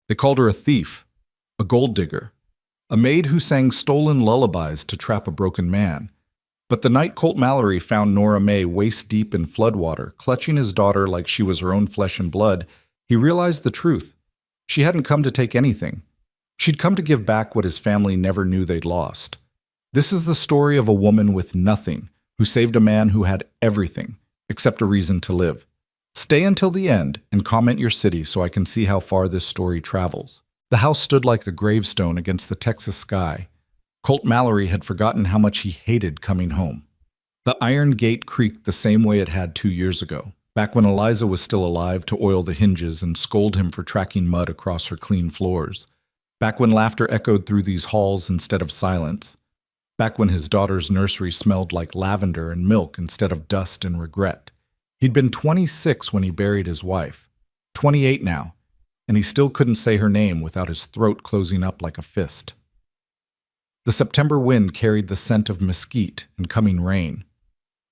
They called her a thief, a gold digger, a maid who sang stolen lullabies to trap a broken man. But the night Colt Mallory found Norah May waist-deep in floodwater, clutching his daughter like she was her own flesh and blood, he realized the truth. She hadn't come to take anything. She'd come to give back what his family never knew they'd lost. This is the story of a woman with nothing, who saved a man who had everything, except a reason to live. Stay until the end and comment your city so I can see how far this story travels. The house stood like a gravestone against the Texas sky. Colt Mallory had forgotten how much he hated coming home. The iron gate creaked the same way it had 2 years ago, back when Eliza was still alive to oil the hinges and scold him for tracking mud across her clean floors. Back when laughter echoed through these halls instead of silence. Back when his daughter's nursery smelled like lavender and milk instead of dust and regret. He'd been 26 when he buried his wife, 28 now, and he still couldn't say her name without his throat closing up like a fist. The September wind carried the scent of mesquite and coming rain.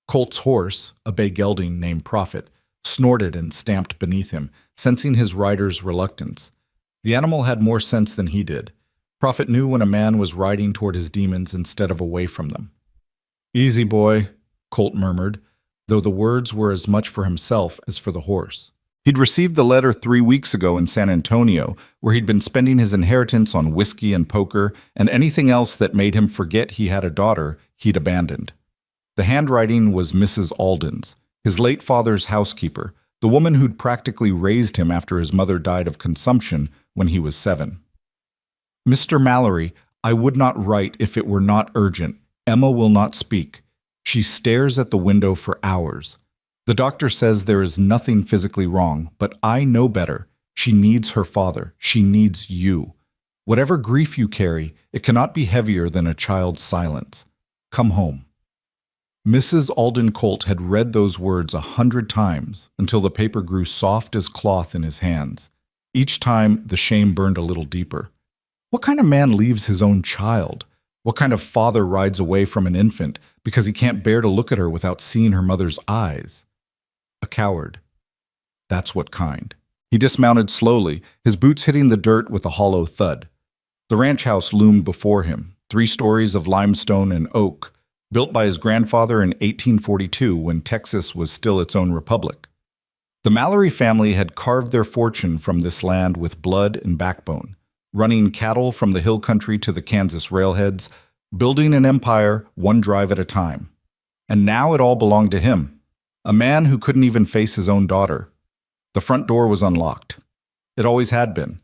Colt's horse, a bay gelding named Prophet, snorted and stamped beneath him, sensing his rider's reluctance. The animal had more sense than he did. Prophet knew when a man was riding toward his demons instead of away from them. "Easy, boy," Colt murmured, though the words were as much for himself as for the horse. He'd received the letter 3 weeks ago in San Antonio, where he'd been spending his inheritance on whiskey and poker and anything else that made him forget he had a daughter he'd abandoned. The handwriting was Mrs. Alden's, his late father's housekeeper, the woman who'd practically raised him after his mother died of consumption when he was 7. "Mr. Mallory, I would not write if it were not urgent. Emma will not speak. She stares at the window for hours. The doctor says there is nothing physically wrong, but I know better. She needs her father. She needs you. Whatever grief you carry, it cannot be heavier than a child's silence. Come home." Mrs. Alden Colt had read those words 100 times until the paper grew soft as cloth in his hands. Each time, the shame burned a little deeper. What kind of man leaves his own child? What kind of father rides away from an infant because he can't bear to look at her without seeing her mother's eyes? A coward. That's what kind. He dismounted slowly, his boots hitting the dirt with a hollow thud. The ranch house loomed before him, 3 stories of limestone and oak, built by his grandfather in 1842 when Texas was still its own republic. The Mallory family had carved their fortune from this land with blood and backbone, running cattle from the hill country to the Kansas railheads, building an empire one drive at a time. And now it all belonged to him. A man who couldn't even face his own daughter. The front door was unlocked. It always had been.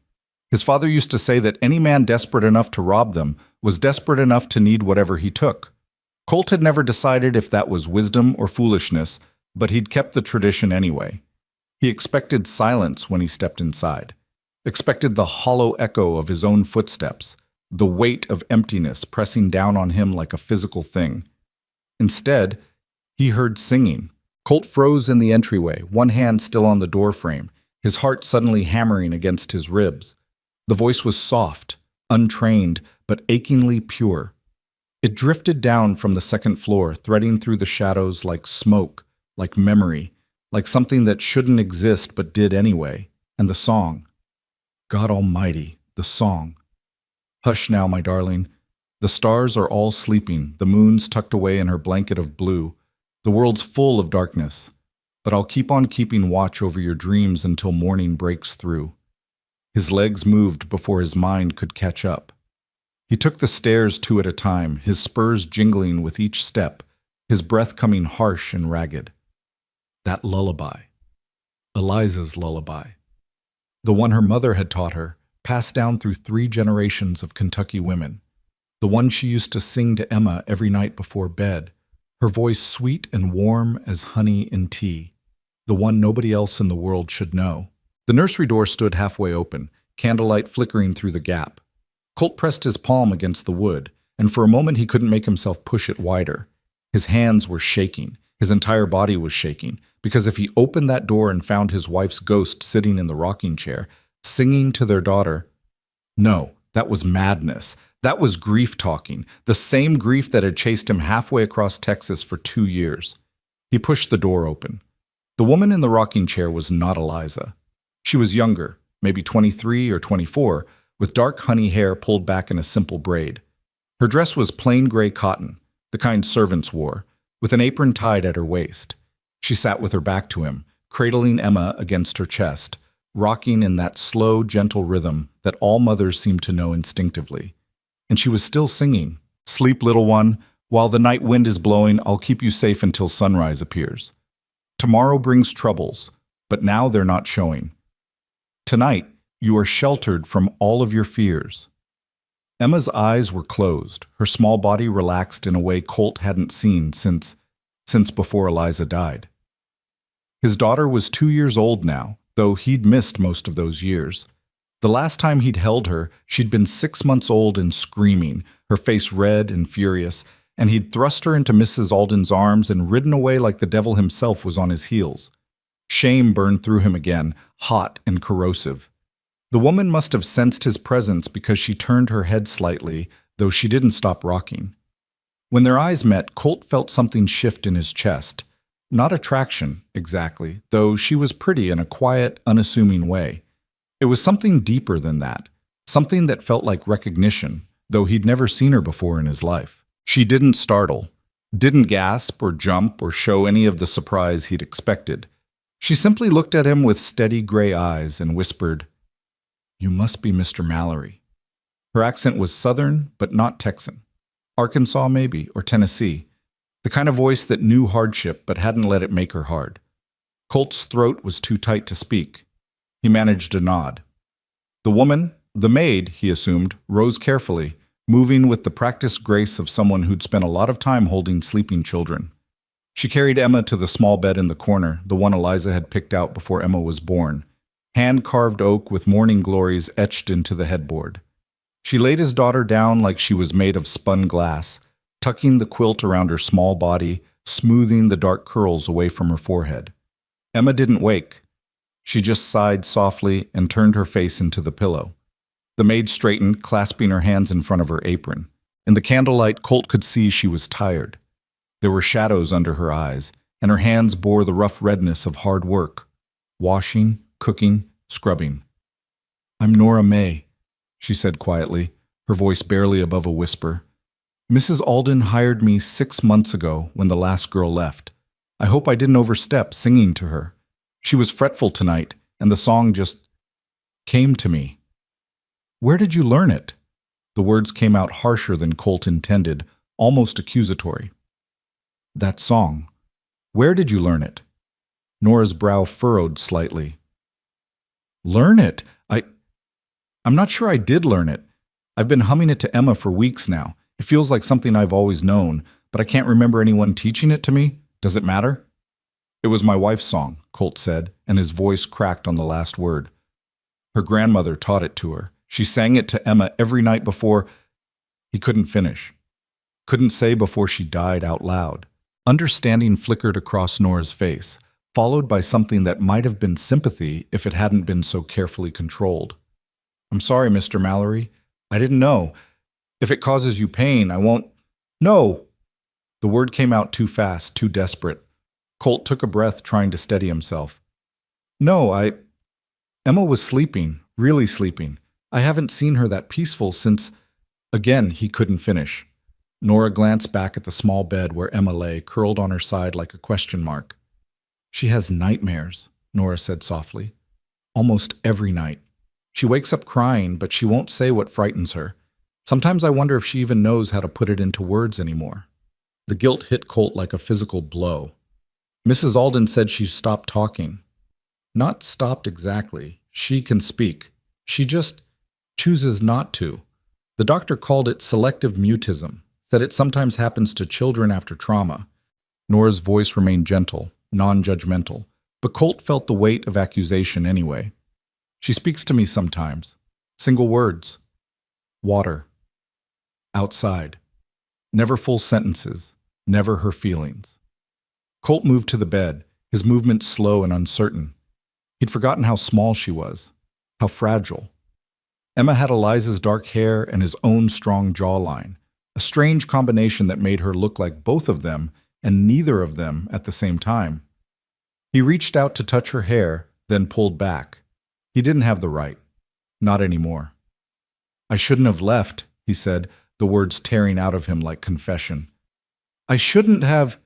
His father used to say that any man desperate enough to rob them was desperate enough to need whatever he took. Colt had never decided if that was wisdom or foolishness, but he'd kept the tradition anyway. He expected silence when he stepped inside. Expected the hollow echo of his own footsteps, the weight of emptiness pressing down on him like a physical thing. Instead, he heard singing. Colt froze in the entryway, one hand still on the doorframe, his heart suddenly hammering against his ribs. The voice was soft, untrained, but achingly pure. It drifted down from the second floor, threading through the shadows like smoke, like memory, like something that shouldn't exist but did anyway. And the song. God Almighty, the song. "Hush now, my darling. The stars are all sleeping, the moon's tucked away in her blanket of blue. The world's full of darkness, but I'll keep on keeping watch over your dreams until morning breaks through." His legs moved before his mind could catch up. He took the stairs 2 at a time, his spurs jingling with each step, his breath coming harsh and ragged. That lullaby. Eliza's lullaby. The one her mother had taught her, passed down through 3 generations of Kentucky women. The one she used to sing to Emma every night before bed. Her voice sweet and warm as honey in tea, the one nobody else in the world should know. The nursery door stood halfway open, candlelight flickering through the gap. Colt pressed his palm against the wood, and for a moment he couldn't make himself push it wider. His hands were shaking, his entire body was shaking, because if he opened that door and found his wife's ghost sitting in the rocking chair, singing to their daughter, no, that was madness. That was grief talking, the same grief that had chased him halfway across Texas for 2 years. He pushed the door open. The woman in the rocking chair was not Eliza. She was younger, maybe 23 or 24, with dark honey hair pulled back in a simple braid. Her dress was plain gray cotton, the kind servants wore, with an apron tied at her waist. She sat with her back to him, cradling Emma against her chest, rocking in that slow, gentle rhythm that all mothers seem to know instinctively. And she was still singing, "Sleep, little one, while the night wind is blowing, I'll keep you safe until sunrise appears. Tomorrow brings troubles, but now they're not showing. Tonight, you are sheltered from all of your fears." Emma's eyes were closed, her small body relaxed in a way Colt hadn't seen since before Eliza died. His daughter was 2 years old now, though he'd missed most of those years. The last time he'd held her, she'd been 6 months old and screaming, her face red and furious, and he'd thrust her into Mrs. Alden's arms and ridden away like the devil himself was on his heels. Shame burned through him again, hot and corrosive. The woman must have sensed his presence because she turned her head slightly, though she didn't stop rocking. When their eyes met, Colt felt something shift in his chest. Not attraction, exactly, though she was pretty in a quiet, unassuming way. It was something deeper than that, something that felt like recognition, though he'd never seen her before in his life. She didn't startle, didn't gasp or jump or show any of the surprise he'd expected. She simply looked at him with steady gray eyes and whispered, "You must be Mr. Mallory." Her accent was Southern, but not Texan. Arkansas, maybe, or Tennessee. The kind of voice that knew hardship but hadn't let it make her hard. Colt's throat was too tight to speak. He managed a nod. The woman, the maid, he assumed, rose carefully, moving with the practiced grace of someone who'd spent a lot of time holding sleeping children. She carried Emma to the small bed in the corner, the one Eliza had picked out before Emma was born, hand-carved oak with morning glories etched into the headboard. She laid his daughter down like she was made of spun glass, tucking the quilt around her small body, smoothing the dark curls away from her forehead. Emma didn't wake. She just sighed softly and turned her face into the pillow. The maid straightened, clasping her hands in front of her apron. In the candlelight, Colt could see she was tired. There were shadows under her eyes, and her hands bore the rough redness of hard work. Washing, cooking, scrubbing. "I'm Norah May," she said quietly, her voice barely above a whisper. "Mrs. Alden hired me 6 months ago when the last girl left. I hope I didn't overstep singing to her. She was fretful tonight, and the song just came to me." "Where did you learn it?" The words came out harsher than Colt intended, almost accusatory. "That song. Where did you learn it?" Nora's brow furrowed slightly. "Learn it? I'm not sure I did learn it. I've been humming it to Emma for weeks now. It feels like something I've always known, but I can't remember anyone teaching it to me. Does it matter?" "It was my wife's song," Colt said, and his voice cracked on the last word. "Her grandmother taught it to her. She sang it to Emma every night before—" He couldn't finish. Couldn't say before she died out loud. Understanding flickered across Nora's face, followed by something that might have been sympathy if it hadn't been so carefully controlled. "I'm sorry, Mr. Mallory. I didn't know. If it causes you pain, I won't—" "No!" The word came out too fast, too desperate. Colt took a breath, trying to steady himself. "No, Emma was sleeping, really sleeping. I haven't seen her that peaceful since—" Again, he couldn't finish. Norah glanced back at the small bed where Emma lay, curled on her side like a question mark. "She has nightmares," Norah said softly. "Almost every night. She wakes up crying, but she won't say what frightens her. Sometimes I wonder if she even knows how to put it into words anymore." The guilt hit Colt like a physical blow. "Mrs. Alden said she stopped talking." "Not stopped exactly. She can speak. She just chooses not to. The doctor called it selective mutism, said it sometimes happens to children after trauma." Nora's voice remained gentle, non-judgmental, but Colt felt the weight of accusation anyway. "She speaks to me sometimes. Single words. Water. Outside. Never full sentences. Never her feelings." Colt moved to the bed, his movements slow and uncertain. He'd forgotten how small she was, how fragile. Emma had Eliza's dark hair and his own strong jawline, a strange combination that made her look like both of them and neither of them at the same time. He reached out to touch her hair, then pulled back. He didn't have the right. Not anymore. I shouldn't have left, he said, the words tearing out of him like confession. I shouldn't have.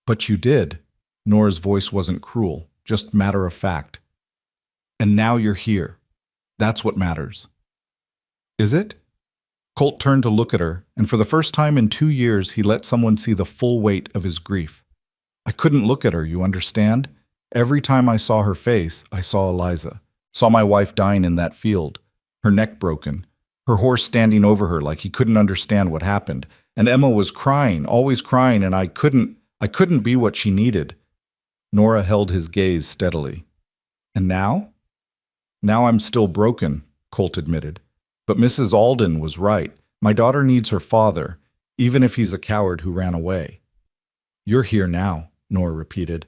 But you did. Nora's voice wasn't cruel, just matter of fact. And now you're here. That's what matters. Is it? Colt turned to look at her, and for the first time in 2 years, he let someone see the full weight of his grief. I couldn't look at her, you understand? Every time I saw her face, I saw Eliza. Saw my wife dying in that field, her neck broken, her horse standing over her like he couldn't understand what happened. And Emma was crying, always crying, and I couldn't be what she needed. Norah held his gaze steadily. And now? Now I'm still broken, Colt admitted. But Mrs. Alden was right. My daughter needs her father, even if he's a coward who ran away. You're here now, Norah repeated.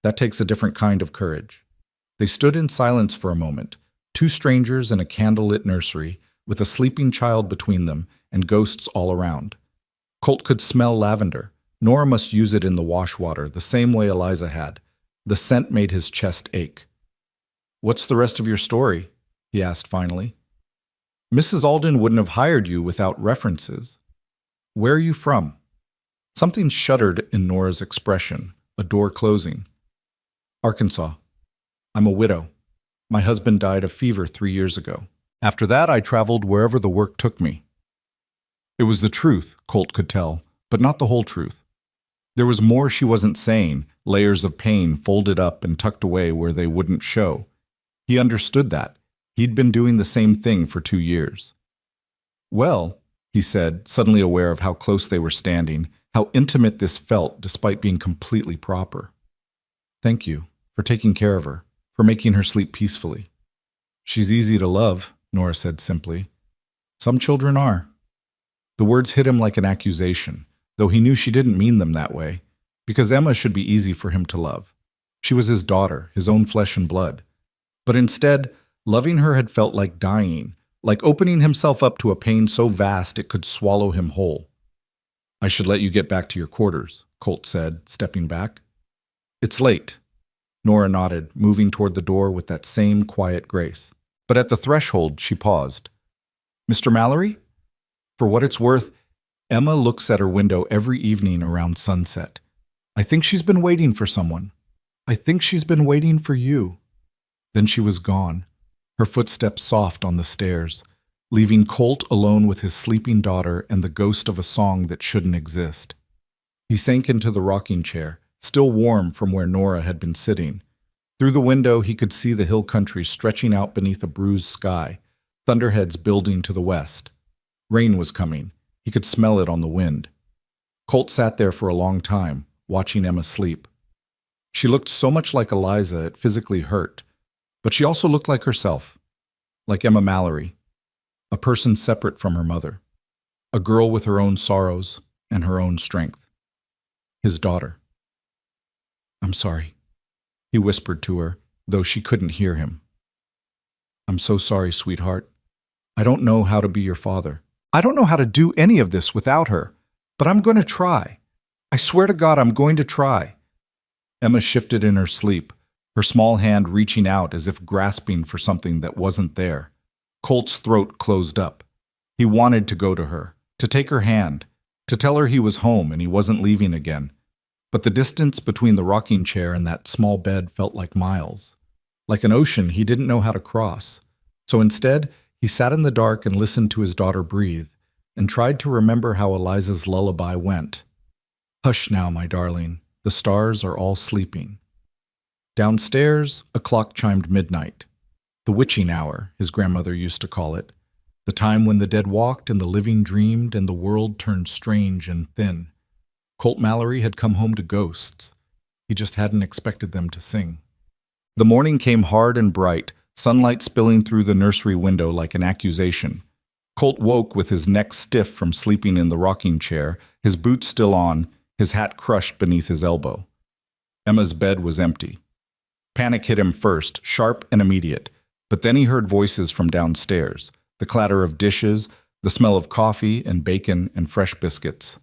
That takes a different kind of courage. They stood in silence for a moment, two strangers in a candlelit nursery, with a sleeping child between them and ghosts all around. Colt could smell lavender. Norah must use it in the wash water, the same way Eliza had. The scent made his chest ache. What's the rest of your story? He asked finally. Mrs. Alden wouldn't have hired you without references. Where are you from? Something shuddered in Norah's expression, a door closing. Arkansas. I'm a widow. My husband died of fever 3 years ago. After that, I traveled wherever the work took me. It was the truth, Colt could tell, but not the whole truth. There was more she wasn't saying, layers of pain folded up and tucked away where they wouldn't show. He understood that. He'd been doing the same thing for 2 years. Well, he said, suddenly aware of how close they were standing, how intimate this felt despite being completely proper. Thank you for taking care of her, for making her sleep peacefully. She's easy to love, Norah said simply. Some children are. The words hit him like an accusation, though he knew she didn't mean them that way, because Emma should be easy for him to love. She was his daughter, his own flesh and blood. But instead, loving her had felt like dying, like opening himself up to a pain so vast it could swallow him whole. I should let you get back to your quarters, Colt said, stepping back. It's late. Norah nodded, moving toward the door with that same quiet grace. But at the threshold, she paused. Mr. Mallory? For what it's worth, Emma looks at her window every evening around sunset. I think she's been waiting for someone. I think she's been waiting for you. Then she was gone, her footsteps soft on the stairs, leaving Colt alone with his sleeping daughter and the ghost of a song that shouldn't exist. He sank into the rocking chair, still warm from where Norah had been sitting. Through the window, he could see the hill country stretching out beneath a bruised sky, thunderheads building to the west. Rain was coming. He could smell it on the wind. Colt sat there for a long time, watching Emma sleep. She looked so much like Eliza it physically hurt, but she also looked like herself, like Emma Mallory, a person separate from her mother, a girl with her own sorrows and her own strength. His daughter. I'm sorry, he whispered to her, though she couldn't hear him. I'm so sorry, sweetheart. I don't know how to be your father. I don't know how to do any of this without her, but I'm going to try. I swear to God, I'm going to try. Emma shifted in her sleep, her small hand reaching out as if grasping for something that wasn't there. Colt's throat closed up. He wanted to go to her, to take her hand, to tell her he was home and he wasn't leaving again. But the distance between the rocking chair and that small bed felt like miles. Like an ocean he didn't know how to cross. So instead, he sat in the dark and listened to his daughter breathe, and tried to remember how Eliza's lullaby went. Hush now, my darling. The stars are all sleeping. Downstairs, a clock chimed midnight. The witching hour, his grandmother used to call it. The time when the dead walked and the living dreamed and the world turned strange and thin. Colt Mallory had come home to ghosts. He just hadn't expected them to sing. The morning came hard and bright, sunlight spilling through the nursery window like an accusation. Colt woke with his neck stiff from sleeping in the rocking chair, his boots still on, his hat crushed beneath his elbow. Emma's bed was empty. Panic hit him first, sharp and immediate, but then he heard voices from downstairs, the clatter of dishes, the smell of coffee and bacon and fresh biscuits.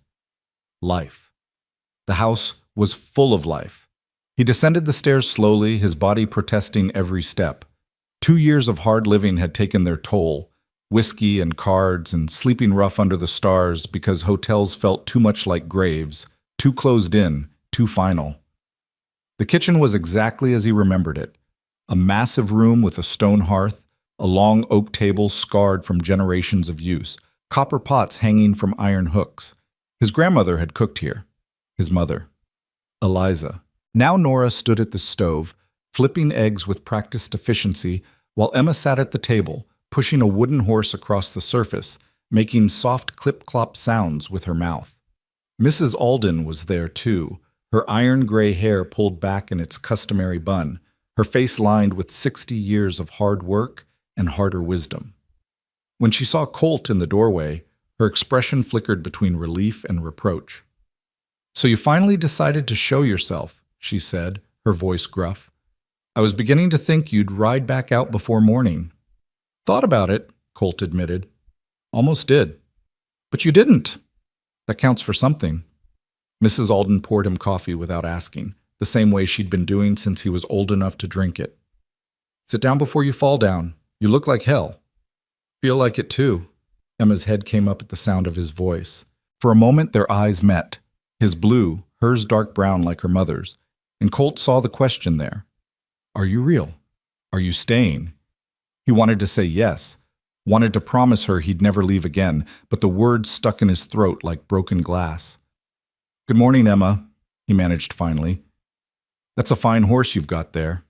Life. The house was full of life. He descended the stairs slowly, his body protesting every step. 2 years of hard living had taken their toll, whiskey and cards and sleeping rough under the stars because hotels felt too much like graves, too closed in, too final. The kitchen was exactly as he remembered it. A massive room with a stone hearth, a long oak table scarred from generations of use, copper pots hanging from iron hooks. His grandmother had cooked here. His mother, Eliza. Now Norah stood at the stove, flipping eggs with practiced efficiency, while Emma sat at the table, pushing a wooden horse across the surface, making soft clip-clop sounds with her mouth. Mrs. Alden was there too, her iron-gray hair pulled back in its customary bun, her face lined with 60 years of hard work and harder wisdom. When she saw Colt in the doorway, her expression flickered between relief and reproach. "So you finally decided to show yourself," she said, her voice gruff. "I was beginning to think you'd ride back out before morning." "Thought about it," Colt admitted. "Almost did. But you didn't. That counts for something." Mrs. Alden poured him coffee without asking, the same way she'd been doing since he was old enough to drink it. "Sit down before you fall down. You look like hell." "Feel like it too." Emma's head came up at the sound of his voice. For a moment their eyes met, his blue, hers dark brown like her mother's, and Colt saw the question there. "Are you real? Are you staying?" He wanted to say yes, wanted to promise her he'd never leave again, but the words stuck in his throat like broken glass. "Good morning, Emma," he managed finally. "That's a fine horse you've got there."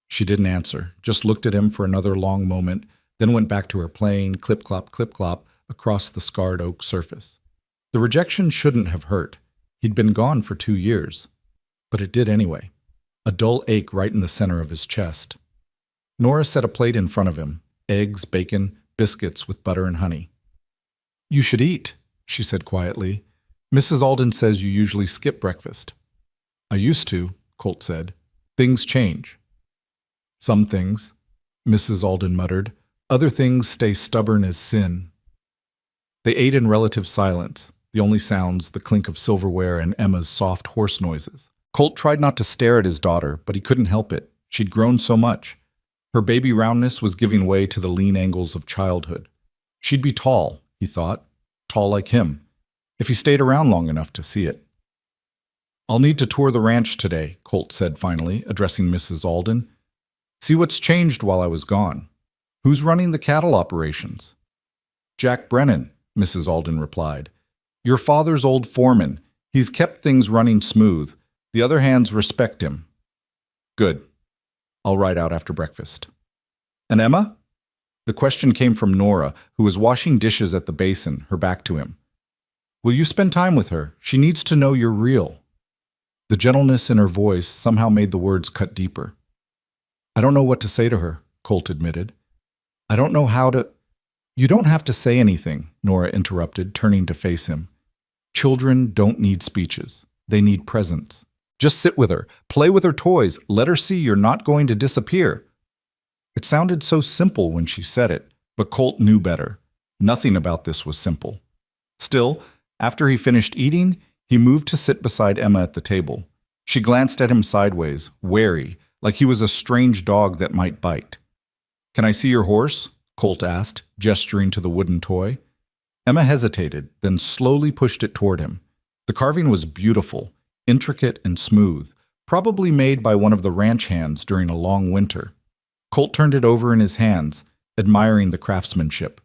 She didn't answer, just looked at him for another long moment, then went back to her playing clip-clop across the scarred oak surface. The rejection shouldn't have hurt. He'd been gone for 2 years. But it did anyway. A dull ache right in the center of his chest. Norah set a plate in front of him, eggs, bacon, biscuits with butter and honey. "You should eat," she said quietly. "Mrs. Alden says you usually skip breakfast." "I used to," Colt said. "Things change." "Some things," Mrs. Alden muttered. "Other things stay stubborn as sin." They ate in relative silence, the only sounds the clink of silverware and Emma's soft horse noises. Colt tried not to stare at his daughter, but he couldn't help it. She'd grown so much. Her baby roundness was giving way to the lean angles of childhood. She'd be tall, he thought, tall like him, if he stayed around long enough to see it. "I'll need to tour the ranch today," Colt said finally, addressing Mrs. Alden. "See what's changed while I was gone. Who's running the cattle operations?" "Jack Brennan," Mrs. Alden replied. "Your father's old foreman. He's kept things running smooth. The other hands respect him." "Good. I'll ride out after breakfast." "And Emma?" The question came from Norah, who was washing dishes at the basin, her back to him. "Will you spend time with her? She needs to know you're real." The gentleness in her voice somehow made the words cut deeper. "I don't know what to say to her," Colt admitted. "I don't know how to—" "You don't have to say anything," Norah interrupted, turning to face him. "Children don't need speeches. They need presence. Just sit with her, play with her toys, let her see you're not going to disappear." It sounded so simple when she said it, but Colt knew better. Nothing about this was simple. Still, after he finished eating, he moved to sit beside Emma at the table. She glanced at him sideways, wary, like he was a strange dog that might bite. "Can I see your horse?" Colt asked, gesturing to the wooden toy. Emma hesitated, then slowly pushed it toward him. The carving was beautiful, intricate and smooth, probably made by one of the ranch hands during a long winter. Colt turned it over in his hands, admiring the craftsmanship.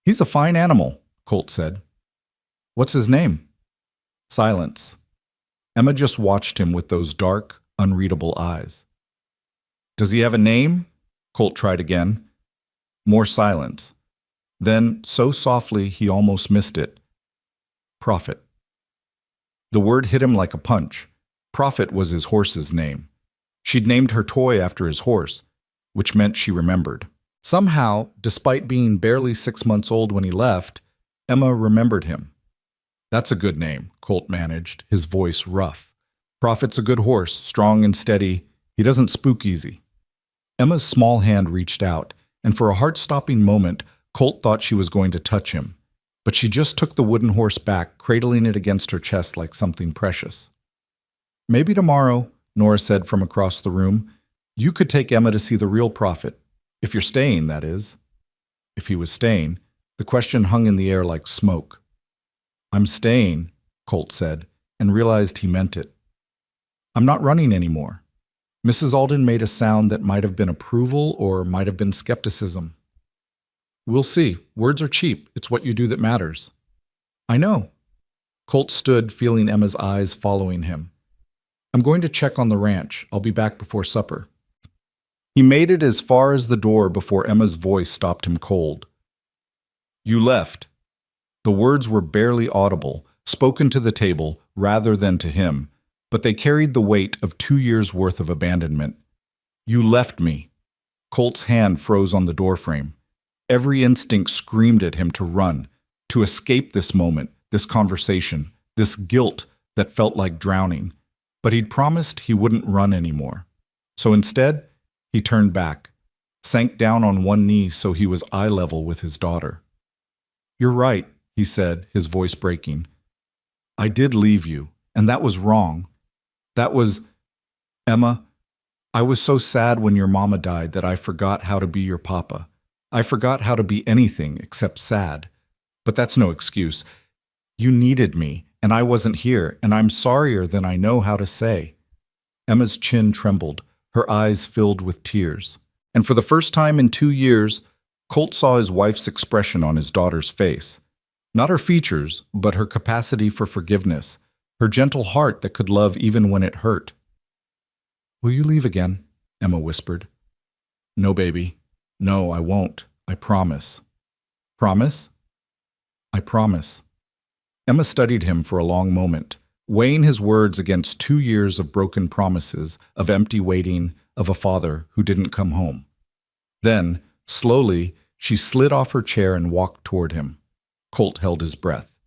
"He's a fine animal," Colt said. "What's his name?" Silence. Emma just watched him with those dark, unreadable eyes. "Does he have a name?" Colt tried again. More silence. Then, so softly he almost missed it. "Prophet." The word hit him like a punch. Prophet was his horse's name. She'd named her toy after his horse, which meant she remembered. Somehow, despite being barely 6 months old when he left, Emma remembered him. "That's a good name," Colt managed, his voice rough. "Prophet's a good horse, strong and steady. He doesn't spook easy." Emma's small hand reached out, and for a heart-stopping moment, Colt thought she was going to touch him. But she just took the wooden horse back, cradling it against her chest like something precious. "Maybe tomorrow," Norah said from across the room, "you could take Emma to see the real prophet. If you're staying, that is. If he was staying, the question hung in the air like smoke. I'm staying, Colt said, and realized he meant it. I'm not running anymore. Mrs. Alden made a sound that might have been approval or might have been skepticism. We'll see. Words are cheap. It's what you do that matters. I know. Colt stood, feeling Emma's eyes following him. I'm going to check on the ranch. I'll be back before supper. He made it as far as the door before Emma's voice stopped him cold. You left. The words were barely audible, spoken to the table rather than to him, but they carried the weight of 2 years' worth of abandonment. You left me. Colt's hand froze on the doorframe. Every instinct screamed at him to run, to escape this moment, this conversation, this guilt that felt like drowning. But he'd promised he wouldn't run anymore. So instead, he turned back, sank down on one knee so he was eye level with his daughter. You're right, he said, his voice breaking. I did leave you, and that was wrong. That was... Emma, I was so sad when your mama died that I forgot how to be your papa. I forgot how to be anything except sad. But that's no excuse. You needed me, and I wasn't here, and I'm sorrier than I know how to say. Emma's chin trembled, her eyes filled with tears. And for the first time in 2 years, Colt saw his wife's expression on his daughter's face. Not her features, but her capacity for forgiveness, her gentle heart that could love even when it hurt. Will you leave again? Emma whispered. No, baby. No, I won't. I promise. Promise? I promise. Emma studied him for a long moment, weighing his words against 2 years of broken promises, of empty waiting, of a father who didn't come home. Then, slowly, she slid off her chair and walked toward him. Colt held his breath,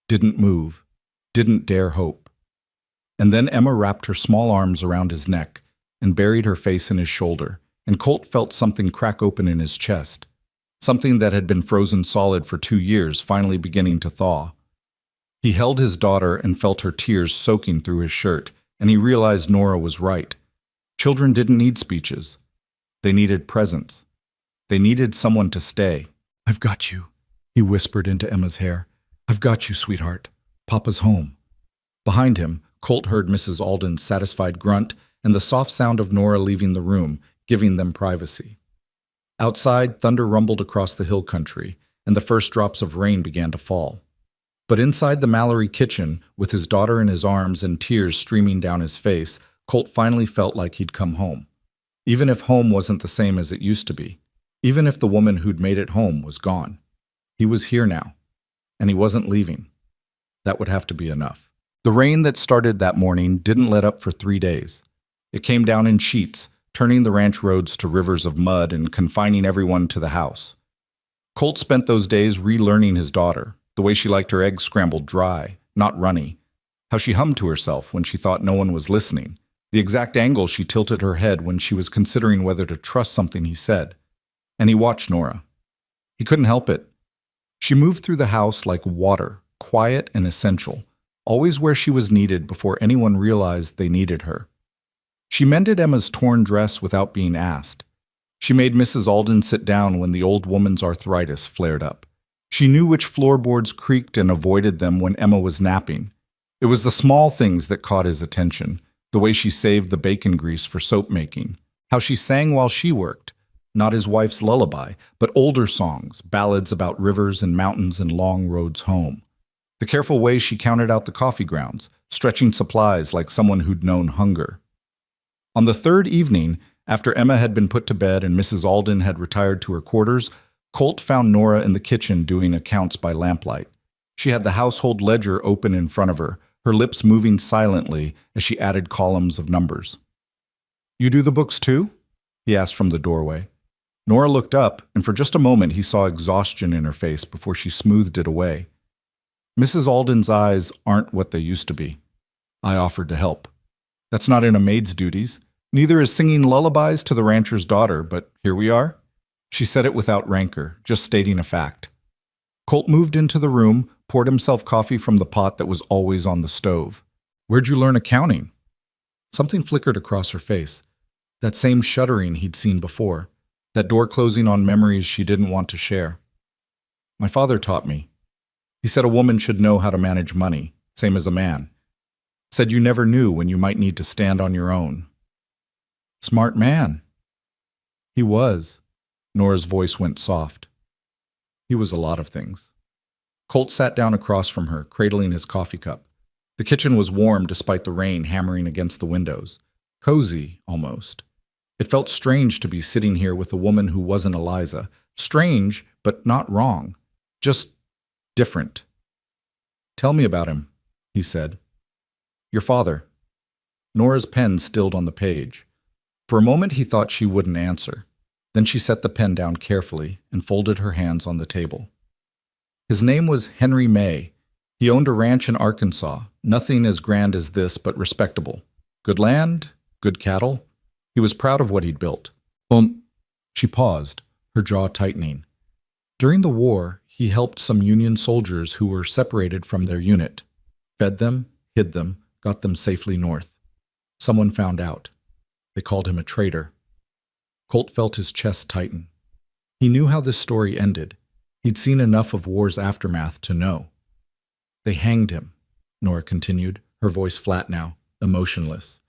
didn't move, didn't dare hope. And then Emma wrapped her small arms around his neck and buried her face in his shoulder, and Colt felt something crack open in his chest, something that had been frozen solid for 2 years finally beginning to thaw. He held his daughter and felt her tears soaking through his shirt, and he realized Norah was right. Children didn't need speeches. They needed presence. They needed someone to stay. I've got you, he whispered into Emma's hair. I've got you, sweetheart. Papa's home. Behind him, Colt heard Mrs. Alden's satisfied grunt and the soft sound of Norah leaving the room, giving them privacy. Outside, thunder rumbled across the hill country, and the first drops of rain began to fall. But inside the Mallory kitchen, with his daughter in his arms and tears streaming down his face, Colt finally felt like he'd come home. Even if home wasn't the same as it used to be. Even if the woman who'd made it home was gone. He was here now, and he wasn't leaving. That would have to be enough. The rain that started that morning didn't let up for 3 days. It came down in sheets, turning the ranch roads to rivers of mud and confining everyone to the house. Colt spent those days relearning his daughter, the way she liked her eggs scrambled dry, not runny, how she hummed to herself when she thought no one was listening, the exact angle she tilted her head when she was considering whether to trust something he said. And he watched Norah. He couldn't help it. She moved through the house like water, quiet and essential, always where she was needed before anyone realized they needed her. She mended Emma's torn dress without being asked. She made Mrs. Alden sit down when the old woman's arthritis flared up. She knew which floorboards creaked and avoided them when Emma was napping. It was the small things that caught his attention, the way she saved the bacon grease for soap making, how she sang while she worked, not his wife's lullaby, but older songs, ballads about rivers and mountains and long roads home. The careful way she counted out the coffee grounds, stretching supplies like someone who'd known hunger. On the third evening, after Emma had been put to bed and Mrs. Alden had retired to her quarters, Colt found Norah in the kitchen doing accounts by lamplight. She had the household ledger open in front of her, her lips moving silently as she added columns of numbers. You do the books too? He asked from the doorway. Norah looked up, and for just a moment he saw exhaustion in her face before she smoothed it away. Mrs. Alden's eyes aren't what they used to be. I offered to help. That's not in a maid's duties. Neither is singing lullabies to the rancher's daughter, but here we are. She said it without rancor, just stating a fact. Colt moved into the room, poured himself coffee from the pot that was always on the stove. Where'd you learn accounting? Something flickered across her face. That same shuddering he'd seen before. that door closing on memories she didn't want to share. My father taught me. He said a woman should know how to manage money, same as a man. Said you never knew when you might need to stand on your own. Smart man. He was. Nora's voice went soft. He was a lot of things. Colt sat down across from her, cradling his coffee cup. The kitchen was warm despite the rain hammering against the windows. Cozy, almost. It felt strange to be sitting here with a woman who wasn't Eliza. Strange, but not wrong. Just different. Tell me about him, he said. Your father. Nora's pen stilled on the page. For a moment he thought she wouldn't answer. Then she set the pen down carefully and folded her hands on the table. His name was Henry May. He owned a ranch in Arkansas, nothing as grand as this, but respectable. Good land, good cattle. He was proud of what he'd built. She paused, her jaw tightening. During the war, he helped some Union soldiers who were separated from their unit. Fed them, hid them, got them safely north. Someone found out. They called him a traitor. Colt felt his chest tighten. He knew how this story ended. He'd seen enough of war's aftermath to know. They hanged him, Norah continued, her voice flat now, emotionless.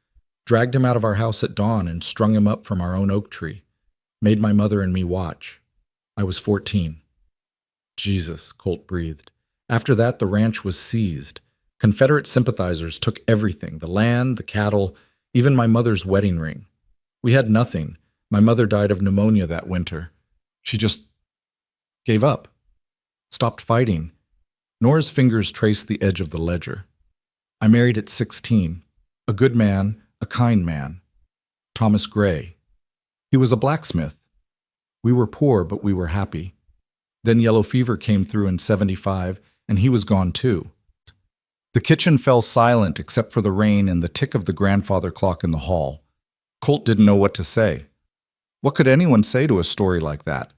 Dragged him out of our house at dawn and strung him up from our own oak tree. Made my mother and me watch. I was 14. Jesus, Colt breathed. After that, the ranch was seized. Confederate sympathizers took everything, the land, the cattle, even my mother's wedding ring. We had nothing. My mother died of pneumonia that winter. She just gave up. Stopped fighting. Nora's fingers traced the edge of the ledger. I married at 16. A good man, a kind man. Thomas Gray. He was a blacksmith. We were poor, but we were happy. Then yellow fever came through in 75, and he was gone too. The kitchen fell silent except for the rain and the tick of the grandfather clock in the hall. Colt didn't know what to say. What could anyone say to a story like that?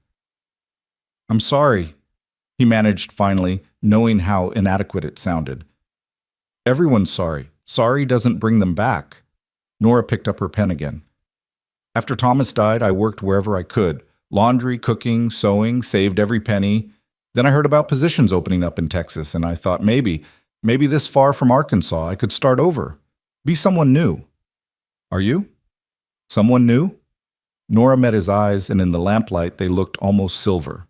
I'm sorry, he managed finally, knowing how inadequate it sounded. Everyone's sorry. Sorry doesn't bring them back. Norah picked up her pen again. After Thomas died, I worked wherever I could. Laundry, cooking, sewing, saved every penny. Then I heard about positions opening up in Texas, and I thought maybe this far from Arkansas, I could start over. Be someone new. Are you? Someone new? Norah met his eyes, and in the lamplight they looked almost silver.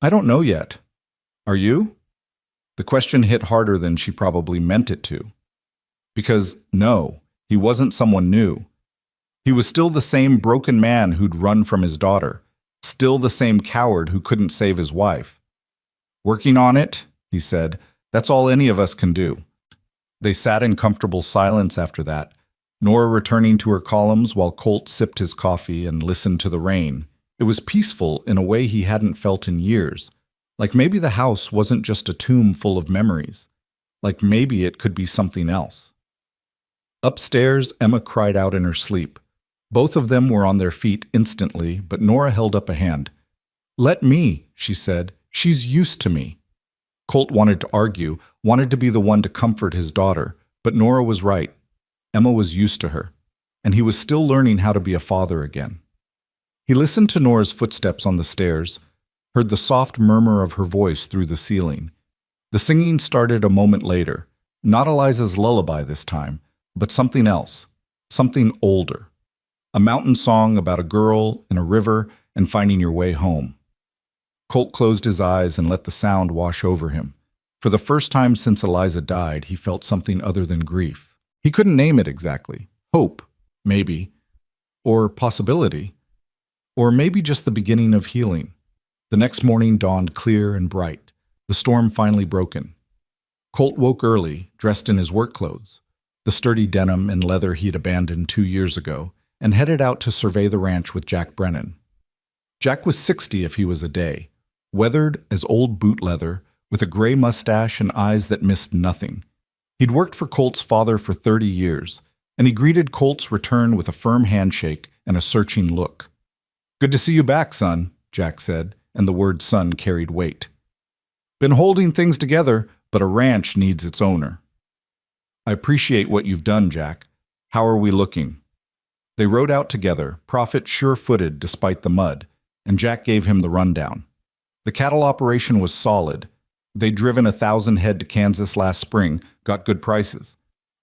I don't know yet. Are you? The question hit harder than she probably meant it to. Because, no, he wasn't someone new. He was still the same broken man who'd run from his daughter, still the same coward who couldn't save his wife. Working on it, he said, that's all any of us can do. They sat in comfortable silence after that, Norah returning to her columns while Colt sipped his coffee and listened to the rain. It was peaceful in a way he hadn't felt in years, like maybe the house wasn't just a tomb full of memories, like maybe it could be something else. Upstairs, Emma cried out in her sleep. Both of them were on their feet instantly, but Norah held up a hand. Let me, she said. She's used to me. Colt wanted to argue, wanted to be the one to comfort his daughter, but Norah was right. Emma was used to her, and he was still learning how to be a father again. He listened to Nora's footsteps on the stairs, heard the soft murmur of her voice through the ceiling. The singing started a moment later, not Eliza's lullaby this time, but something else, something older. A mountain song about a girl and a river and finding your way home. Colt closed his eyes and let the sound wash over him. For the first time since Eliza died, he felt something other than grief. He couldn't name it exactly. Hope, maybe. Or possibility. Or maybe just the beginning of healing. The next morning dawned clear and bright, the storm finally broken. Colt woke early, dressed in his work clothes, the sturdy denim and leather he'd abandoned 2 years ago, and headed out to survey the ranch with Jack Brennan. Jack was 60 if he was a day, weathered as old boot leather, with a gray mustache and eyes that missed nothing. He'd worked for Colt's father for 30 years, and he greeted Colt's return with a firm handshake and a searching look. Good to see you back, son, Jack said, and the word son carried weight. Been holding things together, but a ranch needs its owner. I appreciate what you've done, Jack. How are we looking? They rode out together, Prophet sure-footed despite the mud, and Jack gave him the rundown. The cattle operation was solid. They'd driven 1,000 head to Kansas last spring, got good prices.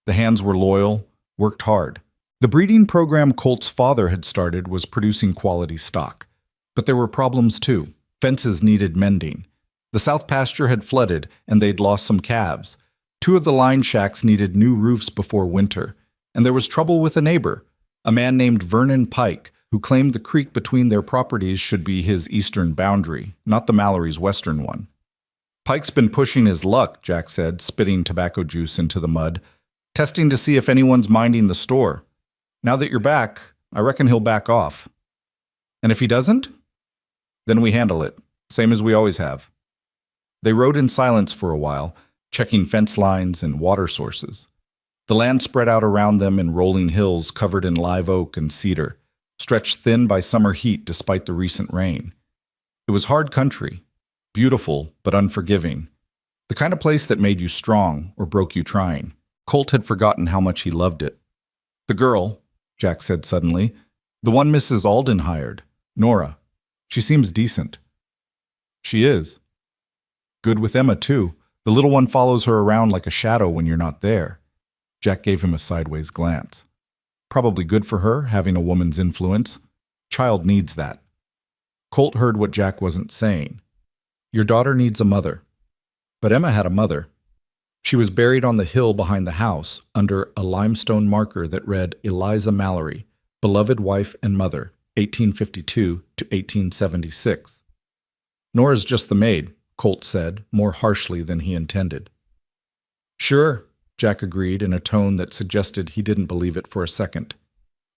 The hands were loyal, worked hard. The breeding program Colt's father had started was producing quality stock. But there were problems too. Fences needed mending. The south pasture had flooded, and they'd lost some calves. 2 of the line shacks needed new roofs before winter. And there was trouble with a neighbor, a man named Vernon Pike, who claimed the creek between their properties should be his eastern boundary, not the Mallory's western one. Pike's been pushing his luck, Jack said, spitting tobacco juice into the mud, testing to see if anyone's minding the store. Now that you're back, I reckon he'll back off. And if he doesn't? Then we handle it, same as we always have. They rode in silence for a while, checking fence lines and water sources. The land spread out around them in rolling hills covered in live oak and cedar, stretched thin by summer heat despite the recent rain. It was hard country, beautiful but unforgiving, the kind of place that made you strong or broke you trying. Colt had forgotten how much he loved it. The girl, Jack said suddenly, the one Mrs. Alden hired, Norah. She seems decent. She is. Good with Emma, too. The little one follows her around like a shadow when you're not there. Jack gave him a sideways glance. Probably good for her, having a woman's influence. Child needs that. Colt heard what Jack wasn't saying. Your daughter needs a mother. But Emma had a mother. She was buried on the hill behind the house under a limestone marker that read Eliza Mallory, beloved wife and mother, 1852 to 1876. Nora's just the maid, Colt said, more harshly than he intended. Sure, Jack agreed in a tone that suggested he didn't believe it for a second.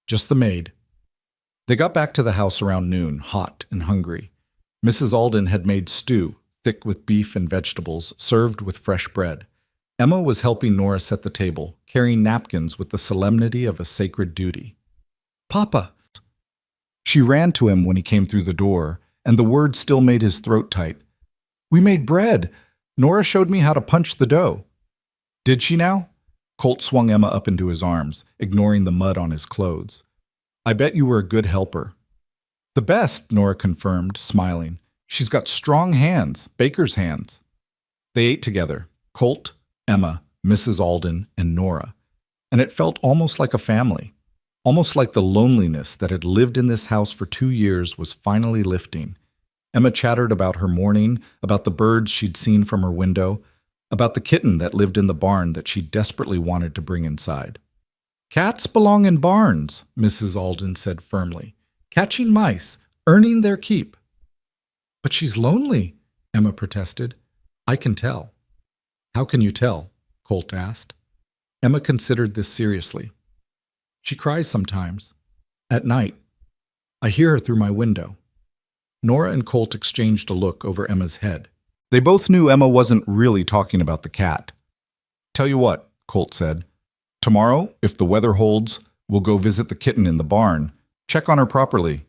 Just the maid. They got back to the house around noon, hot and hungry. Mrs. Alden had made stew, thick with beef and vegetables, served with fresh bread. Emma was helping Norah set the table, carrying napkins with the solemnity of a sacred duty. Papa! She ran to him when he came through the door, and the word still made his throat tight. We made bread. Norah showed me how to punch the dough. Did she now? Colt swung Emma up into his arms, ignoring the mud on his clothes. I bet you were a good helper. The best, Norah confirmed, smiling. She's got strong hands, baker's hands. They ate together, Colt, Emma, Mrs. Alden, and Norah, and it felt almost like a family, almost like the loneliness that had lived in this house for 2 years was finally lifting. Emma chattered about her morning, about the birds she'd seen from her window, about the kitten that lived in the barn that she desperately wanted to bring inside. Cats belong in barns, Mrs. Alden said firmly, catching mice, earning their keep. But she's lonely, Emma protested. I can tell. How can you tell? Colt asked. Emma considered this seriously. She cries sometimes. At night. I hear her through my window. Norah and Colt exchanged a look over Emma's head. They both knew Emma wasn't really talking about the cat. Tell you what, Colt said. Tomorrow, if the weather holds, we'll go visit the kitten in the barn. Check on her properly.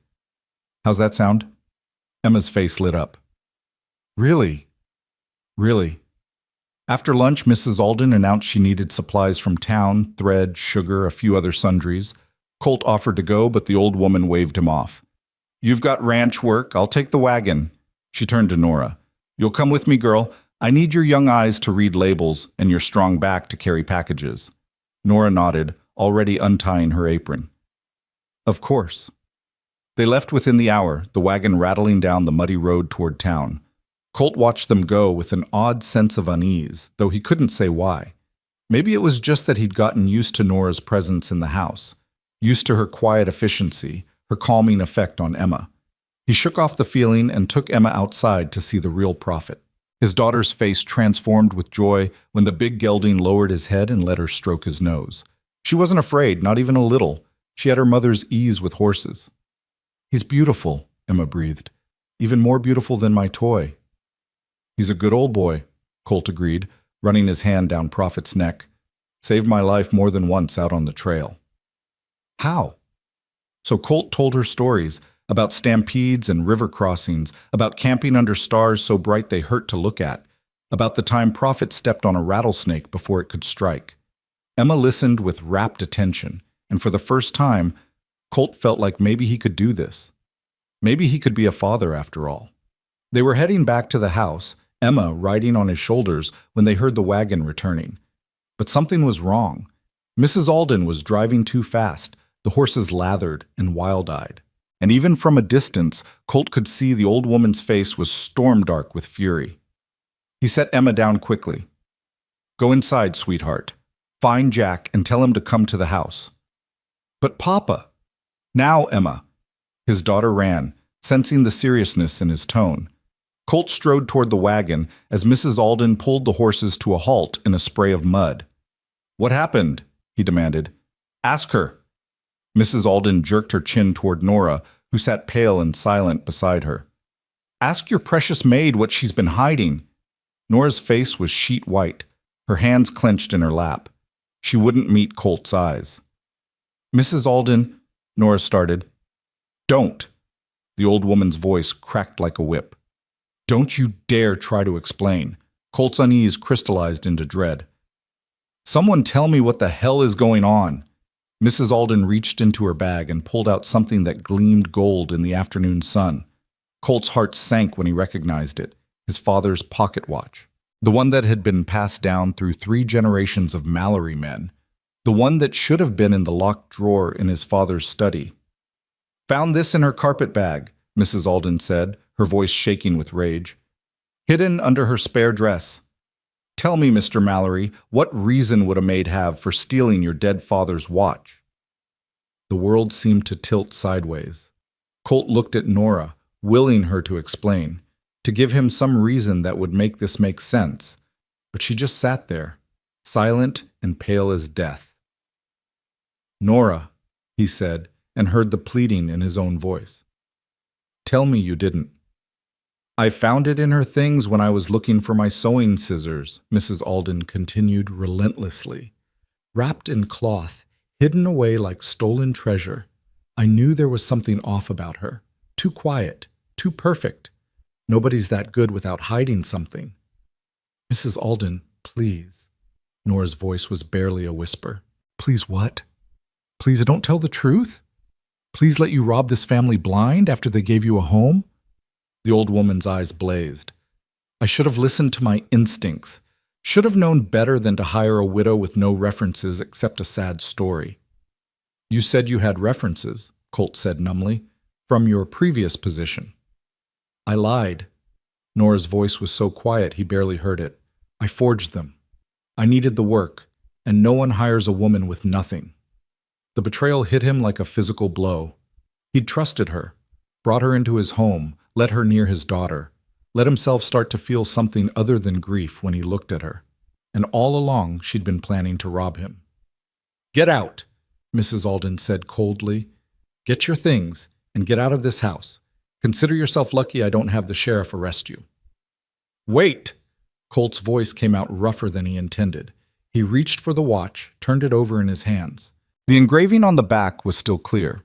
How's that sound? Emma's face lit up. Really? Really? After lunch, Mrs. Alden announced she needed supplies from town, thread, sugar, a few other sundries. Colt offered to go, but the old woman waved him off. You've got ranch work. I'll take the wagon. She turned to Norah. You'll come with me, girl. I need your young eyes to read labels and your strong back to carry packages. Norah nodded, already untying her apron. Of course. They left within the hour, the wagon rattling down the muddy road toward town. Colt watched them go with an odd sense of unease, though he couldn't say why. Maybe it was just that he'd gotten used to Norah's presence in the house, used to her quiet efficiency, her calming effect on Emma. He shook off the feeling and took Emma outside to see the real prophet. His daughter's face transformed with joy when the big gelding lowered his head and let her stroke his nose. She wasn't afraid, not even a little. She had her mother's ease with horses. He's beautiful, Emma breathed. Even more beautiful than my toy. He's a good old boy, Colt agreed, running his hand down Prophet's neck. Saved my life more than once out on the trail. How? So Colt told her stories about stampedes and river crossings, about camping under stars so bright they hurt to look at, about the time Prophet stepped on a rattlesnake before it could strike. Emma listened with rapt attention, and for the first time, Colt felt like maybe he could do this. Maybe he could be a father after all. They were heading back to the house, Emma riding on his shoulders, when they heard the wagon returning. But something was wrong. Mrs. Alden was driving too fast, the horses lathered and wild-eyed. And even from a distance, Colt could see the old woman's face was storm-dark with fury. He set Emma down quickly. "Go inside, sweetheart. Find Jack and tell him to come to the house." "But Papa—" "Now, Emma." His daughter ran, sensing the seriousness in his tone. Colt strode toward the wagon as Mrs. Alden pulled the horses to a halt in a spray of mud. "What happened?" he demanded. "Ask her." Mrs. Alden jerked her chin toward Norah, who sat pale and silent beside her. "Ask your precious maid what she's been hiding." Norah's face was sheet white, her hands clenched in her lap. She wouldn't meet Colt's eyes. "Mrs. Alden," Norah started. "Don't." The old woman's voice cracked like a whip. "Don't you dare try to explain." Colt's unease crystallized into dread. "Someone tell me what the hell is going on." Mrs. Alden reached into her bag and pulled out something that gleamed gold in the afternoon sun. Colt's heart sank when he recognized it, his father's pocket watch. The one that had been passed down through 3 generations of Mallory men. The one that should have been in the locked drawer in his father's study. "Found this in her carpet bag," Mrs. Alden said, her voice shaking with rage. "Hidden under her spare dress. Tell me, Mr. Mallory, what reason would a maid have for stealing your dead father's watch?" The world seemed to tilt sideways. Colt looked at Norah, willing her to explain, to give him some reason that would make this make sense, but she just sat there, silent and pale as death. "Norah," he said, and heard the pleading in his own voice. "Tell me you didn't." "I found it in her things when I was looking for my sewing scissors," Mrs. Alden continued relentlessly. "Wrapped in cloth, hidden away like stolen treasure. I knew there was something off about her. Too quiet, too perfect. Nobody's that good without hiding something." "Mrs. Alden, please." Nora's voice was barely a whisper. "Please what? Please don't tell the truth? Please let you rob this family blind after they gave you a home?" The old woman's eyes blazed. "I should have listened to my instincts. Should have known better than to hire a widow with no references except a sad story." "You said you had references," Colt said numbly, "from your previous position." "I lied." Nora's voice was so quiet he barely heard it. "I forged them. I needed the work, and no one hires a woman with nothing." The betrayal hit him like a physical blow. He'd trusted her, brought her into his home, let her near his daughter, let himself start to feel something other than grief when he looked at her. And all along she'd been planning to rob him. "Get out," Mrs. Alden said coldly. "Get your things and get out of this house. Consider yourself lucky I don't have the sheriff arrest you." "Wait!" Colt's voice came out rougher than he intended. He reached for the watch, turned it over in his hands. The engraving on the back was still clear.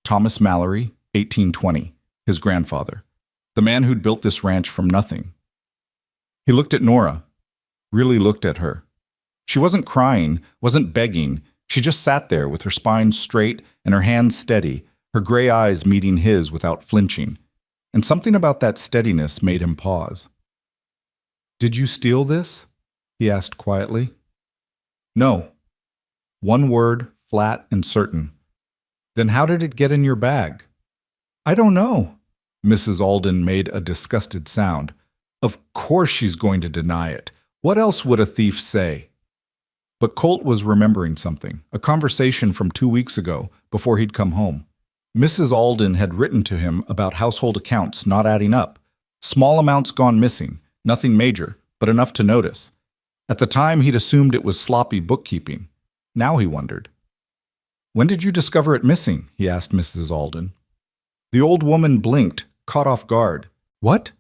Thomas Mallory, 1820, his grandfather. The man who'd built this ranch from nothing. He looked at Norah, really looked at her. She wasn't crying, wasn't begging. She just sat there with her spine straight and her hands steady, her gray eyes meeting his without flinching. And something about that steadiness made him pause. "Did you steal this?" he asked quietly. "No." One word, flat and certain. "Then how did it get in your bag?" "I don't know." Mrs. Alden made a disgusted sound. Of course she's going to deny it. What else would a thief say? But Colt was remembering something, a conversation from 2 weeks ago, before he'd come home. Mrs. Alden had written to him about household accounts not adding up. Small amounts gone missing, nothing major, but enough to notice. At the time, he'd assumed it was sloppy bookkeeping. Now he wondered. "When did you discover it missing?" he asked Mrs. Alden. The old woman blinked, caught off guard. "What?"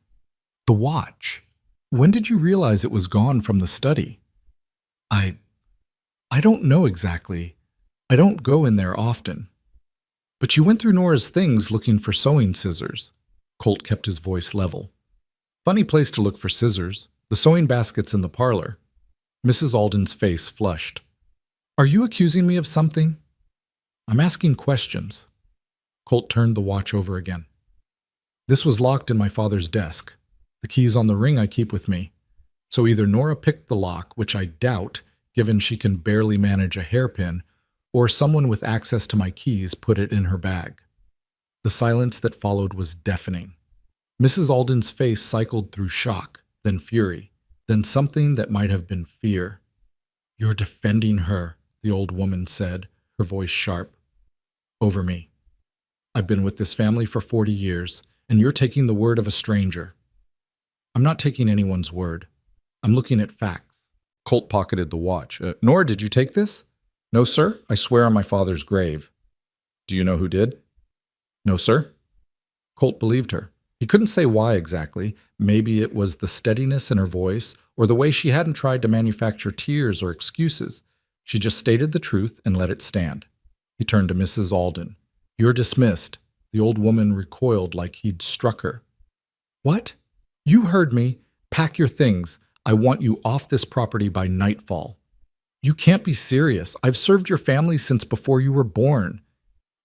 "The watch. When did you realize it was gone from the study?" I don't know exactly. I don't go in there often." "But you went through Nora's things looking for sewing scissors." Colt kept his voice level. "Funny place to look for scissors. The sewing basket's in the parlor." Mrs. Alden's face flushed. "Are you accusing me of something?" "I'm asking questions." Colt turned the watch over again. This was locked in my father's desk. The key's on the ring I keep with me. So either Norah picked the lock, which I doubt, given she can barely manage a hairpin, or someone with access to my keys put it in her bag. The silence that followed was deafening. Mrs. Alden's face cycled through shock, then fury, then something that might have been fear. "You're defending her," the old woman said, her voice sharp. "Over me. I've been with this family for 40 years, and you're taking the word of a stranger." "I'm not taking anyone's word. I'm looking at facts." Colt pocketed the watch. "Norah, did you take this?" "No, sir. I swear on my father's grave." "Do you know who did?" "No, sir." Colt believed her. He couldn't say why exactly. Maybe it was the steadiness in her voice, or the way she hadn't tried to manufacture tears or excuses. She just stated the truth and let it stand. He turned to Mrs. Alden. "You're dismissed." The old woman recoiled like he'd struck her. "What? You heard me. Pack your things. I want you off this property by nightfall." "You can't be serious. I've served your family since before you were born."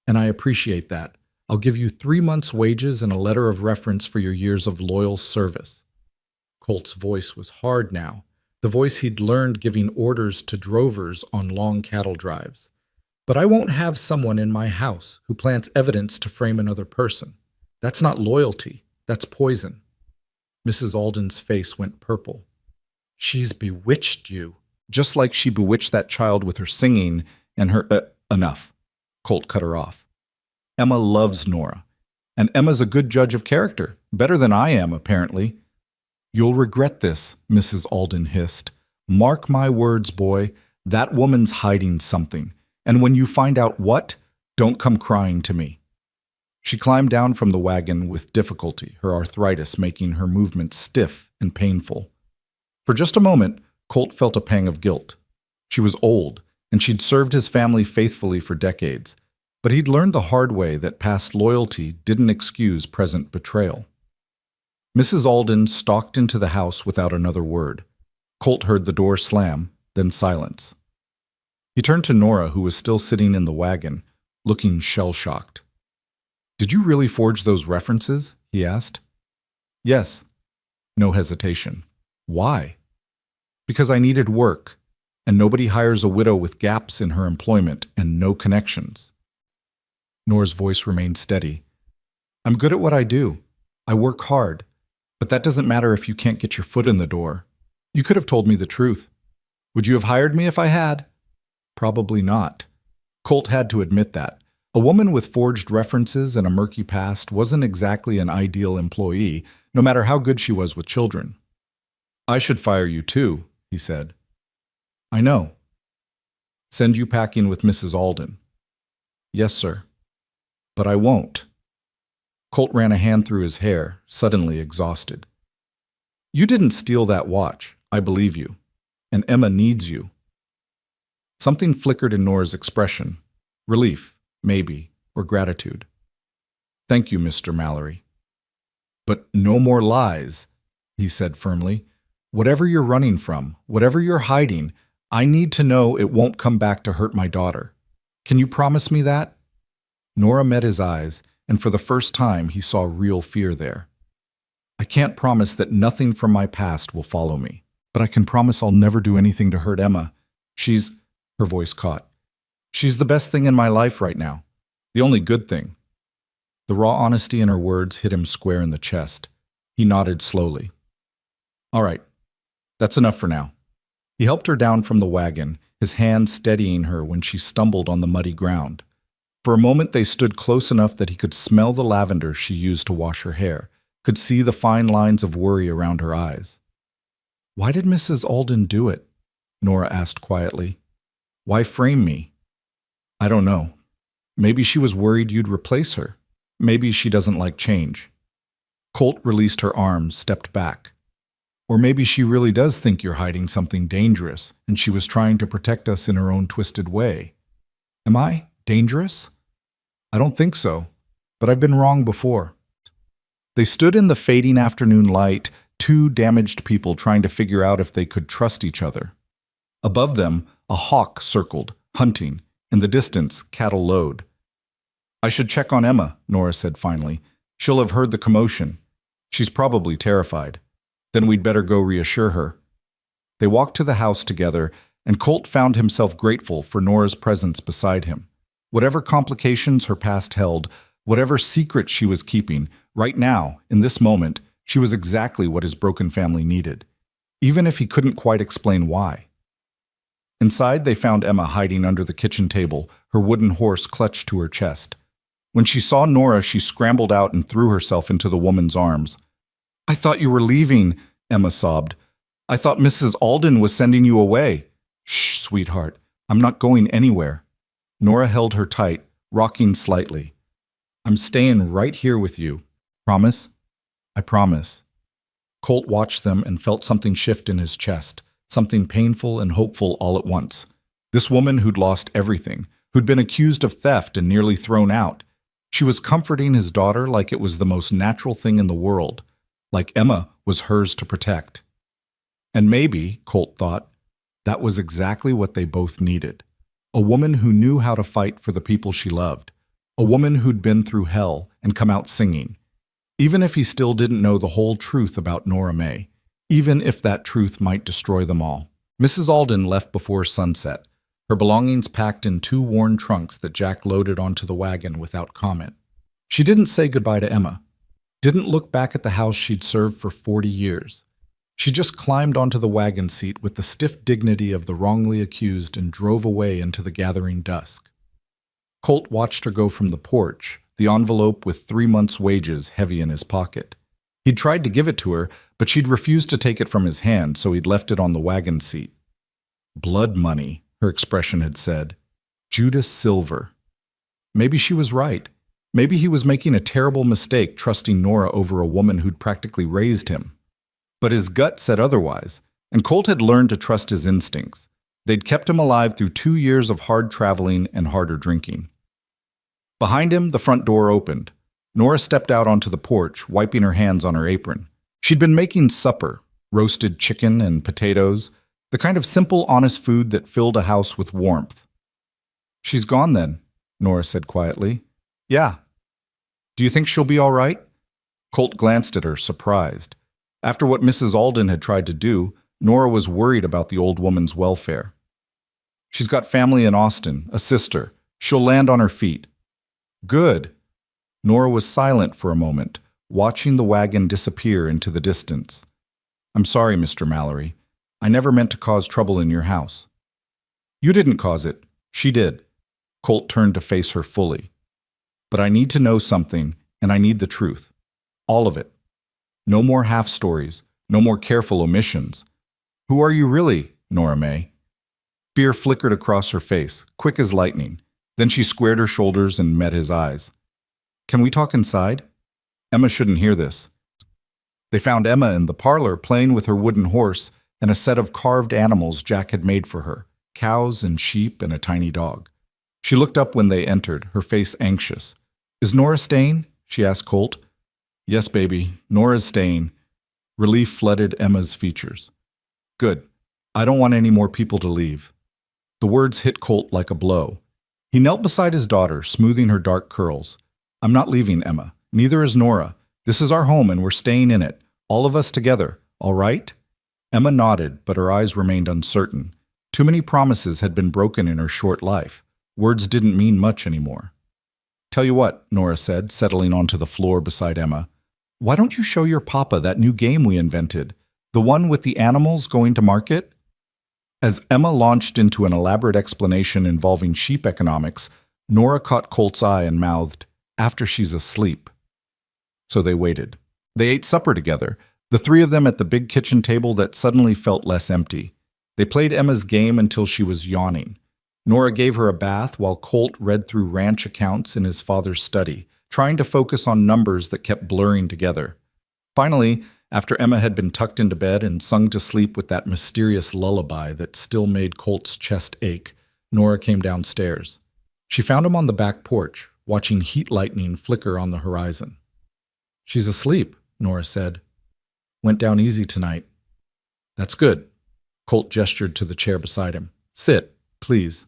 "And I appreciate that. I'll give you 3 months' wages and a letter of reference for your years of loyal service." Colt's voice was hard now, the voice he'd learned giving orders to drovers on long cattle drives. "But I won't have someone in my house who plants evidence to frame another person. That's not loyalty. That's poison." Mrs. Alden's face went purple. "She's bewitched you." "Just like she bewitched that child with her singing and her—" Enough. Colt cut her off. "Emma loves Norah. And Emma's a good judge of character. Better than I am, apparently." "You'll regret this," Mrs. Alden hissed. "Mark my words, boy. That woman's hiding something. And when you find out what, don't come crying to me." She climbed down from the wagon with difficulty, her arthritis making her movements stiff and painful. For just a moment, Colt felt a pang of guilt. She was old, and she'd served his family faithfully for decades. But he'd learned the hard way that past loyalty didn't excuse present betrayal. Mrs. Alden stalked into the house without another word. Colt heard the door slam, then silence. He turned to Norah, who was still sitting in the wagon, looking shell-shocked. "Did you really forge those references?" he asked. "Yes." No hesitation. "Why?" "Because I needed work, and nobody hires a widow with gaps in her employment and no connections." Norah's voice remained steady. "I'm good at what I do. I work hard. But that doesn't matter if you can't get your foot in the door. You could have told me the truth. Would you have hired me if I had?" Probably not. Colt had to admit that. A woman with forged references and a murky past wasn't exactly an ideal employee, no matter how good she was with children. "I should fire you too," he said. "I know." "Send you packing with Mrs. Alden." "Yes, sir." "But I won't." Colt ran a hand through his hair, suddenly exhausted. "You didn't steal that watch. I believe you. And Emma needs you." Something flickered in Norah's expression. Relief, maybe, or gratitude. "Thank you, Mr. Mallory." "But no more lies," he said firmly. "Whatever you're running from, whatever you're hiding, I need to know it won't come back to hurt my daughter. Can you promise me that?" Norah met his eyes, and for the first time he saw real fear there. "I can't promise that nothing from my past will follow me, but I can promise I'll never do anything to hurt Emma. She's—" her voice caught. "She's the best thing in my life right now. The only good thing." The raw honesty in her words hit him square in the chest. He nodded slowly. "All right. That's enough for now." He helped her down from the wagon, his hand steadying her when she stumbled on the muddy ground. For a moment they stood close enough that he could smell the lavender she used to wash her hair, could see the fine lines of worry around her eyes. "Why did Mrs. Alden do it?" Norah asked quietly. "Why frame me?" "I don't know. Maybe she was worried you'd replace her. Maybe she doesn't like change." Colt released her arms, stepped back. "Or maybe she really does think you're hiding something dangerous, and she was trying to protect us in her own twisted way. Am I dangerous?" "I don't think so, but I've been wrong before." They stood in the fading afternoon light, two damaged people trying to figure out if they could trust each other. Above them, a hawk circled, hunting, in the distance, cattle lowed. I should check on Emma, Norah said finally. She'll have heard the commotion. She's probably terrified. Then we'd better go reassure her. They walked to the house together, and Colt found himself grateful for Norah's presence beside him. Whatever complications her past held, whatever secrets she was keeping, right now, in this moment, she was exactly what his broken family needed, even if he couldn't quite explain why. Inside, they found Emma hiding under the kitchen table, her wooden horse clutched to her chest. When she saw Norah, she scrambled out and threw herself into the woman's arms. "I thought you were leaving," Emma sobbed. "I thought Mrs. Alden was sending you away." "Shh, sweetheart, I'm not going anywhere." Norah held her tight, rocking slightly. "I'm staying right here with you. Promise?" "I promise." Colt watched them and felt something shift in his chest, something painful and hopeful all at once. This woman who'd lost everything, who'd been accused of theft and nearly thrown out, she was comforting his daughter like it was the most natural thing in the world, like Emma was hers to protect. And maybe, Colt thought, that was exactly what they both needed. A woman who knew how to fight for the people she loved. A woman who'd been through hell and come out singing. Even if he still didn't know the whole truth about Norah May, even if that truth might destroy them all. Mrs. Alden left before sunset, her belongings packed in 2 worn trunks that Jack loaded onto the wagon without comment. She didn't say goodbye to Emma, didn't look back at the house she'd served for 40 years. She just climbed onto the wagon seat with the stiff dignity of the wrongly accused and drove away into the gathering dusk. Colt watched her go from the porch, the envelope with 3 months' wages heavy in his pocket. He'd tried to give it to her, but she'd refused to take it from his hand, so he'd left it on the wagon seat. Blood money, her expression had said. Judas Silver. Maybe she was right. Maybe he was making a terrible mistake trusting Norah over a woman who'd practically raised him. But his gut said otherwise, and Colt had learned to trust his instincts. They'd kept him alive through 2 years of hard traveling and harder drinking. Behind him, the front door opened. Norah stepped out onto the porch, wiping her hands on her apron. She'd been making supper, roasted chicken and potatoes, the kind of simple, honest food that filled a house with warmth. "She's gone then," Norah said quietly. "Yeah." "Do you think she'll be all right?" Colt glanced at her, surprised. After what Mrs. Alden had tried to do, Norah was worried about the old woman's welfare. "She's got family in Austin, a sister. She'll land on her feet." "Good." Norah was silent for a moment, watching the wagon disappear into the distance. "I'm sorry, Mr. Mallory. I never meant to cause trouble in your house." "You didn't cause it. She did." Colt turned to face her fully. "But I need to know something, and I need the truth. All of it. No more half-stories, no more careful omissions. Who are you really, Norah May?" Fear flickered across her face, quick as lightning. Then she squared her shoulders and met his eyes. "Can we talk inside? Emma shouldn't hear this." They found Emma in the parlor playing with her wooden horse and a set of carved animals Jack had made for her, cows and sheep and a tiny dog. She looked up when they entered, her face anxious. "Is Norah staying?" she asked Colt. "Yes, baby, Norah's staying." Relief flooded Emma's features. "Good. I don't want any more people to leave." The words hit Colt like a blow. He knelt beside his daughter, smoothing her dark curls. "I'm not leaving, Emma. Neither is Norah. This is our home and we're staying in it. All of us together. All right?" Emma nodded, but her eyes remained uncertain. Too many promises had been broken in her short life. Words didn't mean much anymore. "Tell you what," Norah said, settling onto the floor beside Emma. "Why don't you show your papa that new game we invented? The one with the animals going to market?" As Emma launched into an elaborate explanation involving sheep economics, Norah caught Colt's eye and mouthed, "After she's asleep." So they waited. They ate supper together, the 3 of them at the big kitchen table that suddenly felt less empty. They played Emma's game until she was yawning. Norah gave her a bath while Colt read through ranch accounts in his father's study, trying to focus on numbers that kept blurring together. Finally, after Emma had been tucked into bed and sung to sleep with that mysterious lullaby that still made Colt's chest ache, Norah came downstairs. She found him on the back porch, watching heat lightning flicker on the horizon. "She's asleep," Norah said. "Went down easy tonight." "That's good." Colt gestured to the chair beside him. "Sit, please."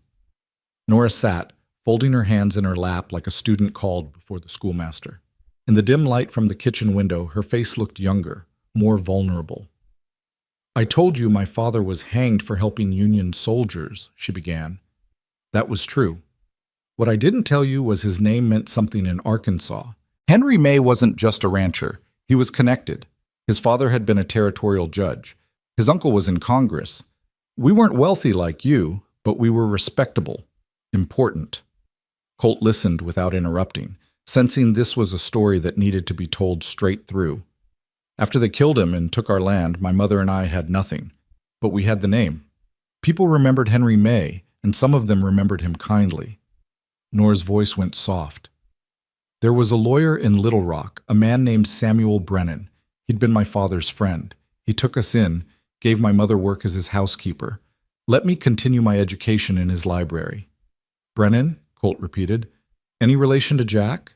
Norah sat, folding her hands in her lap like a student called before the schoolmaster. In the dim light from the kitchen window, her face looked younger, more vulnerable. "I told you my father was hanged for helping Union soldiers," she began. "That was true. What I didn't tell you was his name meant something in Arkansas. Henry May wasn't just a rancher. He was connected. His father had been a territorial judge. His uncle was in Congress. We weren't wealthy like you, but we were respectable, important." Colt listened without interrupting, sensing this was a story that needed to be told straight through. "After they killed him and took our land, my mother and I had nothing, but we had the name. People remembered Henry May, and some of them remembered him kindly." Nora's voice went soft. "There was a lawyer in Little Rock, a man named Samuel Brennan. He'd been my father's friend. He took us in, gave my mother work as his housekeeper, let me continue my education in his library." "Brennan?" Colt repeated. "Any relation to Jack?"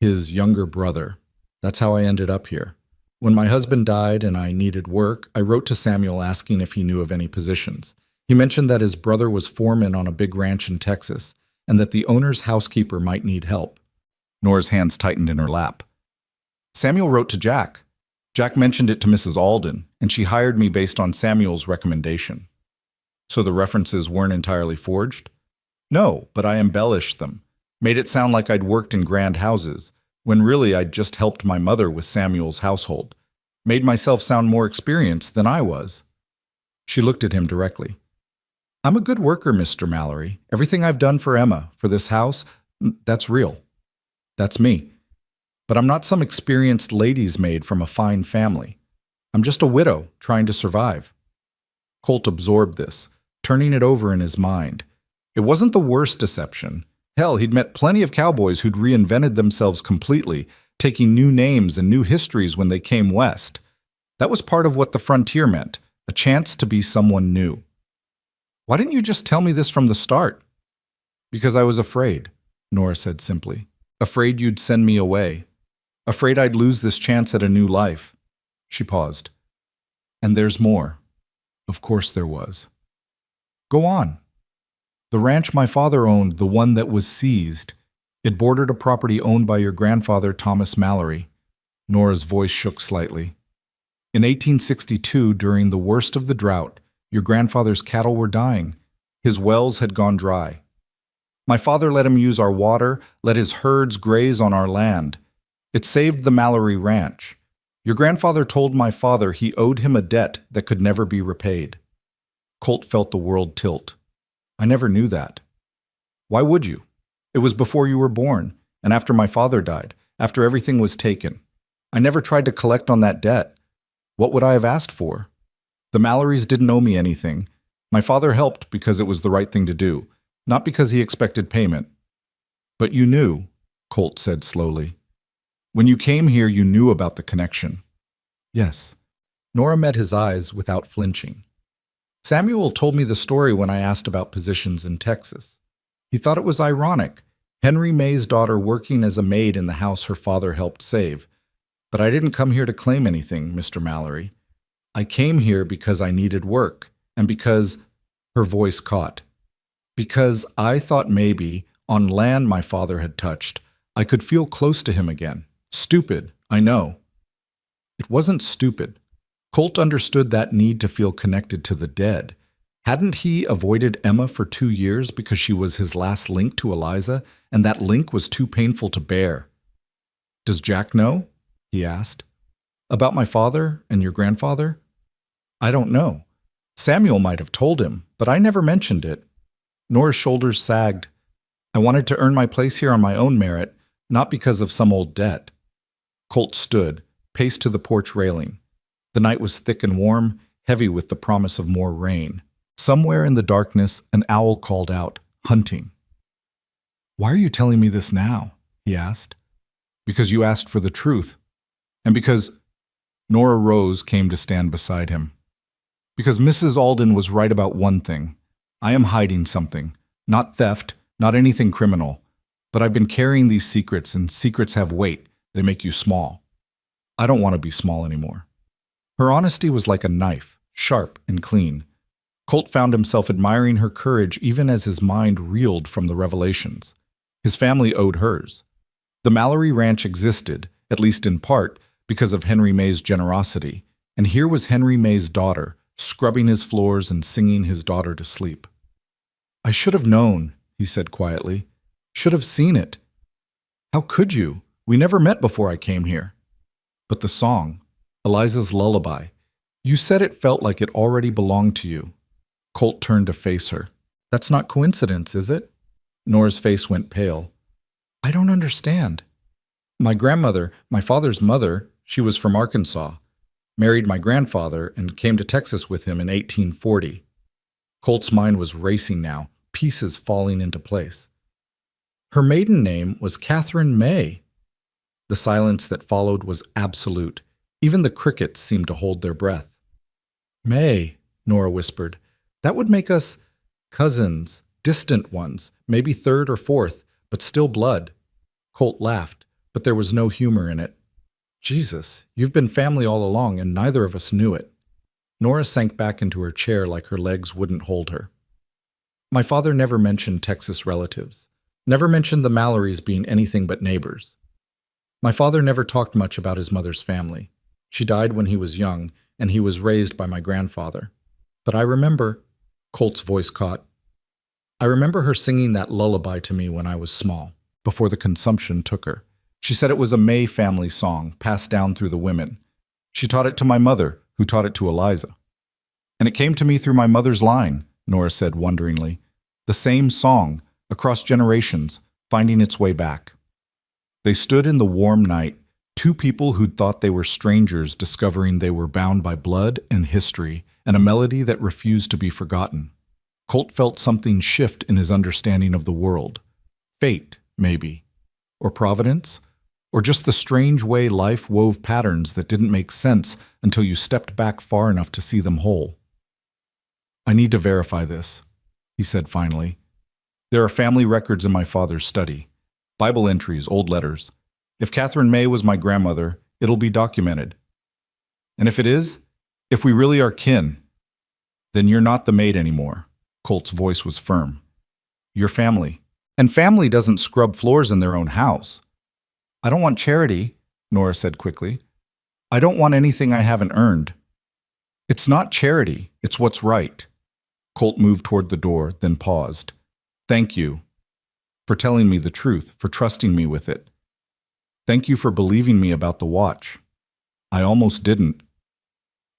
"His younger brother. That's how I ended up here. When my husband died and I needed work, I wrote to Samuel asking if he knew of any positions. He mentioned that his brother was foreman on a big ranch in Texas, and that the owner's housekeeper might need help." Nora's hands tightened in her lap. "Samuel wrote to Jack. Jack mentioned it to Mrs. Alden, and she hired me based on Samuel's recommendation." "So the references weren't entirely forged?" "No, but I embellished them. Made it sound like I'd worked in grand houses, when really I'd just helped my mother with Samuel's household. Made myself sound more experienced than I was." She looked at him directly. "I'm a good worker, Mr. Mallory. Everything I've done for Emma, for this house, that's real. That's me. But I'm not some experienced lady's maid from a fine family. I'm just a widow trying to survive." Colt absorbed this, turning it over in his mind. It wasn't the worst deception. Hell, he'd met plenty of cowboys who'd reinvented themselves completely, taking new names and new histories when they came west. That was part of what the frontier meant, a chance to be someone new. "Why didn't you just tell me this from the start?" "Because I was afraid," Norah said simply. "Afraid you'd send me away. Afraid I'd lose this chance at a new life." She paused. "And there's more." Of course there was. "Go on." "The ranch my father owned, the one that was seized, it bordered a property owned by your grandfather, Thomas Mallory." Nora's voice shook slightly. "In 1862, during the worst of the drought, your grandfather's cattle were dying. His wells had gone dry. My father let him use our water, let his herds graze on our land. It saved the Mallory Ranch. Your grandfather told my father he owed him a debt that could never be repaid." Colt felt the world tilt. "I never knew that." "Why would you? It was before you were born, and after my father died, after everything was taken. I never tried to collect on that debt. What would I have asked for? The Mallorys didn't owe me anything. My father helped because it was the right thing to do, not because he expected payment." "But you knew," Colt said slowly. "When you came here, you knew about the connection." "Yes." Norah met his eyes without flinching. "Samuel told me the story when I asked about positions in Texas. He thought it was ironic, Henry May's daughter working as a maid in the house her father helped save. But I didn't come here to claim anything, Mr. Mallory. I came here because I needed work, and because—" her voice caught. "Because I thought maybe, on land my father had touched, I could feel close to him again. Stupid, I know." It wasn't stupid. Colt understood that need to feel connected to the dead. Hadn't he avoided Emma for 2 years because she was his last link to Eliza, and that link was too painful to bear? "Does Jack know?" he asked. "About my father and your grandfather?" "I don't know. Samuel might have told him, but I never mentioned it." Nora's shoulders sagged. "I wanted to earn my place here on my own merit, not because of some old debt." Colt stood, paced to the porch railing. The night was thick and warm, heavy with the promise of more rain. Somewhere in the darkness, an owl called out, "Hunting." "Why are you telling me this now?" he asked. "Because you asked for the truth. And because—" Norah rose, came to stand beside him. "Because Mrs. Alden was right about one thing. I am hiding something. Not theft, not anything criminal. But I've been carrying these secrets, and secrets have weight. They make you small. I don't want to be small anymore." Her honesty was like a knife, sharp and clean. Colt found himself admiring her courage even as his mind reeled from the revelations. His family owed hers. The Mallory Ranch existed, at least in part, because of Henry May's generosity, and here was Henry May's daughter, scrubbing his floors and singing his daughter to sleep. "I should have known," he said quietly. "Should have seen it." "How could you? We never met before I came here." "But the song, Eliza's lullaby, you said it felt like it already belonged to you." Colt turned to face her. "That's not coincidence, is it?" Nora's face went pale. "I don't understand." "My grandmother, my father's mother, she was from Arkansas, married my grandfather and came to Texas with him in 1840. Colt's mind was racing now, pieces falling into place. "Her maiden name was Catherine May." The silence that followed was absolute. Even the crickets seemed to hold their breath. "May," Norah whispered. "That would make us cousins, distant ones, maybe third or fourth, but still blood." Colt laughed, but there was no humor in it. "Jesus, you've been family all along and neither of us knew it." Norah sank back into her chair like her legs wouldn't hold her. "My father never mentioned Texas relatives, never mentioned the Mallorys being anything but neighbors. My father never talked much about his mother's family. She died when he was young, and he was raised by my grandfather. But I remember," Colt's voice caught, "I remember her singing that lullaby to me when I was small, before the consumption took her. She said it was a May family song, passed down through the women. She taught it to my mother, who taught it to Eliza. And it came to me through my mother's line," Norah said wonderingly. "The same song, across generations, finding its way back." They stood in the warm night, two people who'd thought they were strangers discovering they were bound by blood and history, and a melody that refused to be forgotten. Colt felt something shift in his understanding of the world. Fate, maybe. Or providence. Or just the strange way life wove patterns that didn't make sense until you stepped back far enough to see them whole. "I need to verify this," he said finally. "There are family records in my father's study. Bible entries, old letters. If Catherine May was my grandmother, it'll be documented. And if it is, if we really are kin, then you're not the maid anymore." Colt's voice was firm. "You're family. And family doesn't scrub floors in their own house." "I don't want charity," Norah said quickly. "I don't want anything I haven't earned." "It's not charity, it's what's right." Colt moved toward the door, then paused. "Thank you for telling me the truth, for trusting me with it. Thank you for believing me about the watch. I almost didn't.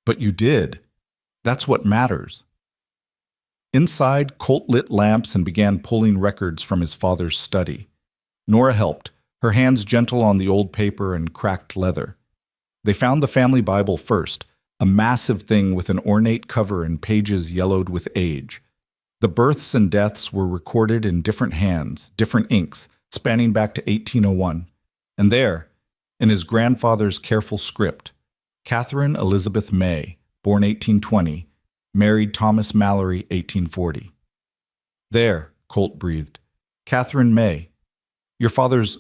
But you did. That's what matters." Inside, Colt lit lamps and began pulling records from his father's study. Norah helped, her hands gentle on the old paper and cracked leather. They found the family Bible first, a massive thing with an ornate cover and pages yellowed with age. The births and deaths were recorded in different hands, different inks, spanning back to 1801. And there, in his grandfather's careful script, Catherine Elizabeth May, born 1820, married Thomas Mallory, 1840. "There," Colt breathed. "Catherine May. Your father's,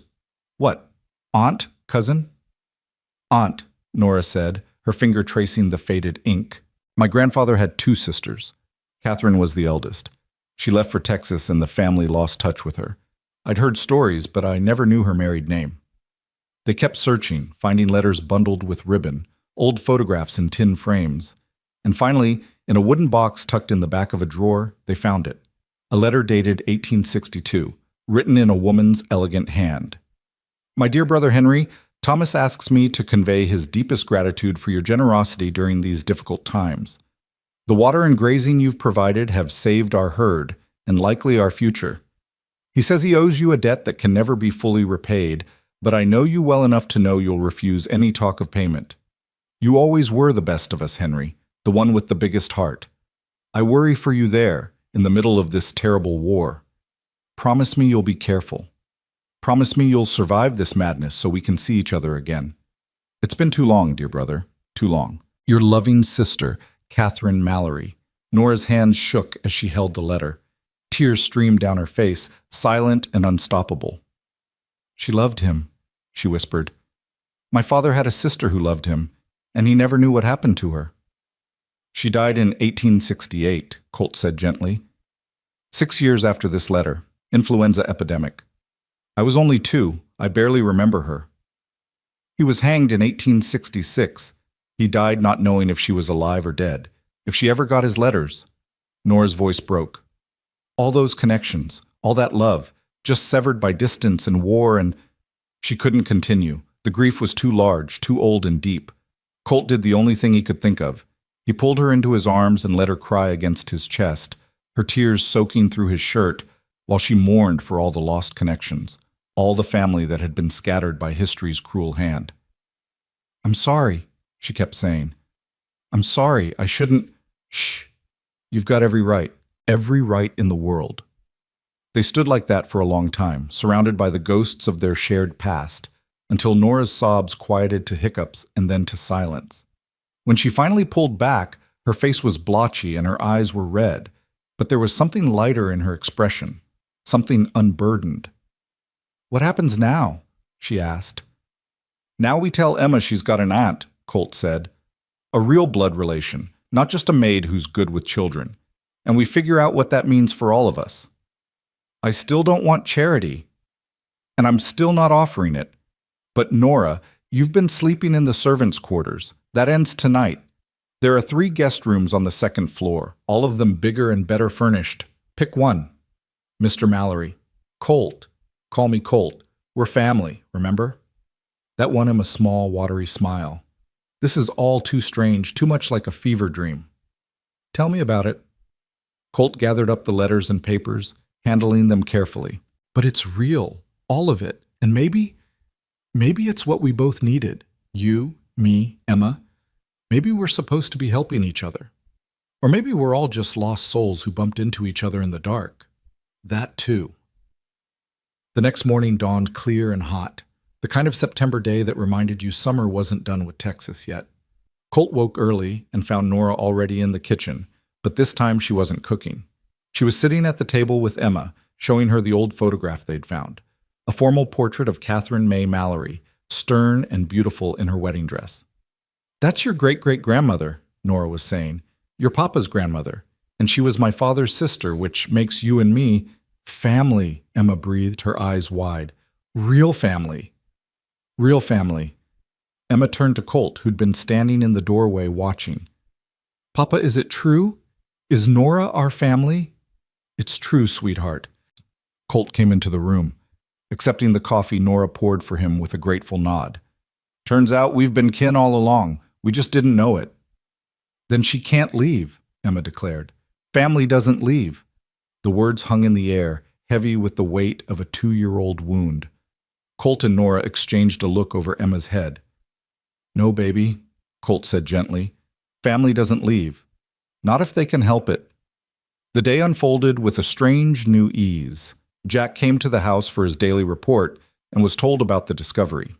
what, aunt, cousin?" "Aunt," Norah said, her finger tracing the faded ink. "My grandfather had two sisters. Catherine was the eldest. She left for Texas and the family lost touch with her. I'd heard stories, but I never knew her married name." They kept searching, finding letters bundled with ribbon, old photographs in tin frames. And finally, in a wooden box tucked in the back of a drawer, they found it. A letter dated 1862, written in a woman's elegant hand. "My dear brother Henry, Thomas asks me to convey his deepest gratitude for your generosity during these difficult times. The water and grazing you've provided have saved our herd, and likely our future. He says he owes you a debt that can never be fully repaid, but I know you well enough to know you'll refuse any talk of payment. You always were the best of us, Henry, the one with the biggest heart. I worry for you there, in the middle of this terrible war. Promise me you'll be careful. Promise me you'll survive this madness so we can see each other again. It's been too long, dear brother, too long. Your loving sister, Catherine Mallory." Norah's hands shook as she held the letter. Tears streamed down her face, silent and unstoppable. "She loved him," she whispered. "My father had a sister who loved him, and he never knew what happened to her." She died in 1868, Colt said gently. 6 years after this letter, influenza epidemic. I was only 2. I barely remember her. He was hanged in 1866. He died not knowing if she was alive or dead, if she ever got his letters. Nora's voice broke. All those connections, all that love, just severed by distance and war and... She couldn't continue. The grief was too large, too old and deep. Colt did the only thing he could think of. He pulled her into his arms and let her cry against his chest, her tears soaking through his shirt, while she mourned for all the lost connections, all the family that had been scattered by history's cruel hand. "I'm sorry," she kept saying. "I'm sorry, I shouldn't..." "Shh. You've got every right in the world." They stood like that for a long time, surrounded by the ghosts of their shared past, until Nora's sobs quieted to hiccups and then to silence. When she finally pulled back, her face was blotchy and her eyes were red, but there was something lighter in her expression, something unburdened. "What happens now?" she asked. "Now we tell Emma she's got an aunt," Colt said. "A real blood relation, not just a maid who's good with children. And we figure out what that means for all of us. I still don't want charity, and I'm still not offering it. But Nora, you've been sleeping in the servants' quarters. That ends tonight. There are 3 guest rooms on the 2nd floor, all of them bigger and better furnished. Pick one." "Mr. Mallory." "Colt. Call me Colt. We're family, remember?" That won him a small, watery smile. "This is all too strange, too much like a fever dream." "Tell me about it." Colt gathered up the letters and papers, handling them carefully. "But it's real, all of it, and maybe it's what we both needed. You, me, Emma. Maybe we're supposed to be helping each other. Or maybe we're all just lost souls who bumped into each other in the dark. That too." The next morning dawned clear and hot, the kind of September day that reminded you summer wasn't done with Texas yet. Colt woke early and found Nora already in the kitchen, but this time she wasn't cooking. She was sitting at the table with Emma, showing her the old photograph they'd found, a formal portrait of Catherine May Mallory, stern and beautiful in her wedding dress. "That's your great-great-grandmother," Nora was saying, "your papa's grandmother, and she was my father's sister, which makes you and me..." "Family," Emma breathed, her eyes wide. "Real family. Real family." Emma turned to Colt, who'd been standing in the doorway watching. "Papa, is it true? Is Nora our family?" "It's true, sweetheart." Colt came into the room, accepting the coffee Nora poured for him with a grateful nod. "Turns out we've been kin all along. We just didn't know it." "Then she can't leave," Emma declared. "Family doesn't leave." The words hung in the air, heavy with the weight of a 2-year-old wound. Colt and Nora exchanged a look over Emma's head. "No, baby," Colt said gently. "Family doesn't leave. Not if they can help it." The day unfolded with a strange new ease. Jack came to the house for his daily report and was told about the discovery.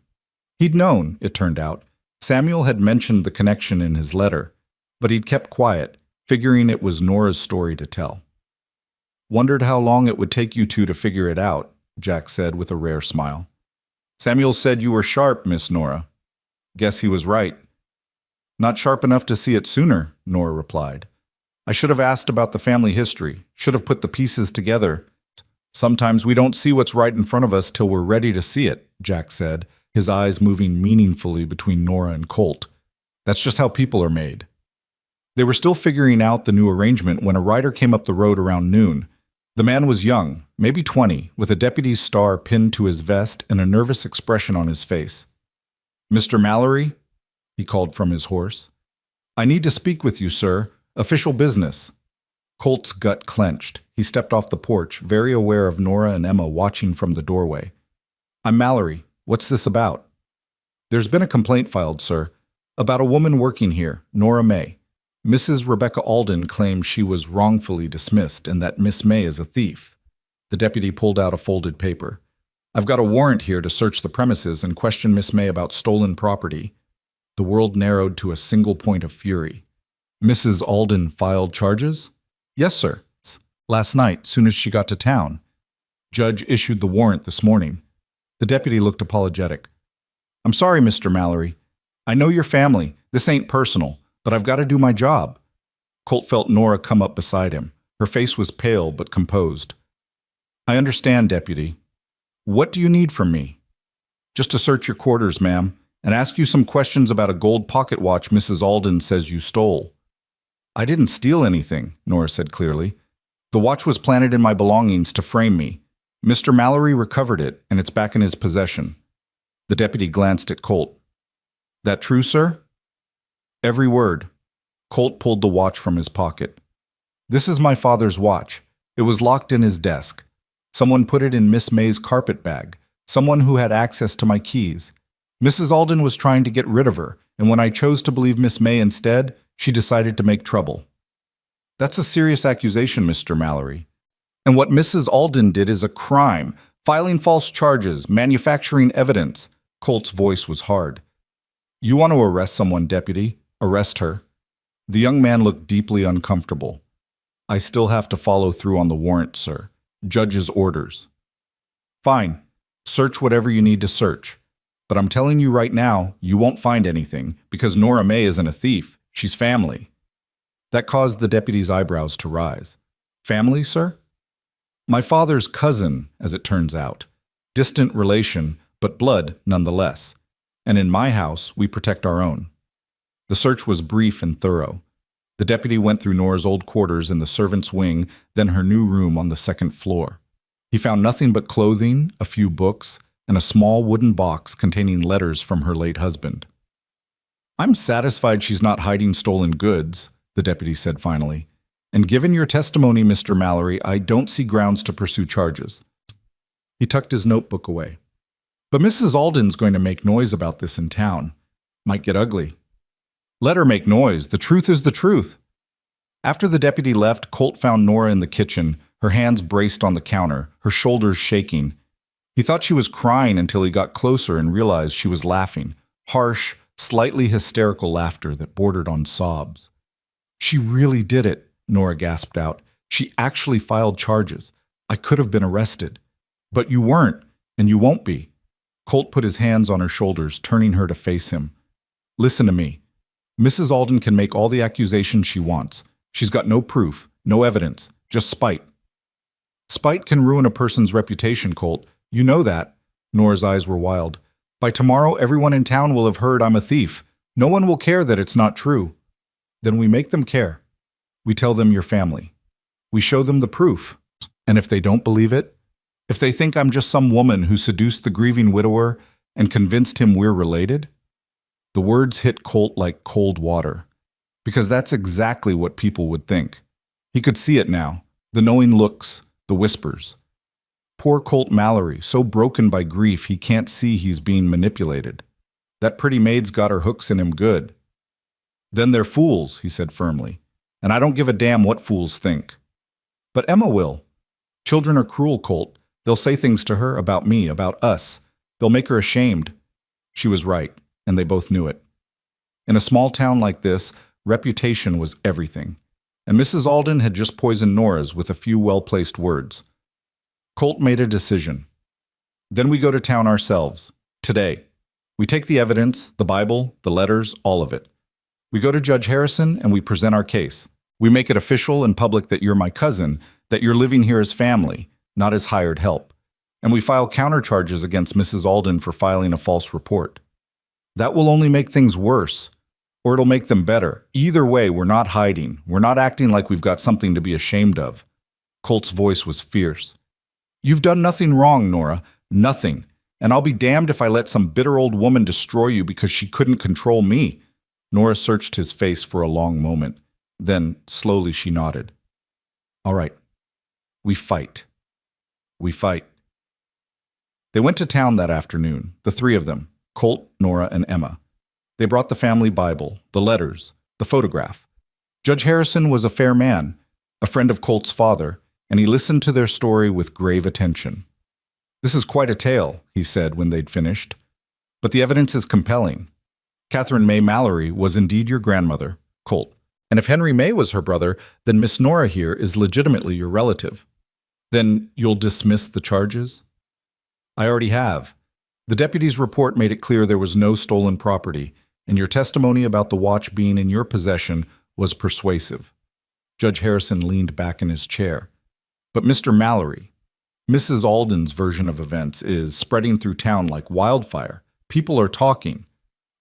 He'd known, it turned out. Samuel had mentioned the connection in his letter, but he'd kept quiet, figuring it was Nora's story to tell. "Wondered how long it would take you two to figure it out," Jack said with a rare smile. "Samuel said you were sharp, Miss Nora." "Guess he was right." "Not sharp enough to see it sooner," Nora replied. "I should have asked about the family history, should have put the pieces together." "Sometimes we don't see what's right in front of us till we're ready to see it," Jack said, his eyes moving meaningfully between Nora and Colt. "That's just how people are made." They were still figuring out the new arrangement when a rider came up the road around noon. The man was young, maybe 20, with a deputy's star pinned to his vest and a nervous expression on his face. "Mr. Mallory?" he called from his horse. "I need to speak with you, sir. Official business." Colt's gut clenched. He stepped off the porch, very aware of Nora and Emma watching from the doorway. "I'm Mallory. What's this about?" "There's been a complaint filed, sir, about a woman working here, Norah May. Mrs. Rebecca Alden claims she was wrongfully dismissed and that Miss May is a thief." The deputy pulled out a folded paper. "I've got a warrant here to search the premises and question Miss May about stolen property." The world narrowed to a single point of fury. "Mrs. Alden filed charges?" "Yes, sir. Last night, soon as she got to town. Judge issued the warrant this morning." The deputy looked apologetic. "I'm sorry, Mr. Mallory. I know your family. This ain't personal, but I've got to do my job. Colt felt Norah come up beside him. Her face was pale but composed. I understand, Deputy. What do you need from me? Just to search your quarters, ma'am, and ask you some questions about a gold pocket watch Mrs. Alden says you stole. I didn't steal anything, Norah said clearly. The watch was planted in my belongings to frame me. Mr. Mallory recovered it, and it's back in his possession. The deputy glanced at Colt. That true, sir? Every word. Colt pulled the watch from his pocket. This is my father's watch. It was locked in his desk. Someone put it in Miss May's carpet bag. Someone who had access to my keys. Mrs. Alden was trying to get rid of her, and when I chose to believe Miss May instead, she decided to make trouble. That's a serious accusation, Mr. Mallory. And what Mrs. Alden did is a crime. Filing false charges, manufacturing evidence. Colt's voice was hard. You want to arrest someone, Deputy? Arrest her. The young man looked deeply uncomfortable. I still have to follow through on the warrant, sir. Judge's orders. Fine. Search whatever you need to search. But I'm telling you right now, you won't find anything, because Norah May isn't a thief. She's family. That caused the deputy's eyebrows to rise. Family, sir? My father's cousin, as it turns out. Distant relation, but blood nonetheless. And in my house, we protect our own. The search was brief and thorough. The deputy went through Norah's old quarters in the servants' wing, then her new room on the second floor. He found nothing but clothing, a few books, and a small wooden box containing letters from her late husband. I'm satisfied she's not hiding stolen goods, the deputy said finally. And given your testimony, Mr. Mallory, I don't see grounds to pursue charges. He tucked his notebook away. But Mrs. Alden's going to make noise about this in town. Might get ugly. Let her make noise. The truth is the truth. After the deputy left, Colt found Norah in the kitchen, her hands braced on the counter, her shoulders shaking. He thought she was crying until he got closer and realized she was laughing, harsh, slightly hysterical laughter that bordered on sobs. She really did it, Norah gasped out. She actually filed charges. I could have been arrested. But you weren't, and you won't be. Colt put his hands on her shoulders, turning her to face him. Listen to me. Mrs. Alden can make all the accusations she wants. She's got no proof, no evidence, just spite. Spite can ruin a person's reputation, Colt. You know that. Norah's eyes were wild. By tomorrow, everyone in town will have heard I'm a thief. No one will care that it's not true. Then we make them care. We tell them you're family. We show them the proof. And if they don't believe it, if they think I'm just some woman who seduced the grieving widower and convinced him we're related, the words hit Colt like cold water. Because that's exactly what people would think. He could see it now, the knowing looks, the whispers. Poor Colt Mallory, so broken by grief he can't see he's being manipulated. That pretty maid's got her hooks in him good. Then they're fools, he said firmly. And I don't give a damn what fools think. But Emma will. Children are cruel, Colt. They'll say things to her about me, about us. They'll make her ashamed. She was right, and they both knew it. In a small town like this, reputation was everything. And Mrs. Alden had just poisoned Norah's with a few well-placed words. Colt made a decision. Then we go to town ourselves, today. We take the evidence, the Bible, the letters, all of it. We go to Judge Harrison and we present our case. We make it official and public that you're my cousin, that you're living here as family, not as hired help. And we file countercharges against Mrs. Alden for filing a false report. That will only make things worse, or it'll make them better. Either way, we're not hiding. We're not acting like we've got something to be ashamed of. Colt's voice was fierce. You've done nothing wrong, Norah. Nothing. And I'll be damned if I let some bitter old woman destroy you because she couldn't control me. Norah searched his face for a long moment. Then, slowly, she nodded. All right. We fight. We fight. They went to town that afternoon, the three of them, Colt, Norah, and Emma. They brought the family Bible, the letters, the photograph. Judge Harrison was a fair man, a friend of Colt's father, and he listened to their story with grave attention. This is quite a tale, he said when they'd finished. But the evidence is compelling. Catherine May Mallory was indeed your grandmother, Colt. And if Henry May was her brother, then Miss Norah here is legitimately your relative. Then you'll dismiss the charges? I already have. The deputy's report made it clear there was no stolen property, and your testimony about the watch being in your possession was persuasive. Judge Harrison leaned back in his chair. But Mr. Mallory, Mrs. Alden's version of events is spreading through town like wildfire. People are talking.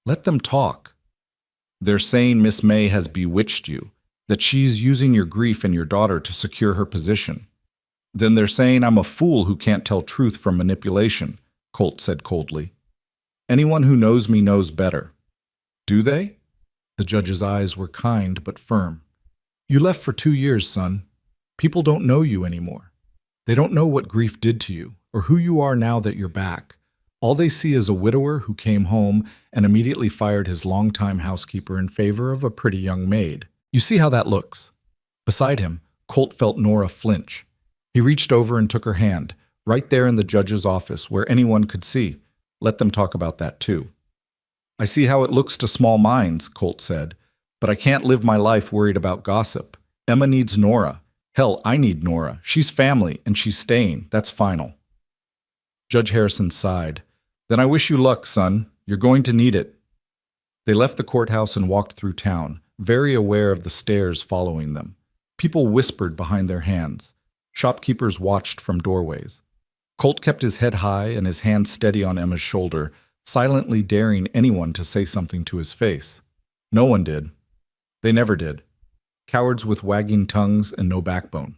Let them talk. They're saying Miss May has bewitched you, that she's using your grief and your daughter to secure her position. Then they're saying I'm a fool who can't tell truth from manipulation, Colt said coldly. Anyone who knows me knows better. Do they? The judge's eyes were kind but firm. You left for 2 years, son. People don't know you anymore. They don't know what grief did to you, or who you are now that you're back. All they see is a widower who came home and immediately fired his longtime housekeeper in favor of a pretty young maid. You see how that looks. Beside him, Colt felt Norah flinch. He reached over and took her hand, right there in the judge's office where anyone could see. Let them talk about that too. I see how it looks to small minds, Colt said, but I can't live my life worried about gossip. Emma needs Norah. Hell, I need Norah. She's family, and she's staying. That's final. Judge Harrison sighed. Then I wish you luck, son. You're going to need it. They left the courthouse and walked through town, very aware of the stares following them. People whispered behind their hands. Shopkeepers watched from doorways. Colt kept his head high and his hand steady on Emma's shoulder, silently daring anyone to say something to his face. No one did. They never did. Cowards with wagging tongues and no backbone.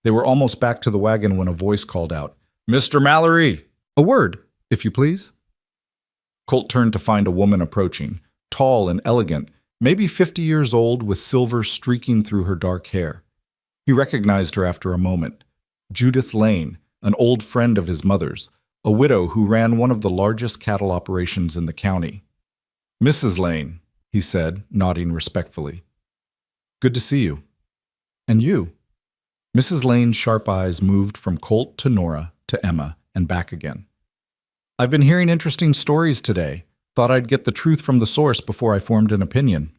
They were almost back to the wagon when a voice called out, "Mr. Mallory! A word, if you please." Colt turned to find a woman approaching, tall and elegant, maybe 50 years old with silver streaking through her dark hair. He recognized her after a moment. Judith Lane, an old friend of his mother's, a widow who ran one of the largest cattle operations in the county. "Mrs. Lane," he said, nodding respectfully. "Good to see you." "And you?" Mrs. Lane's sharp eyes moved from Colt to Norah to Emma and back again. "I've been hearing interesting stories today. Thought I'd get the truth from the source before I formed an opinion."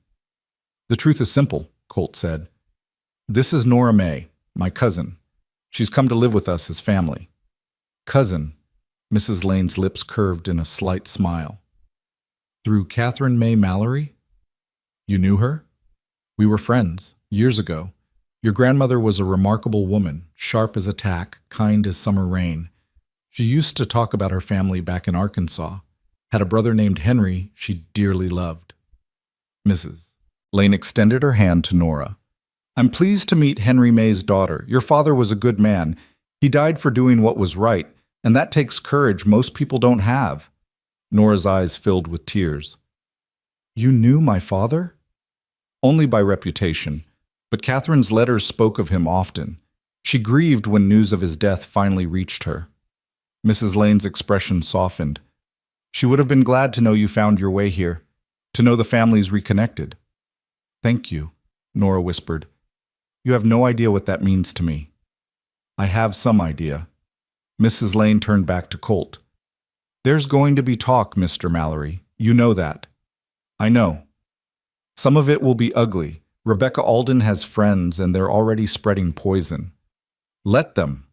"The truth is simple," Colt said. "This is Norah May, my cousin. She's come to live with us as family." "Cousin?" Mrs. Lane's lips curved in a slight smile. "Through Catherine May Mallory? You knew her?" "We were friends, years ago. Your grandmother was a remarkable woman, sharp as a tack, kind as summer rain. She used to talk about her family back in Arkansas. Had a brother named Henry she dearly loved." "Mrs." Lane extended her hand to Norah. "I'm pleased to meet Henry May's daughter. Your father was a good man. He died for doing what was right, and that takes courage most people don't have." Norah's eyes filled with tears. "You knew my father?" "Only by reputation, but Catherine's letters spoke of him often. She grieved when news of his death finally reached her." Mrs. Lane's expression softened. "She would have been glad to know you found your way here, to know the family's reconnected." "Thank you," Norah whispered. "You have no idea what that means to me." "I have some idea." Mrs. Lane turned back to Colt. "There's going to be talk, Mr. Mallory. You know that." "I know. Some of it will be ugly. Rebecca Alden has friends, and they're already spreading poison. Let them.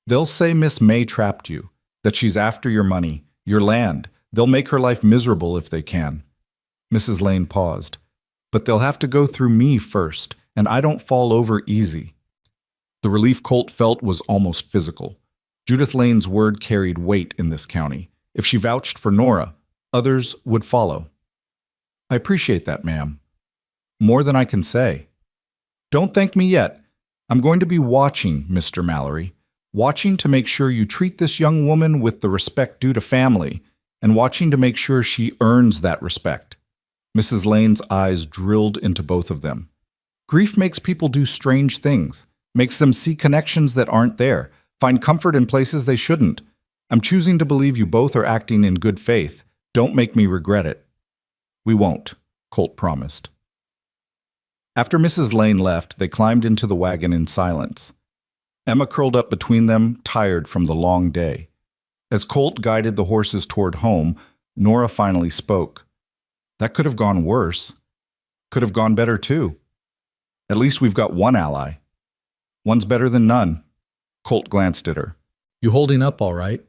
They'll say Miss May trapped you, that she's after your money, your land. They'll make her life miserable if they can." Mrs. Lane paused. "But they'll have to go through me first, and I don't fall over easy." The relief Colt felt was almost physical. Judith Lane's word carried weight in this county. If she vouched for Norah, others would follow. "I appreciate that, ma'am. More than I can say." "Don't thank me yet. I'm going to be watching, Mr. Mallory. Watching to make sure you treat this young woman with the respect due to family, and watching to make sure she earns that respect." Mrs. Lane's eyes drilled into both of them. "Grief makes people do strange things, makes them see connections that aren't there, find comfort in places they shouldn't. I'm choosing to believe you both are acting in good faith. Don't make me regret it." "We won't," Colt promised. After Mrs. Lane left, they climbed into the wagon in silence. Emma curled up between them, tired from the long day. As Colt guided the horses toward home, Norah finally spoke. "That could have gone worse. Could have gone better, too. At least we've got one ally. One's better than none." Colt glanced at her. "You holding up all right?"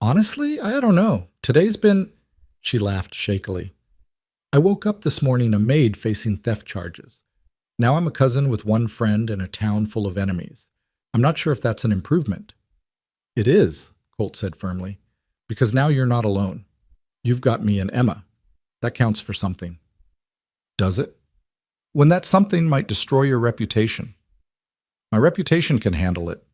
"Honestly, I don't know. Today's been—" She laughed shakily. "I woke up this morning a maid facing theft charges. Now I'm a cousin with one friend in a town full of enemies. I'm not sure if that's an improvement. It is, Colt said firmly, because now you're not alone. You've got me and Emma. That counts for something. Does it? When that something might destroy your reputation. My reputation can handle it.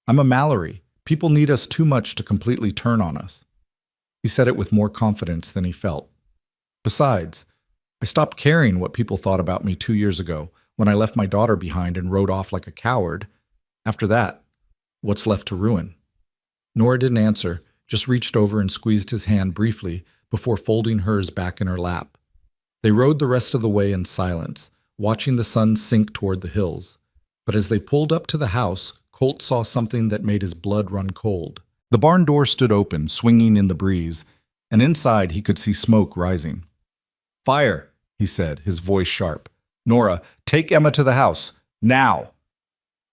I'm a Mallory. People need us too much to completely turn on us. He said it with more confidence than he felt. Besides, I stopped caring what people thought about me 2 years ago when I left my daughter behind and rode off like a coward. After that, what's left to ruin? Norah didn't answer, just reached over and squeezed his hand briefly before folding hers back in her lap. They rode the rest of the way in silence, watching the sun sink toward the hills. But as they pulled up to the house, Colt saw something that made his blood run cold. The barn door stood open, swinging in the breeze, and inside he could see smoke rising. "Fire," he said, his voice sharp. "Norah, take Emma to the house. Now."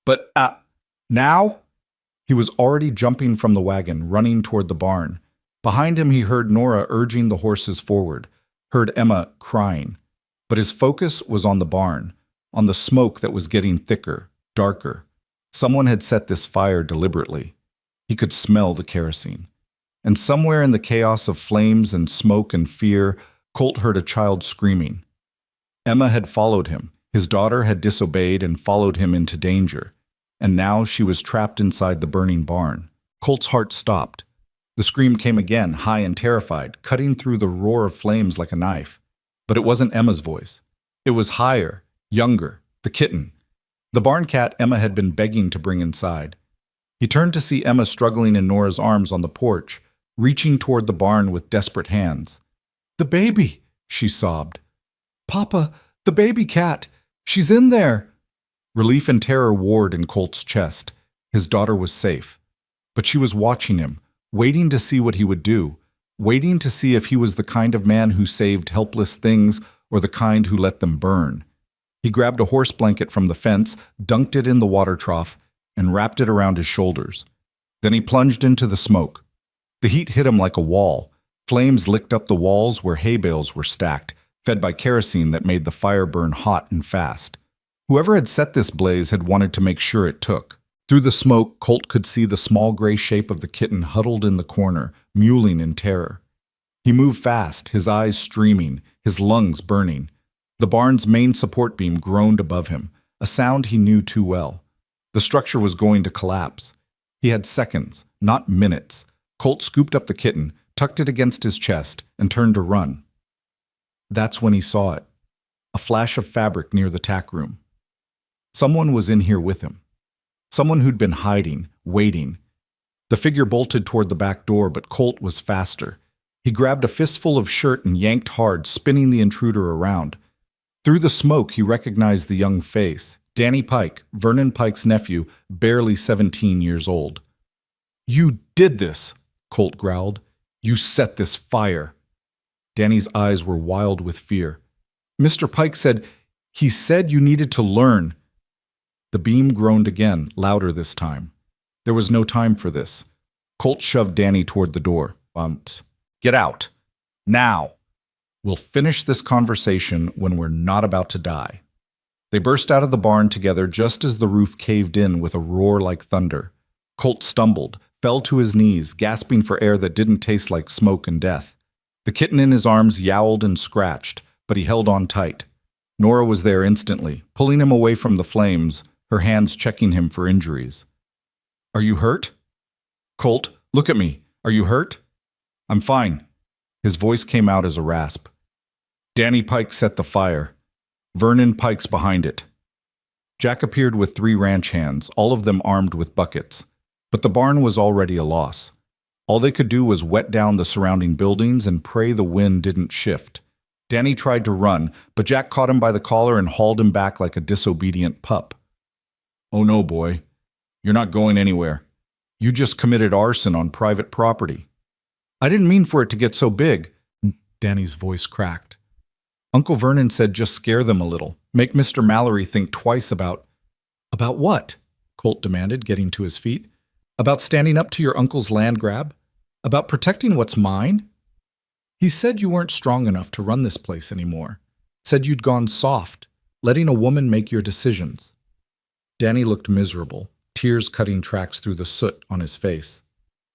"But, now?" He was already jumping from the wagon, running toward the barn. Behind him he heard Norah urging the horses forward, heard Emma crying. But his focus was on the barn, on the smoke that was getting thicker, darker. Someone had set this fire deliberately. He could smell the kerosene. And somewhere in the chaos of flames and smoke and fear, Colt heard a child screaming. Emma had followed him. His daughter had disobeyed and followed him into danger. And now she was trapped inside the burning barn. Colt's heart stopped. The scream came again, high and terrified, cutting through the roar of flames like a knife. But it wasn't Emma's voice. It was higher, younger, the kitten. The barn cat Emma had been begging to bring inside. He turned to see Emma struggling in Norah's arms on the porch, reaching toward the barn with desperate hands. "The baby," she sobbed. "Papa, the baby cat. She's in there." Relief and terror warred in Colt's chest. His daughter was safe. But she was watching him, waiting to see what he would do, waiting to see if he was the kind of man who saved helpless things or the kind who let them burn. He grabbed a horse blanket from the fence, dunked it in the water trough, and wrapped it around his shoulders. Then he plunged into the smoke. The heat hit him like a wall. Flames licked up the walls where hay bales were stacked, fed by kerosene that made the fire burn hot and fast. Whoever had set this blaze had wanted to make sure it took. Through the smoke, Colt could see the small gray shape of the kitten huddled in the corner, mewling in terror. He moved fast, his eyes streaming, his lungs burning. The barn's main support beam groaned above him, a sound he knew too well. The structure was going to collapse. He had seconds, not minutes. Colt scooped up the kitten, tucked it against his chest, and turned to run. That's when he saw it. A flash of fabric near the tack room. Someone was in here with him. Someone who'd been hiding, waiting. The figure bolted toward the back door, but Colt was faster. He grabbed a fistful of shirt and yanked hard, spinning the intruder around. Through the smoke, he recognized the young face. Danny Pike, Vernon Pike's nephew, barely 17 years old. "You did this," Colt growled. "You set this fire." Danny's eyes were wild with fear. "Mr. Pike said, he said you needed to learn." The beam groaned again, louder this time. There was no time for this. Colt shoved Danny toward the door. Bumped. "Get out. Now. We'll finish this conversation when we're not about to die." They burst out of the barn together just as the roof caved in with a roar like thunder. Colt stumbled, fell to his knees, gasping for air that didn't taste like smoke and death. The kitten in his arms yowled and scratched, but he held on tight. Norah was there instantly, pulling him away from the flames, her hands checking him for injuries. "Are you hurt?" "Colt, look at me. Are you hurt?" "I'm fine." His voice came out as a rasp. "Danny Pike set the fire. Vernon Pike's behind it." Jack appeared with 3 ranch hands, all of them armed with buckets. But the barn was already a loss. All they could do was wet down the surrounding buildings and pray the wind didn't shift. Danny tried to run, but Jack caught him by the collar and hauled him back like a disobedient pup. "Oh no, boy. You're not going anywhere. You just committed arson on private property." "I didn't mean for it to get so big." Danny's voice cracked. "Uncle Vernon said just scare them a little. Make Mr. Mallory think twice about—" "About what?" Colt demanded, getting to his feet. "About standing up to your uncle's land grab? About protecting what's mine? He said you weren't strong enough to run this place anymore. Said you'd gone soft, letting a woman make your decisions. Danny looked miserable, tears cutting tracks through the soot on his face.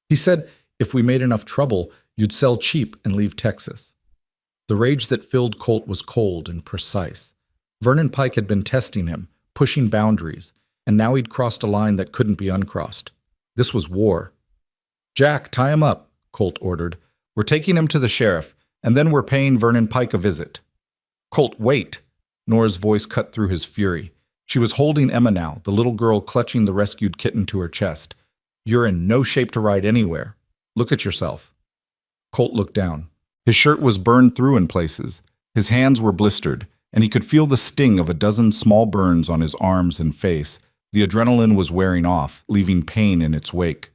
He said, if we made enough trouble, you'd sell cheap and leave Texas. The rage that filled Colt was cold and precise. Vernon Pike had been testing him, pushing boundaries, and now he'd crossed a line that couldn't be uncrossed. This was war. Jack, tie him up, Colt ordered. We're taking him to the sheriff, and then we're paying Vernon Pike a visit. Colt, wait! Nora's voice cut through his fury. She was holding Emma now, the little girl clutching the rescued kitten to her chest. You're in no shape to ride anywhere. Look at yourself. Colt looked down. His shirt was burned through in places. His hands were blistered, and he could feel the sting of a dozen small burns on his arms and face. The adrenaline was wearing off, leaving pain in its wake.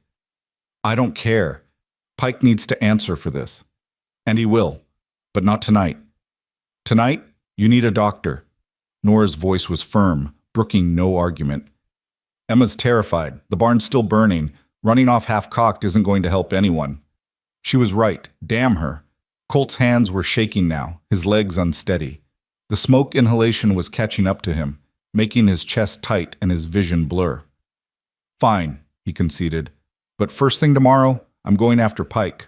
I don't care. Pike needs to answer for this. And he will, but not tonight. Tonight, you need a doctor. Nora's voice was firm, brooking no argument. Emma's terrified. The barn's still burning. Running off half-cocked isn't going to help anyone. She was right. Damn her. Colt's hands were shaking now, his legs unsteady. The smoke inhalation was catching up to him, making his chest tight and his vision blur. Fine, he conceded. But first thing tomorrow, I'm going after Pike.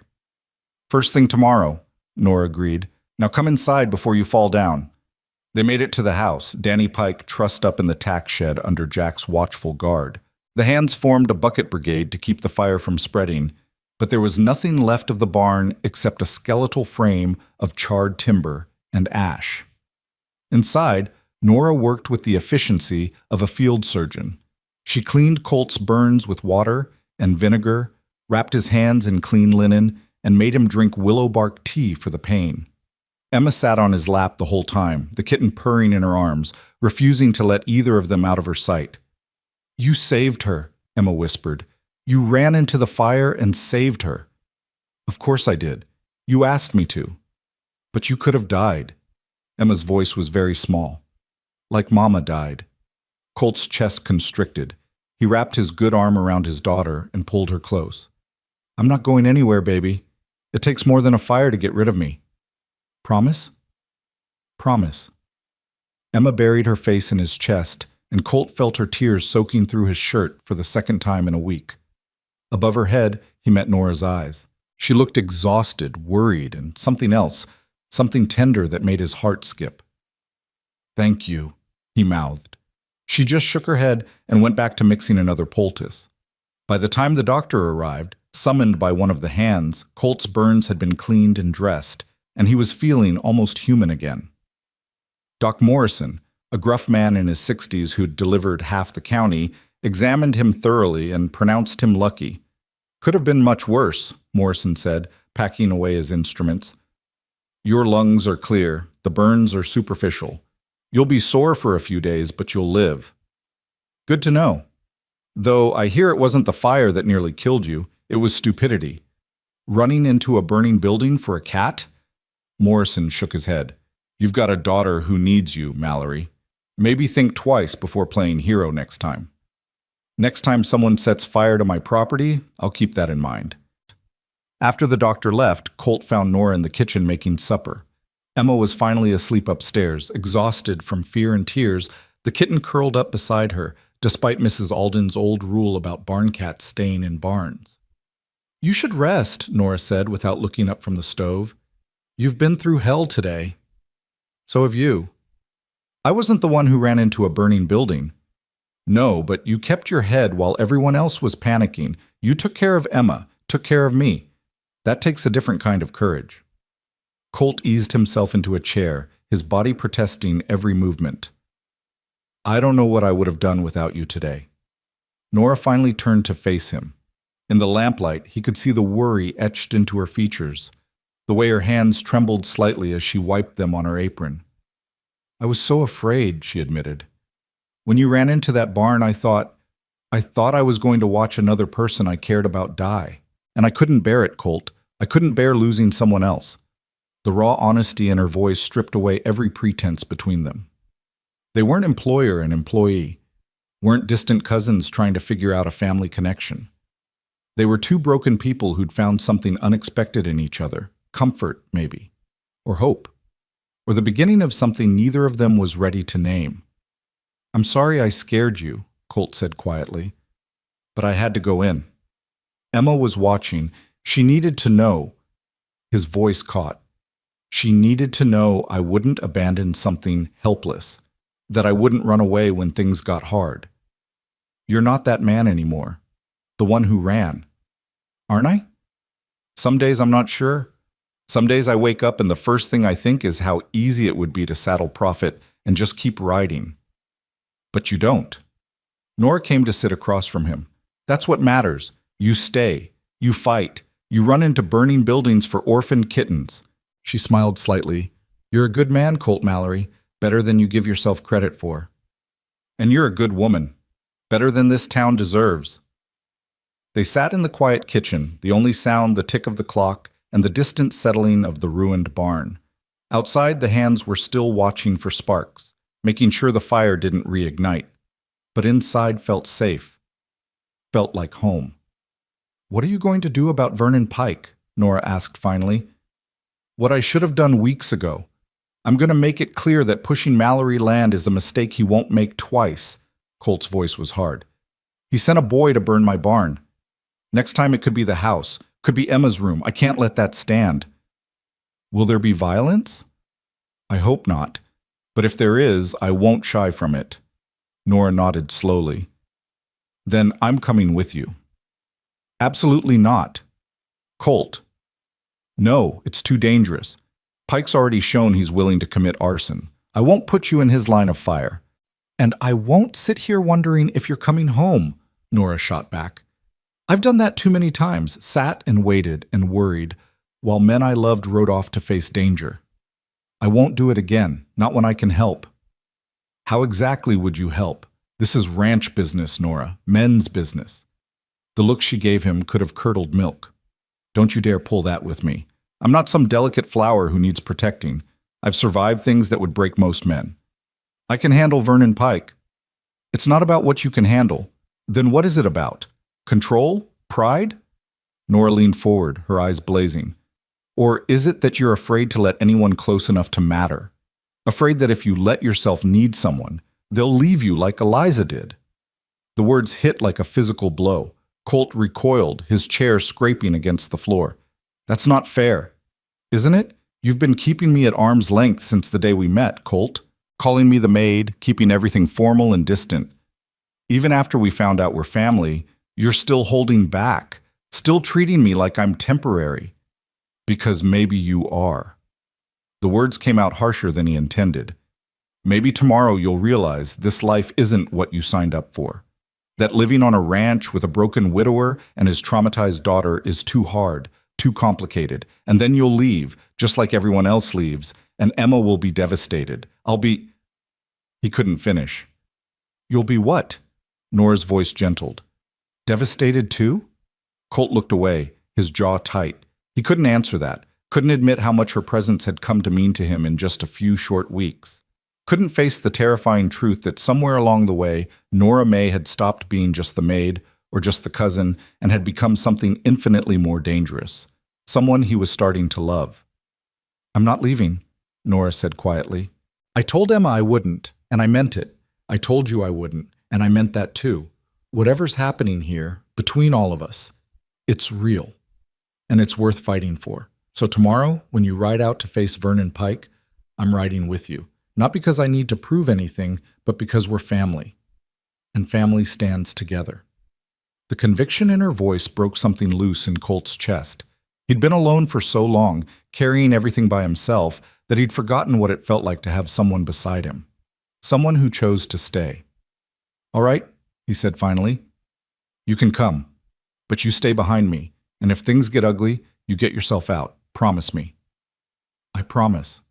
First thing tomorrow, Norah agreed. Now come inside before you fall down. They made it to the house, Danny Pike trussed up in the tack shed under Jack's watchful guard. The hands formed a bucket brigade to keep the fire from spreading, but there was nothing left of the barn except a skeletal frame of charred timber and ash. Inside, Norah worked with the efficiency of a field surgeon. She cleaned Colt's burns with water and vinegar, wrapped his hands in clean linen, and made him drink willow bark tea for the pain. Emma sat on his lap the whole time, the kitten purring in her arms, refusing to let either of them out of her sight. You saved her, Emma whispered. You ran into the fire and saved her. Of course I did. You asked me to. But you could have died. Emma's voice was very small. Like Mama died. Colt's chest constricted. He wrapped his good arm around his daughter and pulled her close. I'm not going anywhere, baby. It takes more than a fire to get rid of me. Promise? Promise. Emma buried her face in his chest, and Colt felt her tears soaking through his shirt for the second time in a week. Above her head, he met Nora's eyes. She looked exhausted, worried, and something else, something tender that made his heart skip. Thank you, he mouthed. She just shook her head and went back to mixing another poultice. By the time the doctor arrived, summoned by one of the hands, Colt's burns had been cleaned and dressed, and he was feeling almost human again. Doc Morrison, a gruff man in his 60s who'd delivered half the county, examined him thoroughly and pronounced him lucky. Could have been much worse, Morrison said, packing away his instruments. Your lungs are clear, the burns are superficial. You'll be sore for a few days, but you'll live. Good to know. Though I hear it wasn't the fire that nearly killed you, it was stupidity. Running into a burning building for a cat? Morrison shook his head. You've got a daughter who needs you, Mallory. Maybe think twice before playing hero next time. Next time someone sets fire to my property, I'll keep that in mind. After the doctor left, Colt found Norah in the kitchen making supper. Emma was finally asleep upstairs, exhausted from fear and tears, the kitten curled up beside her, despite Mrs. Alden's old rule about barn cats staying in barns. You should rest, Norah said without looking up from the stove. You've been through hell today. So have you. I wasn't the one who ran into a burning building. No, but you kept your head while everyone else was panicking. You took care of Emma, took care of me. That takes a different kind of courage. Colt eased himself into a chair, his body protesting every movement. I don't know what I would have done without you today. Norah finally turned to face him. In the lamplight, he could see the worry etched into her features, the way her hands trembled slightly as she wiped them on her apron. I was so afraid, she admitted. When you ran into that barn, I thought I was going to watch another person I cared about die. And I couldn't bear it, Colt. I couldn't bear losing someone else. The raw honesty in her voice stripped away every pretense between them. They weren't employer and employee, weren't distant cousins trying to figure out a family connection. They were two broken people who'd found something unexpected in each other, comfort, maybe, or hope. or the beginning of something neither of them was ready to name. "I'm sorry I scared you," Colt said quietly, "but I had to go in." Emma was watching. She needed to know. His voice caught. She needed to know I wouldn't abandon something helpless, that I wouldn't run away when things got hard. "You're not that man anymore. The one who ran." "Aren't I?" "Some days I'm not sure. Some days I wake up and the first thing I think is how easy it would be to saddle Prophet and just keep riding." "But you don't." Norah came to sit across from him. "That's what matters. You stay. You fight. You run into burning buildings for orphaned kittens." She smiled slightly. "You're a good man, Colt Mallory. Better than you give yourself credit for. And you're a good woman. Better than this town deserves." They sat in the quiet kitchen, the only sound the tick of the clock and the distant settling of the ruined barn. Outside, the hands were still watching for sparks, making sure the fire didn't reignite. But inside felt safe. Felt like home. "What are you going to do about Vernon Pike?" Norah asked finally. "What I should have done weeks ago. I'm going to make it clear that pushing Mallory land is a mistake he won't make twice." Colt's voice was hard. "He sent a boy to burn my barn. Next time it could be the house, could be Emma's room. I can't let that stand." "Will there be violence?" "I hope not. But if there is, I won't shy from it." Norah nodded slowly. "Then I'm coming with you." "Absolutely not." "Colt." "No, it's too dangerous. Pike's already shown he's willing to commit arson. I won't put you in his line of fire." "And I won't sit here wondering if you're coming home," Norah shot back. "I've done that too many times, sat and waited and worried, while men I loved rode off to face danger. I won't do it again, not when I can help." "How exactly would you help? This is ranch business, Norah, men's business." The look she gave him could have curdled milk. "Don't you dare pull that with me. I'm not some delicate flower who needs protecting. I've survived things that would break most men. I can handle Vernon Pike." "It's not about what you can handle. Then what is it about? Control? Pride?" Norah leaned forward, her eyes blazing. "Or is it that you're afraid to let anyone close enough to matter? Afraid that if you let yourself need someone, they'll leave you like Eliza did?" The words hit like a physical blow. Colt recoiled, his chair scraping against the floor. "That's not fair." "Isn't it? You've been keeping me at arm's length since the day we met, Colt. Calling me the maid, keeping everything formal and distant. Even after we found out we're family, you're still holding back, still treating me like I'm temporary." "Because maybe you are." The words came out harsher than he intended. "Maybe tomorrow you'll realize this life isn't what you signed up for. That living on a ranch with a broken widower and his traumatized daughter is too hard, too complicated, and then you'll leave, just like everyone else leaves, and Emma will be devastated. I'll be—" He couldn't finish. "You'll be what?" Norah's voice gentled. "Devastated too?" Colt looked away, his jaw tight. He couldn't answer that, couldn't admit how much her presence had come to mean to him in just a few short weeks. Couldn't face the terrifying truth that somewhere along the way, Norah May had stopped being just the maid or just the cousin and had become something infinitely more dangerous. Someone he was starting to love. "I'm not leaving," Norah said quietly. "I told Emma I wouldn't, and I meant it. I told you I wouldn't, and I meant that too. Whatever's happening here, between all of us, it's real, and it's worth fighting for. So tomorrow, when you ride out to face Vernon Pike, I'm riding with you. Not because I need to prove anything, but because we're family. And family stands together." The conviction in her voice broke something loose in Colt's chest. He'd been alone for so long, carrying everything by himself, that he'd forgotten what it felt like to have someone beside him. Someone who chose to stay. "All right," he said finally. "You can come. But you stay behind me, and if things get ugly, you get yourself out. Promise me." "I promise."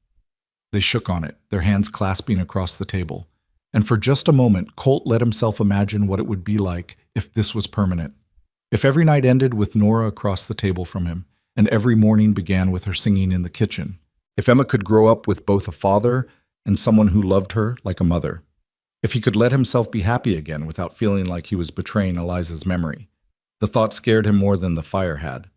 They shook on it, their hands clasping across the table. And for just a moment, Colt let himself imagine what it would be like if this was permanent. If every night ended with Norah across the table from him, and every morning began with her singing in the kitchen. If Emma could grow up with both a father and someone who loved her like a mother. If he could let himself be happy again without feeling like he was betraying Eliza's memory. The thought scared him more than the fire had.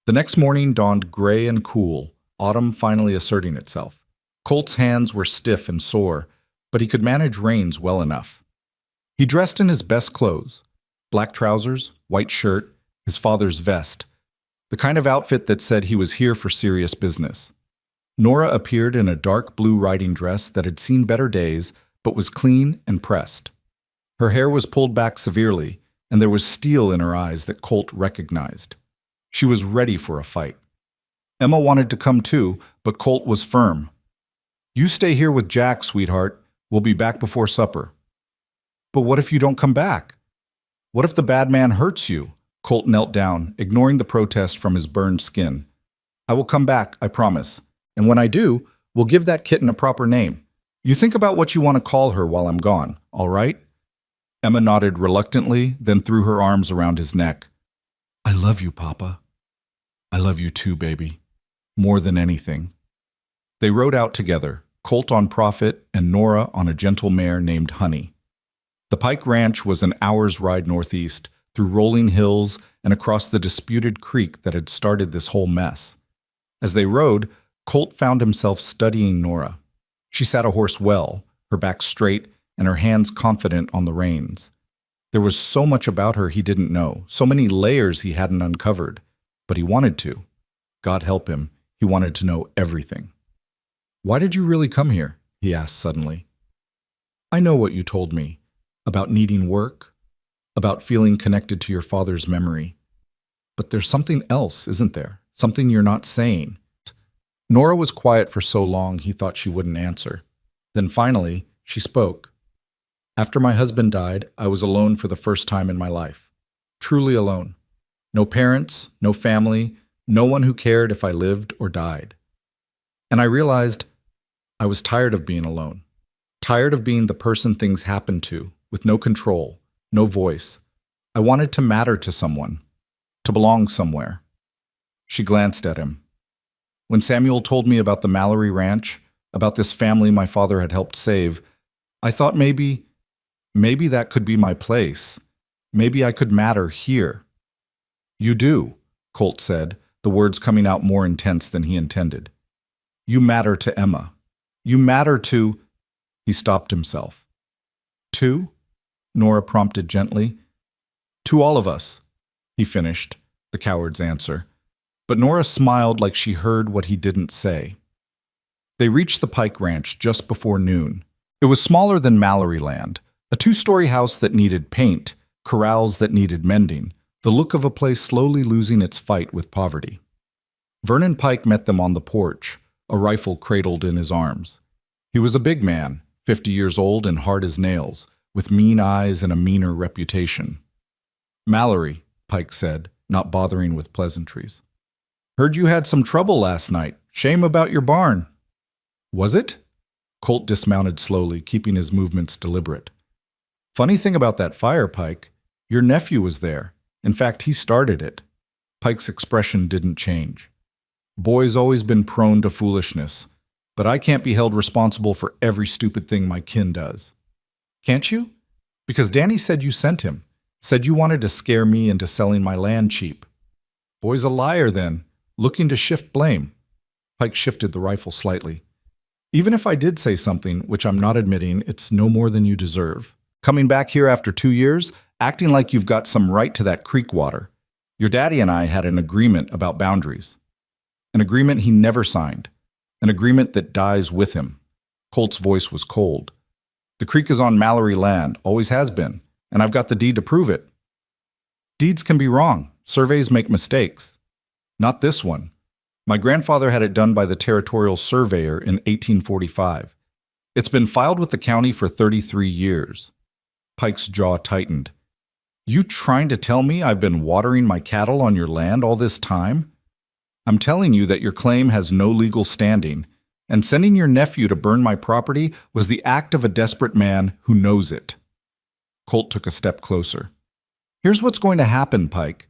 The next morning dawned gray and cool, autumn finally asserting itself. Colt's hands were stiff and sore, but he could manage reins well enough. He dressed in his best clothes: black trousers, white shirt, his father's vest, the kind of outfit that said he was here for serious business. Norah appeared in a dark blue riding dress that had seen better days, but was clean and pressed. Her hair was pulled back severely, and there was steel in her eyes that Colt recognized. She was ready for a fight. Emma wanted to come too, but Colt was firm. "You stay here with Jack, sweetheart. We'll be back before supper." "But what if you don't come back? What if the bad man hurts you?" Colt knelt down, ignoring the protest from his burned skin. "I will come back, I promise. And when I do, we'll give that kitten a proper name. You think about what you want to call her while I'm gone, all right?" Emma nodded reluctantly, then threw her arms around his neck. "I love you, Papa. I love you too, baby. More than anything." They rode out together, Colt on Prophet and Norah on a gentle mare named Honey. The Pike Ranch was an hour's ride northeast, through rolling hills and across the disputed creek that had started this whole mess. As they rode, Colt found himself studying Norah. She sat a horse well, her back straight and her hands confident on the reins. There was so much about her he didn't know, so many layers he hadn't uncovered, but he wanted to. God help him, he wanted to know everything. "Why did you really come here?" he asked suddenly. "I know what you told me, about needing work, about feeling connected to your father's memory. But there's something else, isn't there? Something you're not saying." Norah was quiet for so long he thought she wouldn't answer. Then finally, she spoke. "After my husband died, I was alone for the first time in my life. Truly alone. No parents, no family, no one who cared if I lived or died. And I realized I was tired of being alone. Tired of being the person things happened to, with no control, no voice. I wanted to matter to someone, to belong somewhere." She glanced at him. "When Samuel told me about the Mallory Ranch, about this family my father had helped save, I thought maybe that could be my place. Maybe I could matter here." "You do," Colt said, the words coming out more intense than he intended. "You matter to Emma. You matter to—" He stopped himself. "To?" Norah prompted gently. "To all of us," he finished, the coward's answer. But Norah smiled like she heard what he didn't say. They reached the Pike Ranch just before noon. It was smaller than Mallory Land, a two-story house that needed paint, corrals that needed mending, the look of a place slowly losing its fight with poverty. Vernon Pike met them on the porch, a rifle cradled in his arms. He was a big man, 50 years old and hard as nails, with mean eyes and a meaner reputation. "Mallory," Pike said, not bothering with pleasantries. "Heard you had some trouble last night. Shame about your barn." "Was it?" Colt dismounted slowly, keeping his movements deliberate. "Funny thing about that fire, Pike. Your nephew was there. In fact, he started it." Pike's expression didn't change. "Boy's always been prone to foolishness, but I can't be held responsible for every stupid thing my kin does." "Can't you?" "Because Danny said you sent him. Said you wanted to scare me into selling my land cheap." "Boy's a liar then, looking to shift blame." Pike shifted the rifle slightly. "Even if I did say something, which I'm not admitting, it's no more than you deserve. Coming back here after 2 years, acting like you've got some right to that creek water. Your daddy and I had an agreement about boundaries. An agreement he never signed. An agreement that dies with him." Colt's voice was cold. "The creek is on Mallory land, always has been, and I've got the deed to prove it." "Deeds can be wrong. Surveys make mistakes." "Not this one. My grandfather had it done by the territorial surveyor in 1845. It's been filed with the county for 33 years. Pike's jaw tightened. "You trying to tell me I've been watering my cattle on your land all this time? I'm telling you that your claim has no legal standing, and sending your nephew to burn my property was the act of a desperate man who knows it." Colt took a step closer. "Here's what's going to happen, Pike.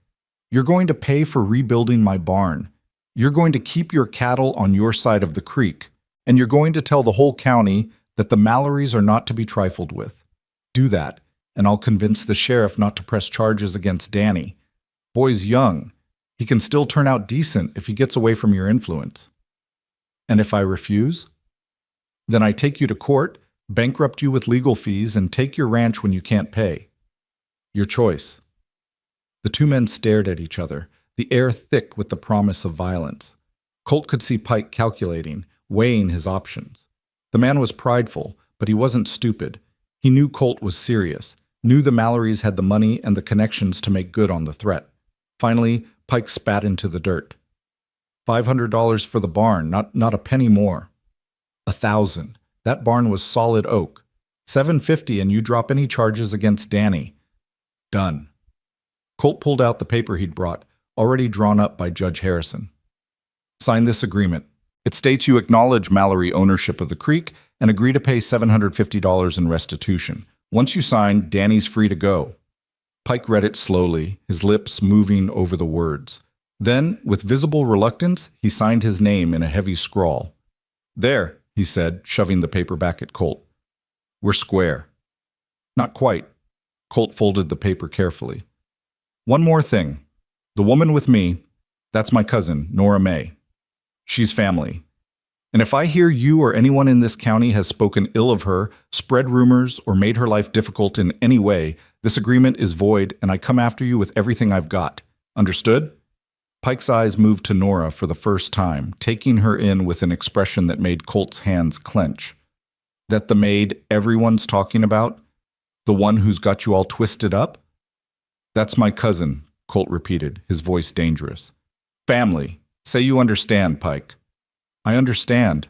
You're going to pay for rebuilding my barn. You're going to keep your cattle on your side of the creek, and you're going to tell the whole county that the Mallorys are not to be trifled with. Do that, and I'll convince the sheriff not to press charges against Danny. Boy's young. He can still turn out decent if he gets away from your influence." "And if I refuse?" Then I take you to court, bankrupt you with legal fees, and take your ranch when you can't pay. Your choice." The two men stared at each other, the air thick with the promise of violence. Colt could see Pike calculating, weighing his options. The man was prideful, but he wasn't stupid. He knew Colt was serious, knew the Mallorys had the money and the connections to make good on the threat. Finally, Pike spat into the dirt. $500 for the barn, not a penny more. $1,000. That barn was solid oak. $750 and you drop any charges against Danny. Done. Colt pulled out the paper he'd brought, already drawn up by Judge Harrison. Sign this agreement. It states you acknowledge Mallory ownership of the creek and agree to pay $750 in restitution. Once you sign, Danny's free to go. Pike read it slowly, his lips moving over the words. Then, with visible reluctance, he signed his name in a heavy scrawl. "There," he said, shoving the paper back at Colt. "We're square." "Not quite." Colt folded the paper carefully. "One more thing. The woman with me, that's my cousin, Norah May. She's family. And if I hear you or anyone in this county has spoken ill of her, spread rumors, or made her life difficult in any way, this agreement is void and I come after you with everything I've got. Understood?" Pike's eyes moved to Norah for the first time, taking her in with an expression that made Colt's hands clench. "That the maid everyone's talking about? The one who's got you all twisted up?" "That's my cousin," Colt repeated, his voice dangerous. "Family. Say you understand, Pike." "I understand."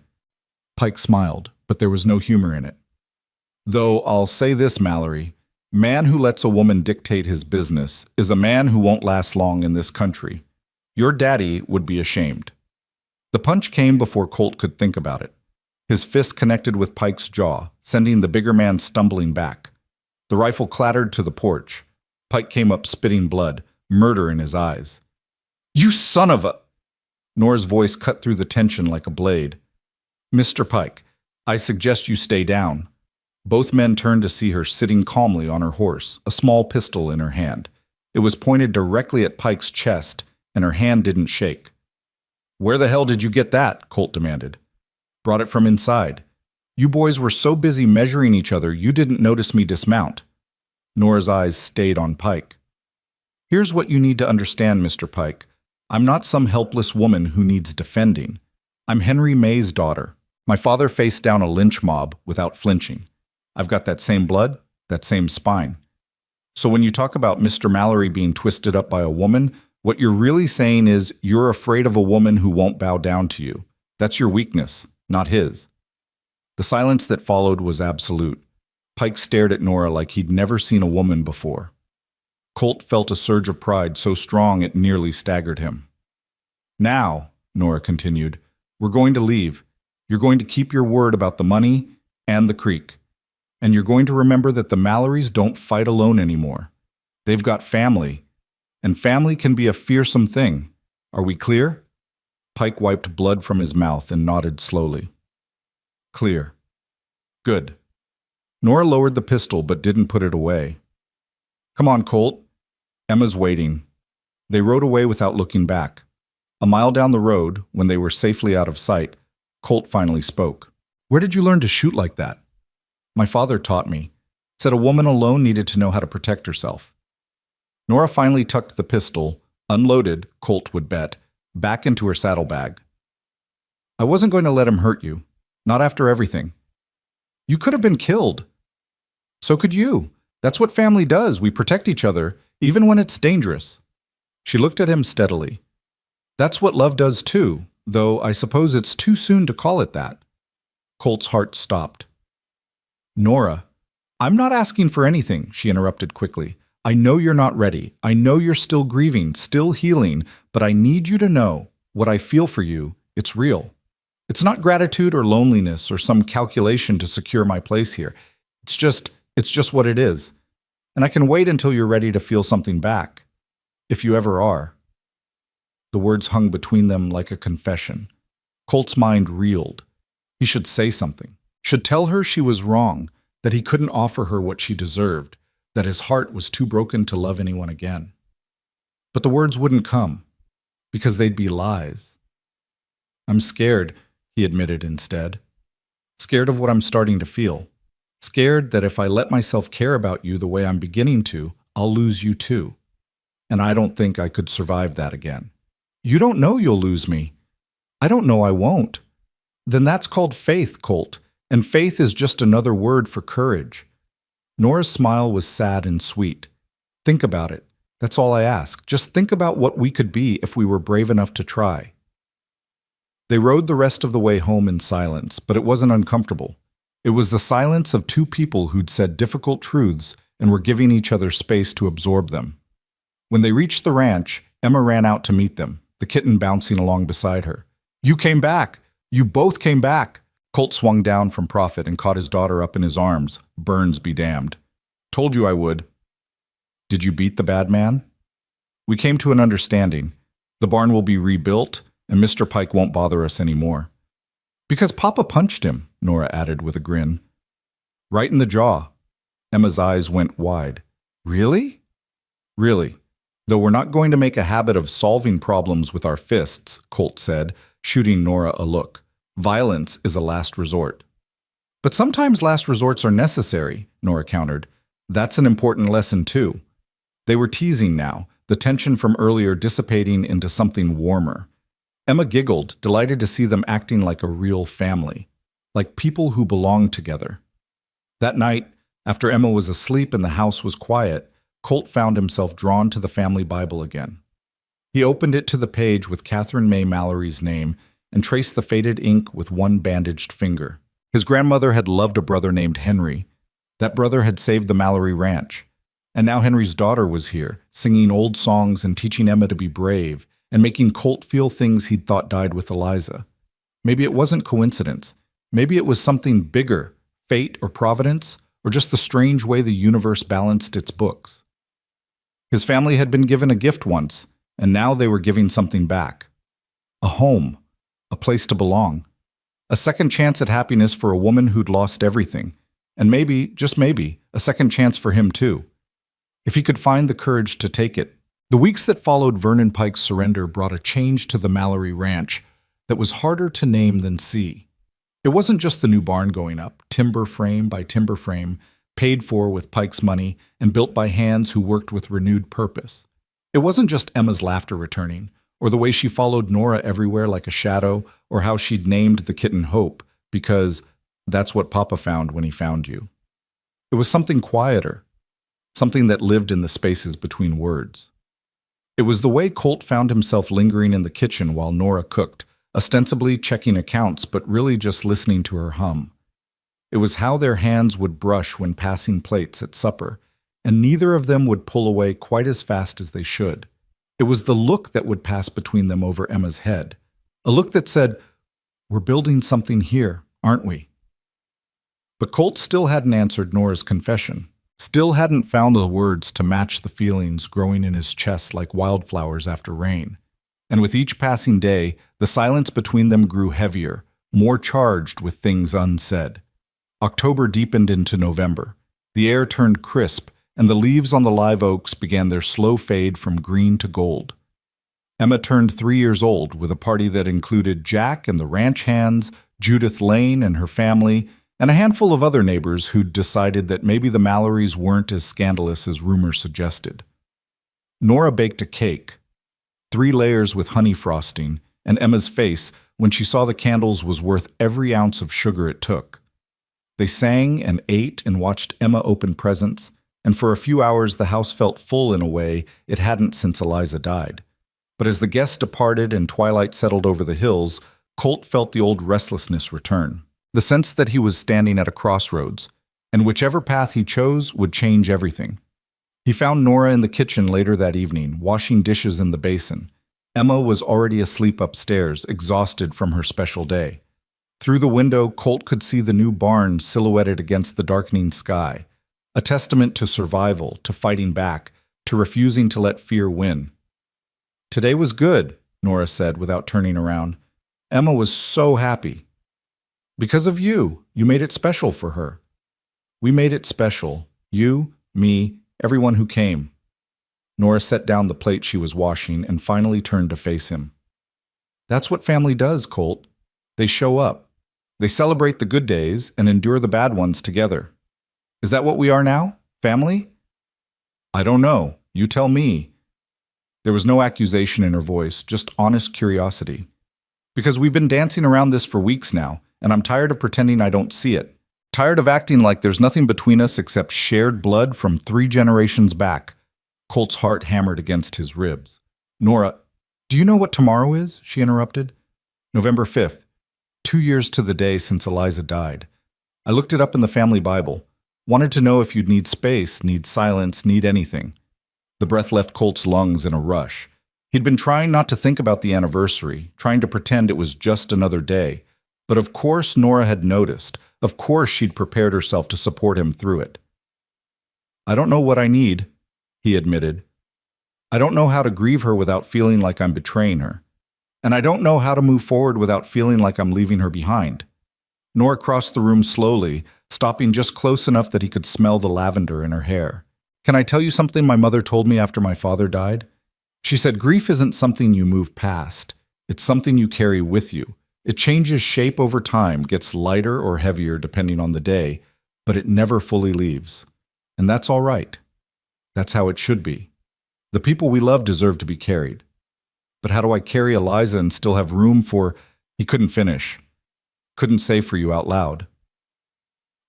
Pike smiled, but there was no humor in it. "Though I'll say this, Mallory. Man who lets a woman dictate his business is a man who won't last long in this country. Your daddy would be ashamed." The punch came before Colt could think about it. His fist connected with Pike's jaw, sending the bigger man stumbling back. The rifle clattered to the porch. Pike came up spitting blood, murder in his eyes. "You son of a—" Norah's voice cut through the tension like a blade. "Mr. Pike, I suggest you stay down." Both men turned to see her sitting calmly on her horse, a small pistol in her hand. It was pointed directly at Pike's chest, and her hand didn't shake. "Where the hell did you get that?" Colt demanded. "Brought it from inside. You boys were so busy measuring each other you didn't notice me dismount." Norah's eyes stayed on Pike. "Here's what you need to understand, Mr. Pike. I'm not some helpless woman who needs defending. I'm Henry May's daughter. My father faced down a lynch mob without flinching. I've got that same blood, that same spine. So when you talk about Mr. Mallory being twisted up by a woman, what you're really saying is you're afraid of a woman who won't bow down to you. That's your weakness, not his." The silence that followed was absolute. Pike stared at Norah like he'd never seen a woman before. Colt felt a surge of pride so strong it nearly staggered him. "Now," Norah continued, "we're going to leave. You're going to keep your word about the money and the creek. And you're going to remember that the Mallorys don't fight alone anymore. They've got family. And family can be a fearsome thing. Are we clear?" Pike wiped blood from his mouth and nodded slowly. "Clear." "Good." Norah lowered the pistol but didn't put it away. "Come on, Colt. Emma's waiting." They rode away without looking back. A mile down the road, when they were safely out of sight, Colt finally spoke. "Where did you learn to shoot like that?" "My father taught me. Said a woman alone needed to know how to protect herself." Norah finally tucked the pistol, unloaded, Colt would bet, back into her saddlebag. "I wasn't going to let him hurt you. Not after everything." "You could have been killed." "So could you. That's what family does. We protect each other, even when it's dangerous." She looked at him steadily. "That's what love does too, though I suppose it's too soon to call it that." Colt's heart stopped. "Norah, I'm not asking for anything," she interrupted quickly. "I know you're not ready. I know you're still grieving, still healing, but I need you to know what I feel for you, it's real. It's not gratitude or loneliness or some calculation to secure my place here. It's just what it is. And I can wait until you're ready to feel something back. If you ever are." The words hung between them like a confession. Colt's mind reeled. He should say something. Should tell her she was wrong, that he couldn't offer her what she deserved, that his heart was too broken to love anyone again. But the words wouldn't come, because they'd be lies. "I'm scared," he admitted instead. Scared of what I'm starting to feel. Scared that if I let myself care about you the way I'm beginning to, I'll lose you too. And I don't think I could survive that again. You don't know you'll lose me. I don't know I won't. Then that's called faith, Colt. And faith is just another word for courage. Nora's smile was sad and sweet. Think about it. That's all I ask. Just think about what we could be if we were brave enough to try. They rode the rest of the way home in silence, but it wasn't uncomfortable. It was the silence of two people who'd said difficult truths and were giving each other space to absorb them. When they reached the ranch, Emma ran out to meet them, the kitten bouncing along beside her. You came back! You both came back! Colt swung down from Prophet and caught his daughter up in his arms. Burns be damned. Told you I would. Did you beat the bad man? We came to an understanding. The barn will be rebuilt, and Mr. Pike won't bother us anymore. Because Papa punched him, Norah added with a grin. Right in the jaw. Emma's eyes went wide. Really? Really. Though we're not going to make a habit of solving problems with our fists, Colt said, shooting Norah a look. Violence is a last resort. But sometimes last resorts are necessary, Norah countered. That's an important lesson too. They were teasing now, the tension from earlier dissipating into something warmer. Emma giggled, delighted to see them acting like a real family, like people who belonged together. That night, after Emma was asleep and the house was quiet, Colt found himself drawn to the family Bible again. He opened it to the page with Catherine May Mallory's name and traced the faded ink with one bandaged finger. His grandmother had loved a brother named Henry. That brother had saved the Mallory ranch. And now Henry's daughter was here, singing old songs and teaching Emma to be brave, and making Colt feel things he'd thought died with Eliza. Maybe it wasn't coincidence. Maybe it was something bigger, fate or providence, or just the strange way the universe balanced its books. His family had been given a gift once, and now they were giving something back. A home, a place to belong, a second chance at happiness for a woman who'd lost everything, and maybe, just maybe, a second chance for him too. If he could find the courage to take it. The weeks that followed Vernon Pike's surrender brought a change to the Mallory Ranch that was harder to name than see. It wasn't just the new barn going up, timber frame by timber frame, paid for with Pike's money and built by hands who worked with renewed purpose. It wasn't just Emma's laughter returning, or the way she followed Norah everywhere like a shadow, or how she'd named the kitten Hope, because that's what Papa found when he found you. It was something quieter, something that lived in the spaces between words. It was the way Colt found himself lingering in the kitchen while Norah cooked, ostensibly checking accounts but really just listening to her hum. It was how their hands would brush when passing plates at supper, and neither of them would pull away quite as fast as they should. It was the look that would pass between them over Emma's head, a look that said, "We're building something here, aren't we?" But Colt still hadn't answered Norah's confession. Still hadn't found the words to match the feelings growing in his chest like wildflowers after rain. And with each passing day, the silence between them grew heavier, more charged with things unsaid. October deepened into November. The air turned crisp, and the leaves on the live oaks began their slow fade from green to gold. Emma turned 3 years old with a party that included Jack and the ranch hands, Judith Lane and her family, and a handful of other neighbors who'd decided that maybe the Mallorys weren't as scandalous as rumor suggested. Norah baked a cake, 3 layers with honey frosting, and Emma's face, when she saw the candles, was worth every ounce of sugar it took. They sang and ate and watched Emma open presents, and for a few hours the house felt full in a way it hadn't since Eliza died. But as the guests departed and twilight settled over the hills, Colt felt the old restlessness return. The sense that he was standing at a crossroads, and whichever path he chose would change everything. He found Norah in the kitchen later that evening, washing dishes in the basin. Emma was already asleep upstairs, exhausted from her special day. Through the window, Colt could see the new barn silhouetted against the darkening sky, a testament to survival, to fighting back, to refusing to let fear win. "Today was good," Norah said without turning around. Emma was so happy. "Because of you. You made it special for her." "We made it special. You, me, everyone who came." Norah set down the plate she was washing and finally turned to face him. "That's what family does, Colt. They show up. They celebrate the good days and endure the bad ones together. Is that what we are now? Family? I don't know. You tell me. There was no accusation in her voice, just honest curiosity. Because we've been dancing around this for weeks now, and I'm tired of pretending I don't see it. Tired of acting like there's nothing between us except shared blood from 3 generations back. Colt's heart hammered against his ribs. Norah, do you know what tomorrow is? She interrupted. November 5th. 2 years to the day since Eliza died. I looked it up in the family Bible. Wanted to know if you'd need space, need silence, need anything. The breath left Colt's lungs in a rush. He'd been trying not to think about the anniversary, trying to pretend it was just another day. But of course Norah had noticed. Of course she'd prepared herself to support him through it. I don't know what I need, he admitted. I don't know how to grieve her without feeling like I'm betraying her. And I don't know how to move forward without feeling like I'm leaving her behind. Norah crossed the room slowly, stopping just close enough that he could smell the lavender in her hair. Can I tell you something my mother told me after my father died? She said grief isn't something you move past. It's something you carry with you. It changes shape over time, gets lighter or heavier depending on the day, but it never fully leaves. And that's all right. That's how it should be. The people we love deserve to be carried. But how do I carry Eliza and still have room for... He couldn't finish. Couldn't say for you out loud.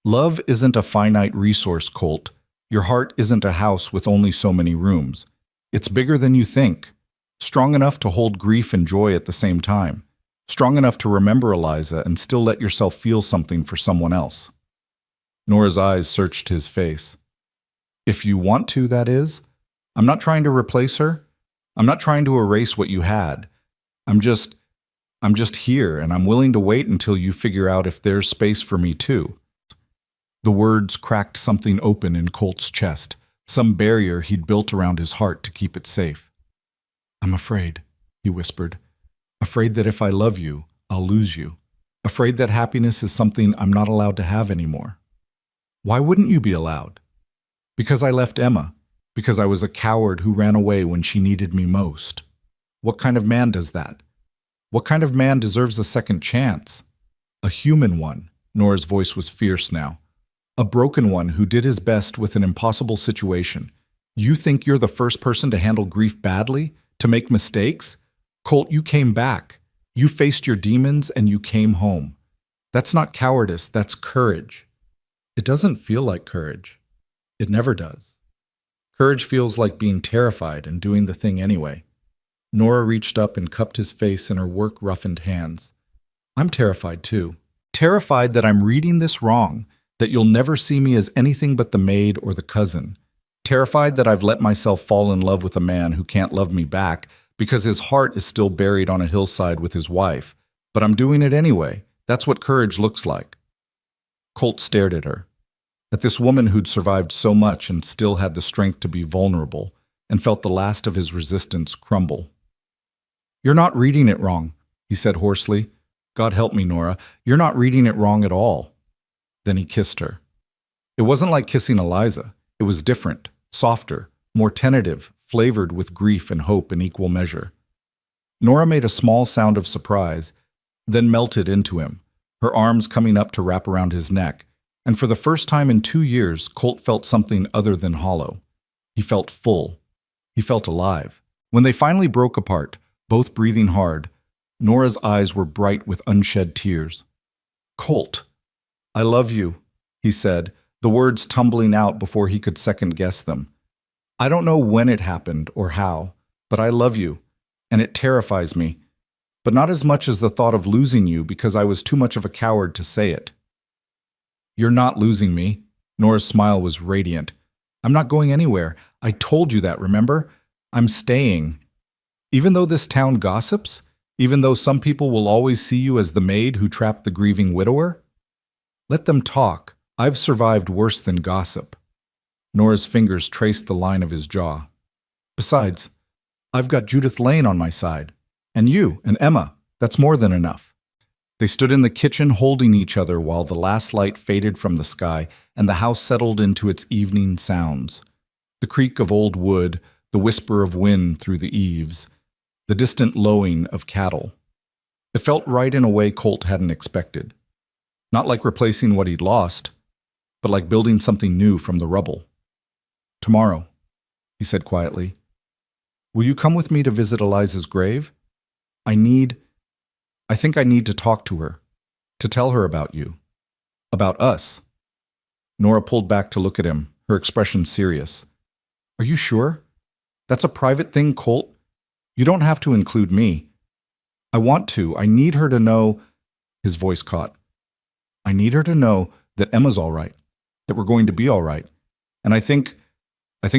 Love isn't a finite resource, Colt. Your heart isn't a house with only so many rooms. It's bigger than you think. Strong enough to hold grief and joy at the same time. Strong enough to remember Eliza and still let yourself feel something for someone else. Norah's eyes searched his face. If you want to, that is. I'm not trying to replace her. I'm not trying to erase what you had. I'm just here, and I'm willing to wait until you figure out if there's space for me too. The words cracked something open in Colt's chest, some barrier he'd built around his heart to keep it safe. I'm afraid, he whispered. Afraid that if I love you, I'll lose you. Afraid that happiness is something I'm not allowed to have anymore. Why wouldn't you be allowed? Because I left Emma. Because I was a coward who ran away when she needed me most. What kind of man does that? What kind of man deserves a second chance? A human one. Norah's voice was fierce now. A broken one who did his best with an impossible situation. You think you're the first person to handle grief badly? To make mistakes? Colt, you came back. You faced your demons and you came home. That's not cowardice, that's courage. It doesn't feel like courage. It never does. Courage feels like being terrified and doing the thing anyway. Norah reached up and cupped his face in her work-roughened hands. I'm terrified too. Terrified that I'm reading this wrong, that you'll never see me as anything but the maid or the cousin. Terrified that I've let myself fall in love with a man who can't love me back because his heart is still buried on a hillside with his wife. But I'm doing it anyway. That's what courage looks like. Colt stared at her. At this woman who'd survived so much and still had the strength to be vulnerable, and felt the last of his resistance crumble. You're not reading it wrong, he said hoarsely. God help me, Norah. You're not reading it wrong at all. Then he kissed her. It wasn't like kissing Eliza. It was different, softer, more tentative, flavored with grief and hope in equal measure. Norah made a small sound of surprise, then melted into him, her arms coming up to wrap around his neck. And for the first time in 2 years, Colt felt something other than hollow. He felt full. He felt alive. When they finally broke apart, both breathing hard, Norah's eyes were bright with unshed tears. Colt, I love you, he said, the words tumbling out before he could second-guess them. I don't know when it happened or how, but I love you, and it terrifies me, but not as much as the thought of losing you because I was too much of a coward to say it. You're not losing me. Norah's smile was radiant. I'm not going anywhere. I told you that, remember? I'm staying. Even though this town gossips? Even though some people will always see you as the maid who trapped the grieving widower? Let them talk. I've survived worse than gossip. Norah's fingers traced the line of his jaw. Besides, I've got Judith Lane on my side. And you and Emma. That's more than enough. They stood in the kitchen holding each other while the last light faded from the sky and the house settled into its evening sounds. The creak of old wood, the whisper of wind through the eaves, the distant lowing of cattle. It felt right in a way Colt hadn't expected. Not like replacing what he'd lost, but like building something new from the rubble. Tomorrow, he said quietly. Will you come with me to visit Eliza's grave? I think I need to talk to her, to tell her about you, about us. Norah pulled back to look at him, her expression serious. Are you sure? That's a private thing, Colt. You don't have to include me. I want to. I need her to know. His voice caught. I need her to know that Emma's all right, that we're going to be all right. And I think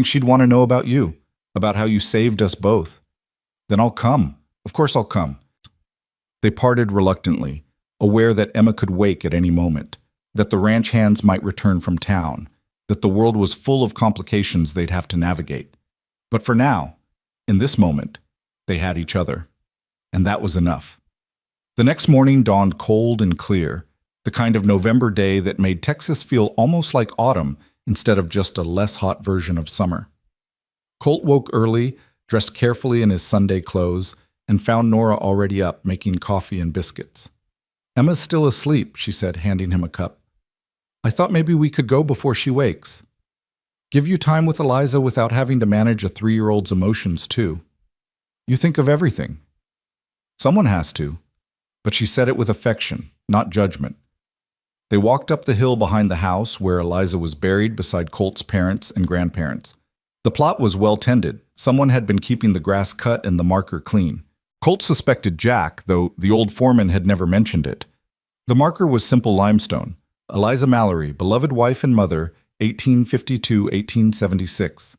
she'd want to know about you, about how you saved us both. Then I'll come. Of course I'll come. They parted reluctantly, aware that Emma could wake at any moment, that the ranch hands might return from town, that the world was full of complications they'd have to navigate. But for now, in this moment, they had each other. And that was enough. The next morning dawned cold and clear, the kind of November day that made Texas feel almost like autumn instead of just a less hot version of summer. Colt woke early, dressed carefully in his Sunday clothes, and found Norah already up making coffee and biscuits. Emma's still asleep, she said, handing him a cup. I thought maybe we could go before she wakes. Give you time with Eliza without having to manage a 3-year-old's emotions, too. You think of everything. Someone has to. But she said it with affection, not judgment. They walked up the hill behind the house where Eliza was buried beside Colt's parents and grandparents. The plot was well tended. Someone had been keeping the grass cut and the marker clean. Colt suspected Jack, though the old foreman had never mentioned it. The marker was simple limestone. Eliza Mallory, beloved wife and mother, 1852-1876.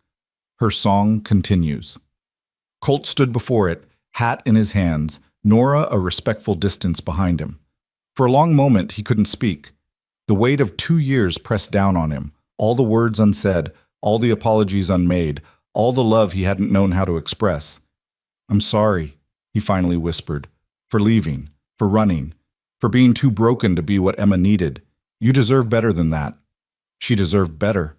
Her song continues. Colt stood before it, hat in his hands, Norah a respectful distance behind him. For a long moment he couldn't speak. The weight of 2 years pressed down on him, all the words unsaid, all the apologies unmade, all the love he hadn't known how to express. I'm sorry, he finally whispered, for leaving, for running, for being too broken to be what Emma needed. You deserve better than that. She deserved better.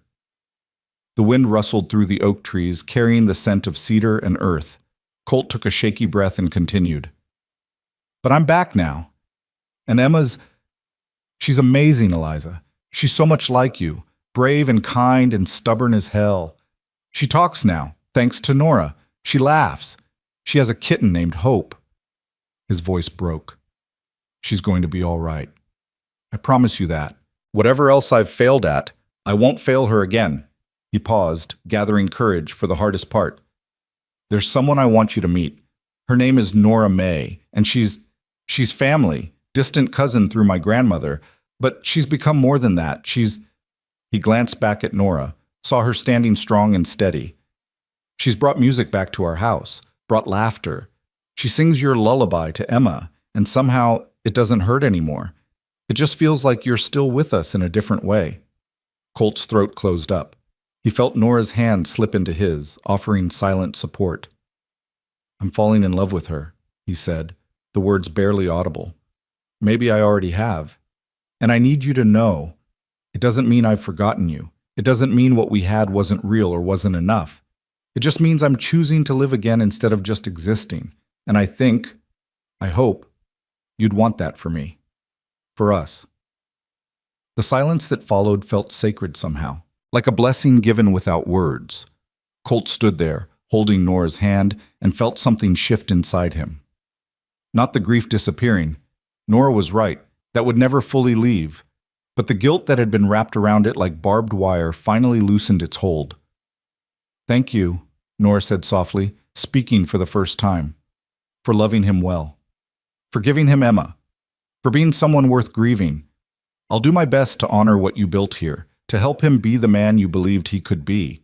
The wind rustled through the oak trees, carrying the scent of cedar and earth. Colt took a shaky breath and continued. But I'm back now. And she's amazing, Eliza. She's so much like you, brave and kind and stubborn as hell. She talks now, thanks to Norah. She laughs. She has a kitten named Hope. His voice broke. She's going to be all right. I promise you that. Whatever else I've failed at, I won't fail her again. He paused, gathering courage for the hardest part. There's someone I want you to meet. Her name is Norah May, and she's family, distant cousin through my grandmother, but she's become more than that. He glanced back at Norah, saw her standing strong and steady. She's brought music back to our house, brought laughter. She sings your lullaby to Emma, and somehow it doesn't hurt anymore. It just feels like you're still with us in a different way. Colt's throat closed up. He felt Norah's hand slip into his, offering silent support. I'm falling in love with her, he said, the words barely audible. Maybe I already have. And I need you to know, it doesn't mean I've forgotten you. It doesn't mean what we had wasn't real or wasn't enough. It just means I'm choosing to live again instead of just existing. And I hope, you'd want that for me. For us. The silence that followed felt sacred somehow, like a blessing given without words. Colt stood there, holding Norah's hand, and felt something shift inside him. Not the grief disappearing. Norah was right. That would never fully leave. But the guilt that had been wrapped around it like barbed wire finally loosened its hold. Thank you, Norah said softly, speaking for the first time. For loving him well. For giving him Emma. For being someone worth grieving. I'll do my best to honor what you built here, to help him be the man you believed he could be.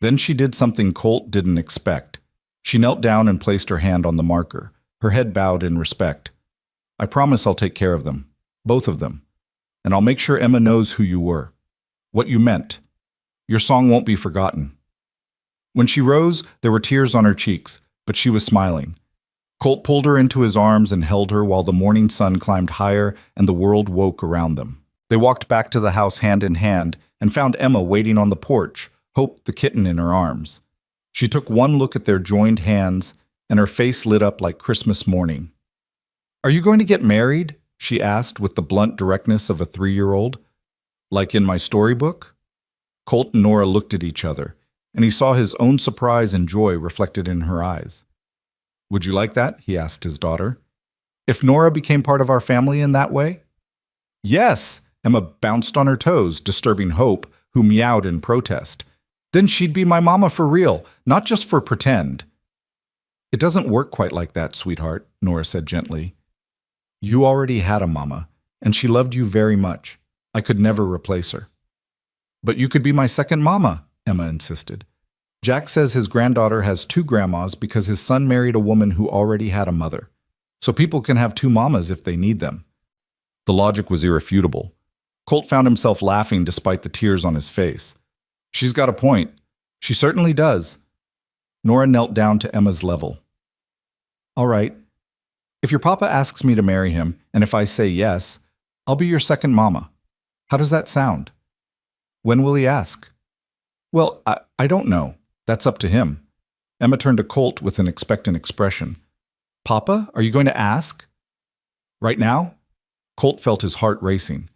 Then she did something Colt didn't expect. She knelt down and placed her hand on the marker, her head bowed in respect. I promise I'll take care of them, both of them, and I'll make sure Emma knows who you were, what you meant. Your song won't be forgotten. When she rose, there were tears on her cheeks, but she was smiling. Colt pulled her into his arms and held her while the morning sun climbed higher and the world woke around them. They walked back to the house hand in hand and found Emma waiting on the porch, Hope the kitten in her arms. She took one look at their joined hands, and her face lit up like Christmas morning. Are you going to get married? she asked with the blunt directness of a 3-year-old. Like in my storybook? Colt and Norah looked at each other, and he saw his own surprise and joy reflected in her eyes. Would you like that? He asked his daughter. If Norah became part of our family in that way? Yes! Emma bounced on her toes, disturbing Hope, who meowed in protest. Then she'd be my mama for real, not just for pretend. It doesn't work quite like that, sweetheart, Norah said gently. You already had a mama, and she loved you very much. I could never replace her. But you could be my second mama, Emma insisted. Jack says his granddaughter has 2 grandmas because his son married a woman who already had a mother. So people can have 2 mamas if they need them. The logic was irrefutable. Colt found himself laughing despite the tears on his face. She's got a point. She certainly does. Norah knelt down to Emma's level. All right. If your papa asks me to marry him, and if I say yes, I'll be your second mama. How does that sound? When will he ask? Well, I don't know. That's up to him. Emma turned to Colt with an expectant expression. Papa, are you going to ask? Right now? Colt felt his heart racing.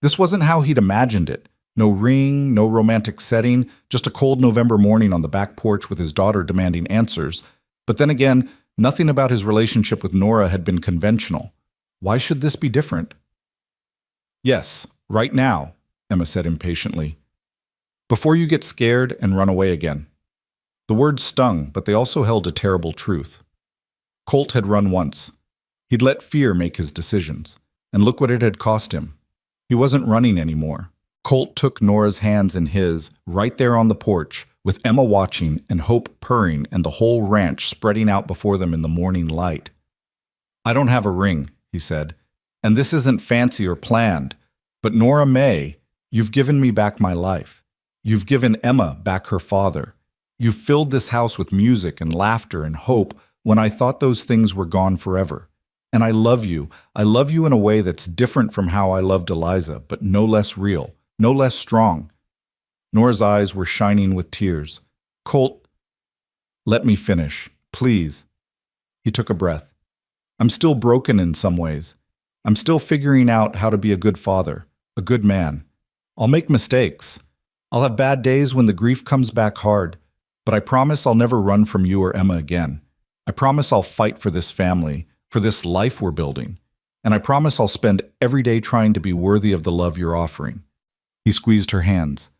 This wasn't how he'd imagined it. No ring, no romantic setting, just a cold November morning on the back porch with his daughter demanding answers. But then again, nothing about his relationship with Norah had been conventional. Why should this be different? Yes, right now, Emma said impatiently. Before you get scared and run away again. The words stung, but they also held a terrible truth. Colt had run once. He'd let fear make his decisions. And look what it had cost him. He wasn't running anymore. Colt took Norah's hands in his, right there on the porch, with Emma watching and Hope purring and the whole ranch spreading out before them in the morning light. I don't have a ring, he said, and this isn't fancy or planned, but Norah May, you've given me back my life. You've given Emma back her father. You've filled this house with music and laughter and hope when I thought those things were gone forever. And I love you. I love you in a way that's different from how I loved Eliza, but no less real, no less strong. Norah's eyes were shining with tears. Colt, let me finish, please. He took a breath. I'm still broken in some ways. I'm still figuring out how to be a good father, a good man. I'll make mistakes. I'll have bad days when the grief comes back hard, but I promise I'll never run from you or Emma again. I promise I'll fight for this family, for this life we're building, and I promise I'll spend every day trying to be worthy of the love you're offering. He squeezed her hands.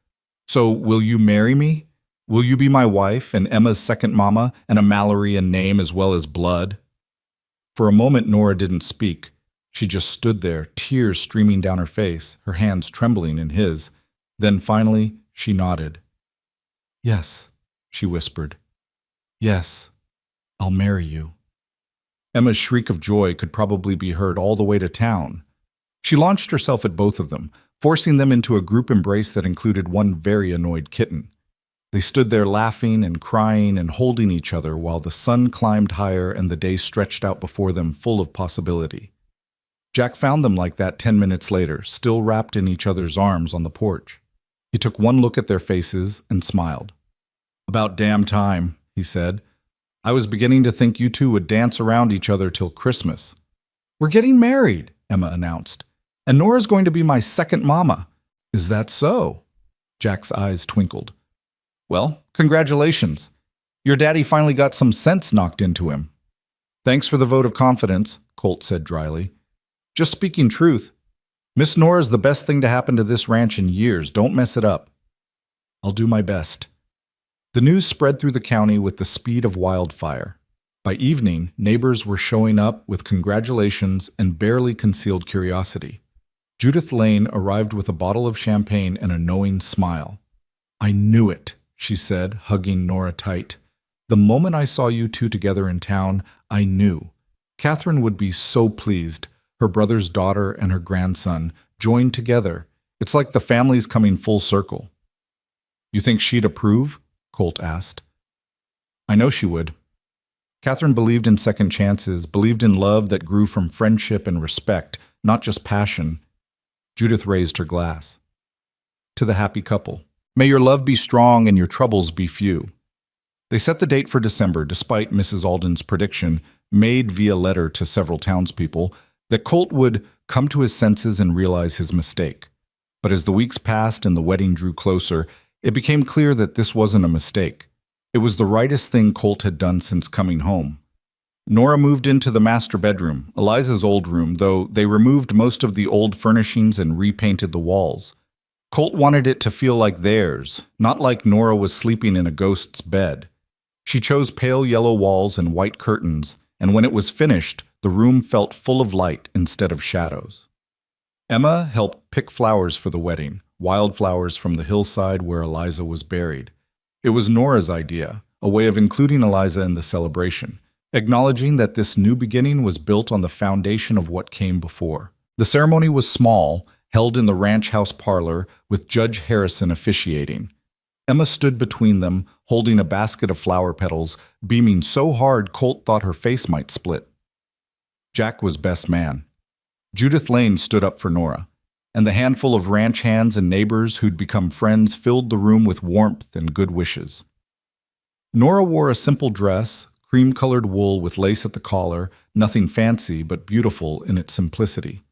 So, will you marry me? Will you be my wife and Emma's second mama and a Mallory in name as well as blood? For a moment, Norah didn't speak. She just stood there, tears streaming down her face, her hands trembling in his. Then finally, she nodded. Yes, she whispered. Yes, I'll marry you. Emma's shriek of joy could probably be heard all the way to town. She launched herself at both of them, forcing them into a group embrace that included one very annoyed kitten. They stood there laughing and crying and holding each other while the sun climbed higher and the day stretched out before them full of possibility. Jack found them like that 10 minutes later, still wrapped in each other's arms on the porch. He took one look at their faces and smiled. About damn time, he said. I was beginning to think you two would dance around each other till Christmas. We're getting married, Emma announced. And Norah's going to be my second mama. Is that so? Jack's eyes twinkled. Well, congratulations. Your daddy finally got some sense knocked into him. Thanks for the vote of confidence, Colt said dryly. Just speaking truth. Miss Norah's the best thing to happen to this ranch in years. Don't mess it up. I'll do my best. The news spread through the county with the speed of wildfire. By evening, neighbors were showing up with congratulations and barely concealed curiosity. Judith Lane arrived with a bottle of champagne and a knowing smile. I knew it, she said, hugging Norah tight. The moment I saw you two together in town, I knew. Catherine would be so pleased. Her brother's daughter and her grandson joined together. It's like the family's coming full circle. You think she'd approve? Colt asked. I know she would. Catherine believed in second chances, believed in love that grew from friendship and respect, not just passion. Judith raised her glass. To the happy couple. May your love be strong and your troubles be few. They set the date for December, despite Mrs. Alden's prediction, made via letter to several townspeople, that Colt would come to his senses and realize his mistake. But as the weeks passed and the wedding drew closer, it became clear that this wasn't a mistake. It was the rightest thing Colt had done since coming home. Norah moved into the master bedroom, Eliza's old room, though they removed most of the old furnishings and repainted the walls. Colt wanted it to feel like theirs, not like Norah was sleeping in a ghost's bed. She chose pale yellow walls and white curtains, and when it was finished, the room felt full of light instead of shadows. Emma helped pick flowers for the wedding, wildflowers from the hillside where Eliza was buried. It was Norah's idea, a way of including Eliza in the celebration, acknowledging that this new beginning was built on the foundation of what came before. The ceremony was small, held in the ranch house parlor, with Judge Harrison officiating. Emma stood between them, holding a basket of flower petals, beaming so hard Colt thought her face might split. Jack was best man. Judith Lane stood up for Norah, and the handful of ranch hands and neighbors who'd become friends filled the room with warmth and good wishes. Norah wore a simple dress, cream-colored wool with lace at the collar, nothing fancy but beautiful in its simplicity.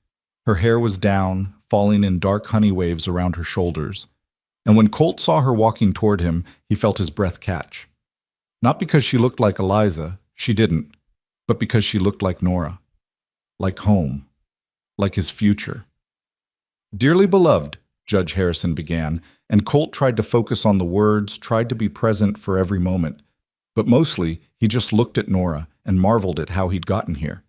Her hair was down, falling in dark honey waves around her shoulders, and when Colt saw her walking toward him, he felt his breath catch. Not because she looked like Eliza, she didn't, but because she looked like Norah, like home, like his future. "Dearly beloved," Judge Harrison began, and Colt tried to focus on the words, tried to be present for every moment. But mostly, he just looked at Norah and marveled at how he'd gotten here.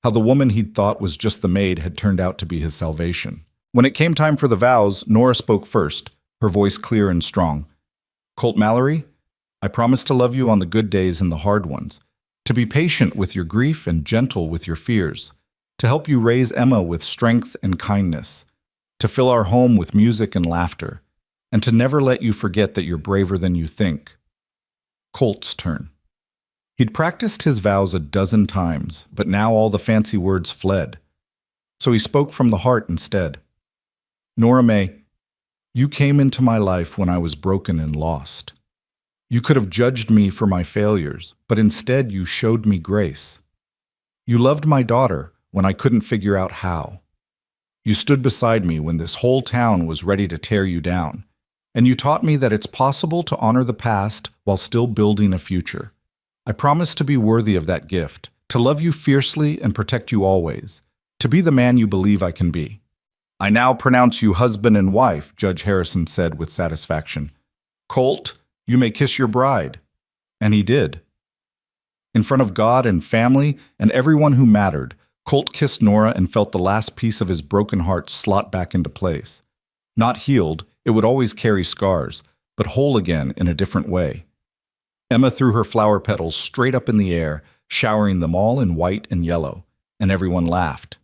How the woman he'd thought was just the maid had turned out to be his salvation. When it came time for the vows, Norah spoke first, her voice clear and strong. "Colt Mallory, I promise to love you on the good days and the hard ones, to be patient with your grief and gentle with your fears, to help you raise Emma with strength and kindness, to fill our home with music and laughter, and to never let you forget that you're braver than you think." Colt's turn. He'd practiced his vows a dozen times, but now all the fancy words fled. So he spoke from the heart instead. "Norah May, you came into my life when I was broken and lost. You could have judged me for my failures, but instead you showed me grace. You loved my daughter when I couldn't figure out how. You stood beside me when this whole town was ready to tear you down. And you taught me that it's possible to honor the past while still building a future. I promise to be worthy of that gift, to love you fiercely and protect you always, to be the man you believe I can be. I now pronounce you husband and wife," Judge Harrison said with satisfaction. "Colt, you may kiss your bride." And he did. In front of God and family and everyone who mattered, Colt kissed Norah and felt the last piece of his broken heart slot back into place. Not healed, it would always carry scars, but whole again in a different way. Emma threw her flower petals straight up in the air, showering them all in white and yellow, and everyone laughed.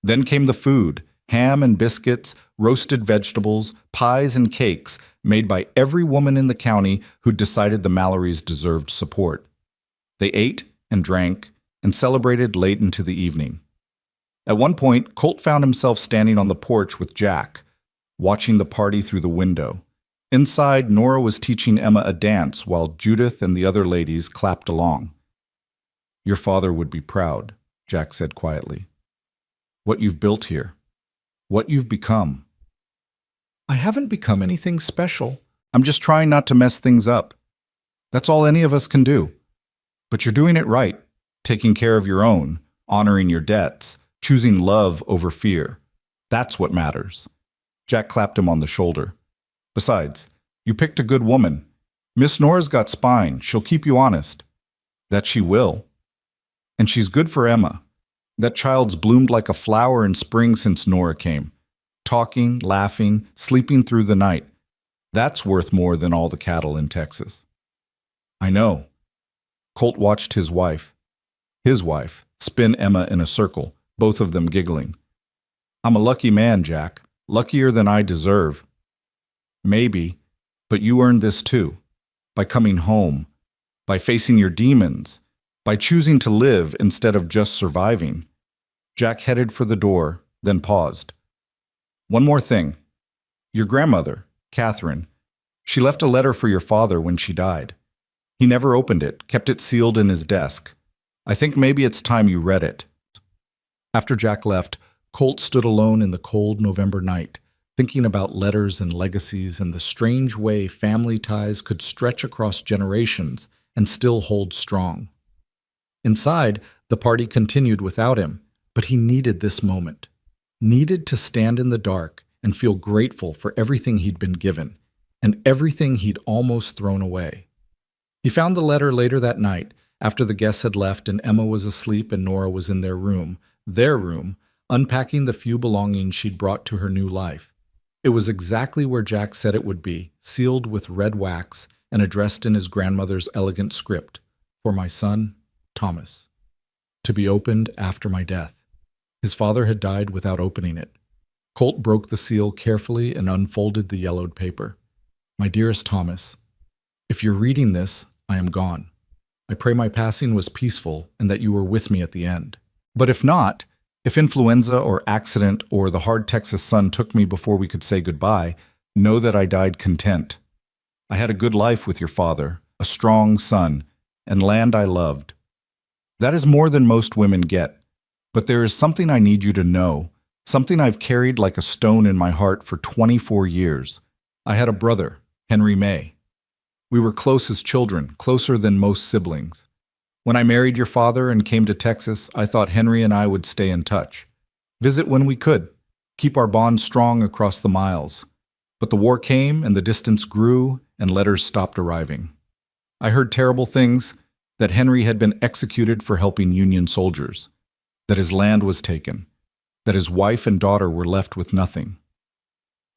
Then came the food, ham and biscuits, roasted vegetables, pies and cakes, made by every woman in the county who'd decided the Mallorys deserved support. They ate and drank and celebrated late into the evening. At one point, Colt found himself standing on the porch with Jack, watching the party through the window. Inside, Norah was teaching Emma a dance while Judith and the other ladies clapped along. "Your father would be proud," Jack said quietly. "What you've built here. What you've become." "I haven't become anything special. I'm just trying not to mess things up. That's all any of us can do. But you're doing it right, taking care of your own, honoring your debts, choosing love over fear. That's what matters." Jack clapped him on the shoulder. "Besides, you picked a good woman. Miss Norah's got spine. She'll keep you honest." "That she will. And she's good for Emma. That child's bloomed like a flower in spring since Norah came. Talking, laughing, sleeping through the night. That's worth more than all the cattle in Texas." "I know." Colt watched his wife, spin Emma in a circle, both of them giggling. "I'm a lucky man, Jack. Luckier than I deserve." "Maybe, but you earned this too. By coming home, by facing your demons, by choosing to live instead of just surviving." Jack headed for the door, then paused. "One more thing. Your grandmother, Catherine, she left a letter for your father when she died. He never opened it, kept it sealed in his desk. I think maybe it's time you read it." After Jack left, Colt stood alone in the cold November night, thinking about letters and legacies and the strange way family ties could stretch across generations and still hold strong. Inside, the party continued without him, but he needed this moment. Needed to stand in the dark and feel grateful for everything he'd been given, and everything he'd almost thrown away. He found the letter later that night, after the guests had left and Emma was asleep and Norah was in their room, unpacking the few belongings she'd brought to her new life. It was exactly where Jack said it would be, sealed with red wax and addressed in his grandmother's elegant script, "For my son, Thomas, to be opened after my death." His father had died without opening it. Colt broke the seal carefully and unfolded the yellowed paper. "My dearest Thomas, if you're reading this, I am gone. I pray my passing was peaceful and that you were with me at the end. But if not, if influenza or accident or the hard Texas sun took me before we could say goodbye, know that I died content. I had a good life with your father, a strong son, and land I loved. That is more than most women get. But there is something I need you to know, something I've carried like a stone in my heart for 24 years. I had a brother, Henry May. We were close as children, closer than most siblings. When I married your father and came to Texas, I thought Henry and I would stay in touch. Visit when we could, keep our bond strong across the miles. But the war came and the distance grew and letters stopped arriving. I heard terrible things, that Henry had been executed for helping Union soldiers, that his land was taken, that his wife and daughter were left with nothing.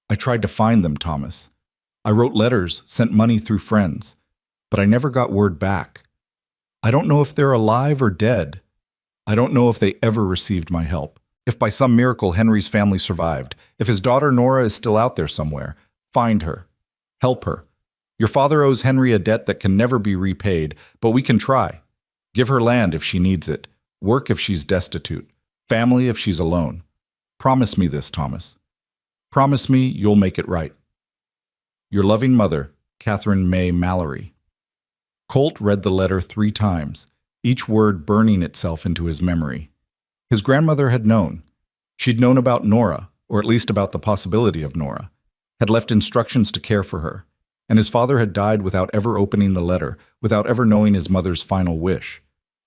I tried to find them, Thomas. I wrote letters, sent money through friends, but I never got word back. I don't know if they're alive or dead. I don't know if they ever received my help. If by some miracle Henry's family survived, if his daughter Norah is still out there somewhere, find her. Help her. Your father owes Henry a debt that can never be repaid, but we can try. Give her land if she needs it, work if she's destitute, family if she's alone. Promise me this, Thomas. Promise me you'll make it right. Your loving mother, Catherine May Mallory." Colt read the letter 3 times, each word burning itself into his memory. His grandmother had known. She'd known about Norah, or at least about the possibility of Norah, had left instructions to care for her, and his father had died without ever opening the letter, without ever knowing his mother's final wish.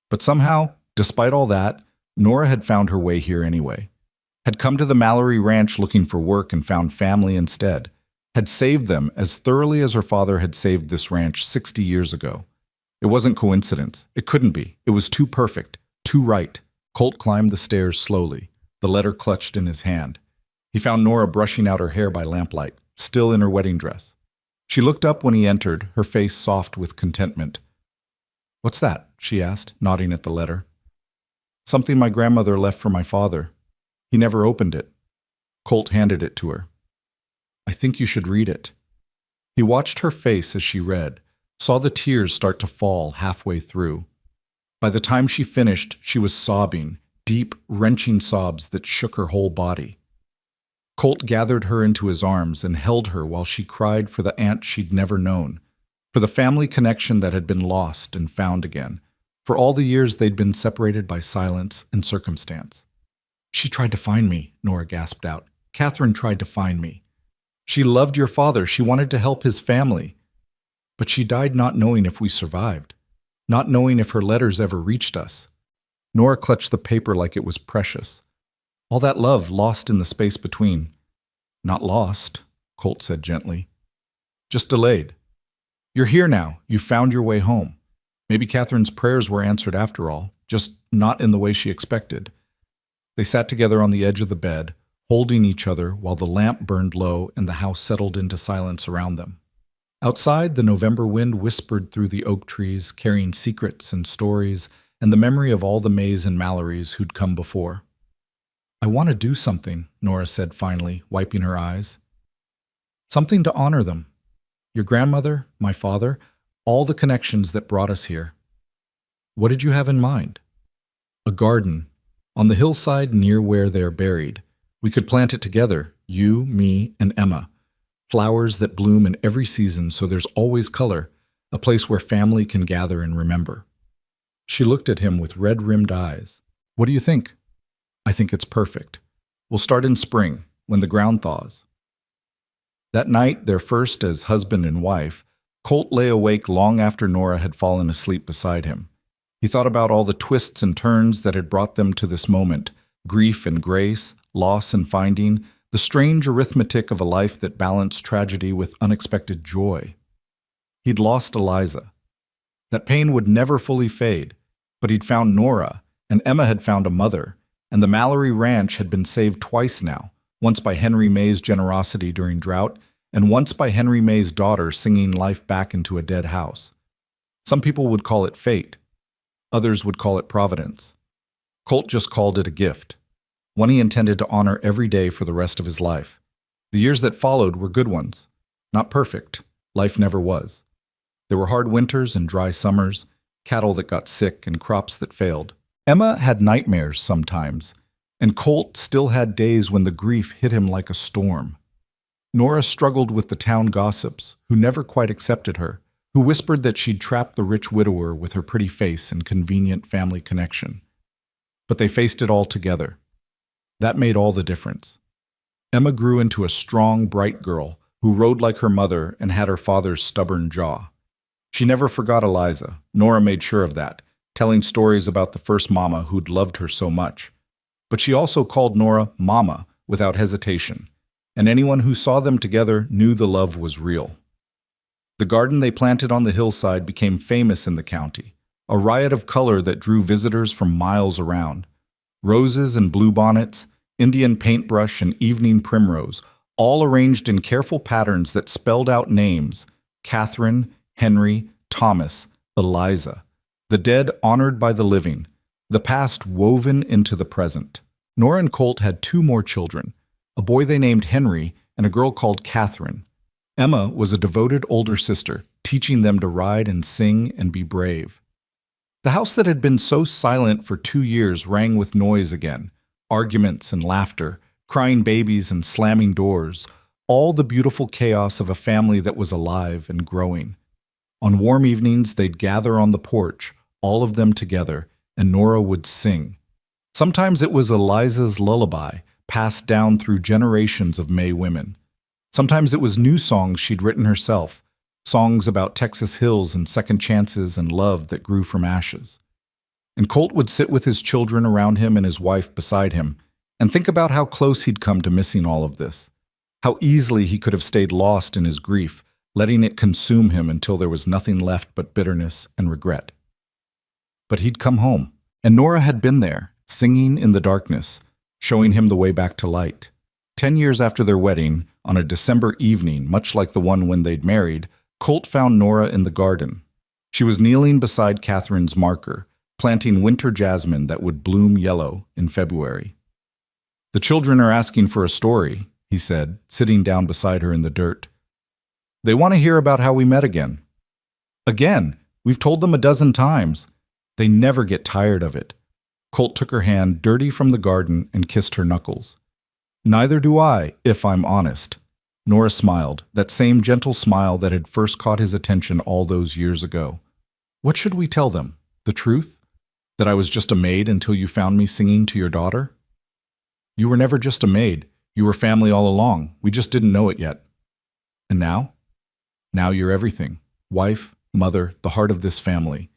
But somehow, despite all that, Norah had found her way here anyway, had come to the Mallory Ranch looking for work and found family instead, had saved them as thoroughly as her father had saved this ranch 60 years ago. It wasn't coincidence. It couldn't be. It was too perfect, too right. Colt climbed the stairs slowly, the letter clutched in his hand. He found Norah brushing out her hair by lamplight, still in her wedding dress. She looked up when he entered, her face soft with contentment. "What's that?" she asked, nodding at the letter. "Something my grandmother left for my father. He never opened it." Colt handed it to her. "I think you should read it." He watched her face as she read, saw the tears start to fall halfway through. By the time she finished, she was sobbing, deep, wrenching sobs that shook her whole body. Colt gathered her into his arms and held her while she cried for the aunt she'd never known, for the family connection that had been lost and found again, for all the years they'd been separated by silence and circumstance. "She tried to find me," Norah gasped out. "Catherine tried to find me. She loved your father. She wanted to help his family. But she died not knowing if we survived, not knowing if her letters ever reached us." Norah clutched the paper like it was precious. All that love lost in the space between. "Not lost," Colt said gently. "Just delayed. You're here now. You found your way home. Maybe Catherine's prayers were answered after all, just not in the way she expected." They sat together on the edge of the bed, holding each other while the lamp burned low and the house settled into silence around them. Outside, the November wind whispered through the oak trees, carrying secrets and stories and the memory of all the Mays and Mallorys who'd come before. "I want to do something," Norah said finally, wiping her eyes. "Something to honor them. Your grandmother, my father, all the connections that brought us here." "What did you have in mind?" "A garden, on the hillside near where they're buried. We could plant it together, you, me, and Emma. Flowers that bloom in every season so there's always color, a place where family can gather and remember." She looked at him with red-rimmed eyes. "What do you think?" I think it's perfect. We'll start in spring, when the ground thaws. That night, their first as husband and wife, Colt lay awake long after Norah had fallen asleep beside him. He thought about all the twists and turns that had brought them to this moment, grief and grace, loss and finding, the strange arithmetic of a life that balanced tragedy with unexpected joy. He'd lost Eliza. That pain would never fully fade, but he'd found Norah, and Emma had found a mother, and the Mallory Ranch had been saved twice now, once by Henry May's generosity during drought, and once by Henry May's daughter singing life back into a dead house. Some people would call it fate. Others would call it providence. Colt just called it a gift, one he intended to honor every day for the rest of his life. The years that followed were good ones. Not perfect. Life never was. There were hard winters and dry summers, cattle that got sick and crops that failed. Emma had nightmares sometimes, and Colt still had days when the grief hit him like a storm. Norah struggled with the town gossips, who never quite accepted her, who whispered that she'd trapped the rich widower with her pretty face and convenient family connection. But they faced it all together. That made all the difference. Emma grew into a strong, bright girl who rode like her mother and had her father's stubborn jaw. She never forgot Eliza. Norah made sure of that, telling stories about the first mama who'd loved her so much. But she also called Norah Mama without hesitation, and anyone who saw them together knew the love was real. The garden they planted on the hillside became famous in the county, a riot of color that drew visitors from miles around. Roses and bluebonnets, Indian paintbrush and evening primrose, all arranged in careful patterns that spelled out names: Catherine, Henry, Thomas, Eliza. The dead honored by the living, the past woven into the present. Norah and Colt had 2 more children, a boy they named Henry and a girl called Catherine. Emma was a devoted older sister, teaching them to ride and sing and be brave. The house that had been so silent for 2 years rang with noise again, arguments and laughter, crying babies and slamming doors, all the beautiful chaos of a family that was alive and growing. On warm evenings, they'd gather on the porch, all of them together, and Norah would sing. Sometimes it was Eliza's lullaby, passed down through generations of May women. Sometimes it was new songs she'd written herself, songs about Texas hills and second chances and love that grew from ashes. And Colt would sit with his children around him and his wife beside him, and think about how close he'd come to missing all of this, how easily he could have stayed lost in his grief, letting it consume him until there was nothing left but bitterness and regret. But he'd come home, and Norah had been there, singing in the darkness, showing him the way back to light. 10 years after their wedding, on a December evening, much like the one when they'd married, Colt found Norah in the garden. She was kneeling beside Catherine's marker, planting winter jasmine that would bloom yellow in February. "The children are asking for a story," he said, sitting down beside her in the dirt. "They want to hear about how we met again." "Again? We've told them a dozen times." "They never get tired of it." Colt took her hand, dirty from the garden, and kissed her knuckles. "Neither do I, if I'm honest." Norah smiled, that same gentle smile that had first caught his attention all those years ago. "What should we tell them? The truth? That I was just a maid until you found me singing to your daughter?" "You were never just a maid. You were family all along. We just didn't know it yet." "And now?" "Now you're everything. Wife, mother, the heart of this family."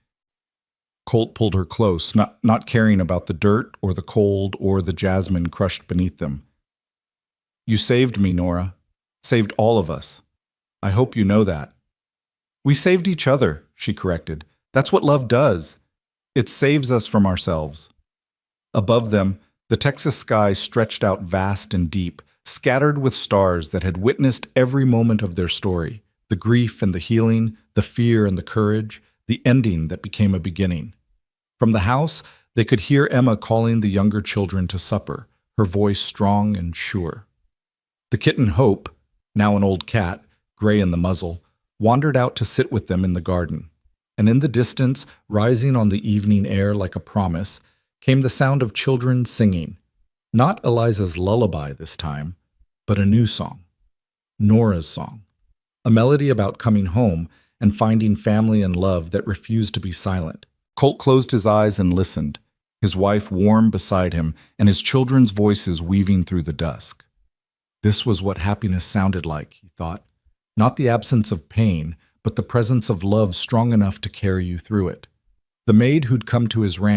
Colt pulled her close, not caring about the dirt or the cold or the jasmine crushed beneath them. "You saved me, Norah. Saved all of us. I hope you know that." "We saved each other," she corrected. "That's what love does. It saves us from ourselves." Above them, the Texas sky stretched out vast and deep, scattered with stars that had witnessed every moment of their story, the grief and the healing, the fear and the courage, the ending that became a beginning. From the house, they could hear Emma calling the younger children to supper, her voice strong and sure. The kitten Hope, now an old cat, gray in the muzzle, wandered out to sit with them in the garden. And in the distance, rising on the evening air like a promise, came the sound of children singing. Not Eliza's lullaby this time, but a new song. Norah's song. A melody about coming home and finding family and love that refused to be silent. Colt closed his eyes and listened. his wife warm beside him, and his children's voices weaving through the dusk. This was what happiness sounded like, he thought. Not the absence of pain, but the presence of love strong enough to carry you through it. The maid who'd come to his ranch